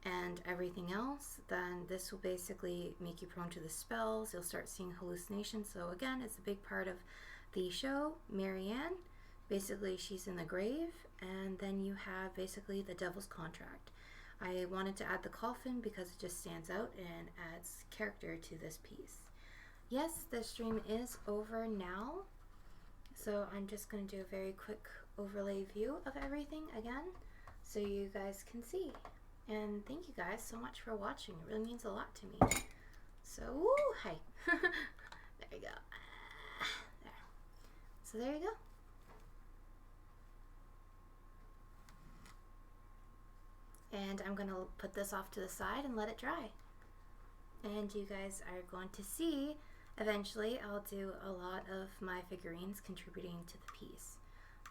and everything else, then this will basically make you prone to the spells. You'll start seeing hallucinations. So again, it's a big part of the show. Marianne, basically she's in the grave, and then you have basically the devil's contract. I wanted to add the coffin because it just stands out and adds character to this piece. Yes, the stream is over now. So I'm just going to do a very quick overlay view of everything again, so you guys can see. And thank you guys so much for watching. It really means a lot to me. So, woo, hi. There you go. There. So there you go. And I'm going to put this off to the side and let it dry. And you guys are going to see, eventually I'll do a lot of my figurines contributing to the piece.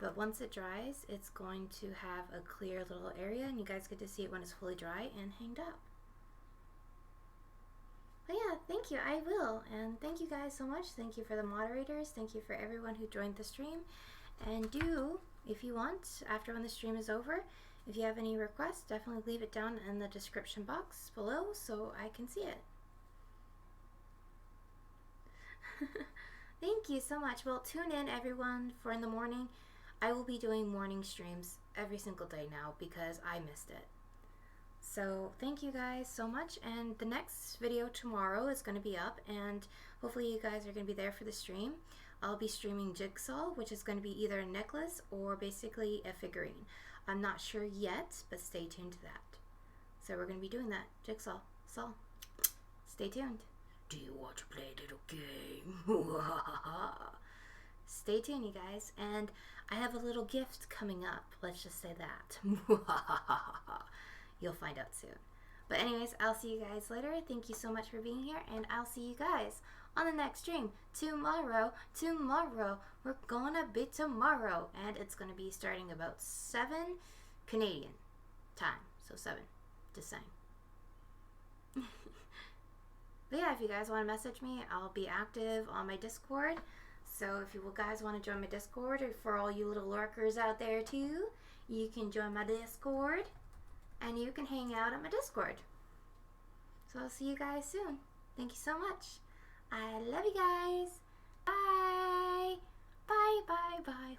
But once it dries, it's going to have a clear little area, and you guys get to see it when it's fully dry and hanged up. But yeah, thank you, I will. And thank you guys so much. Thank you for the moderators. Thank you for everyone who joined the stream. And do, if you want, after when the stream is over, if you have any requests, definitely leave it down in the description box below so I can see it. Thank you so much. Well, tune in everyone for in the morning. I will be doing morning streams every single day now because I missed it. So thank you guys so much, and the next video tomorrow is going to be up, and hopefully you guys are going to be there for the stream. I'll be streaming Jigsaw, which is going to be either a necklace or basically a figurine. I'm not sure yet, but stay tuned to that. So we're going to be doing that. Jigsaw. So stay tuned. Do you want to play a little game? Stay tuned, you guys. And I have a little gift coming up. Let's just say that. You'll find out soon. But anyways, I'll see you guys later. Thank you so much for being here, and I'll see you guys on the next stream tomorrow. We're gonna be tomorrow, and it's gonna be starting about 7 Canadian time. So 7, just saying. But yeah, if you guys want to message me, I'll be active on my Discord. So if you guys want to join my Discord, or for all you little lurkers out there too, you can join my Discord and you can hang out at my Discord. So I'll see you guys soon. Thank you so much. I love you guys. Bye. Bye, bye, bye.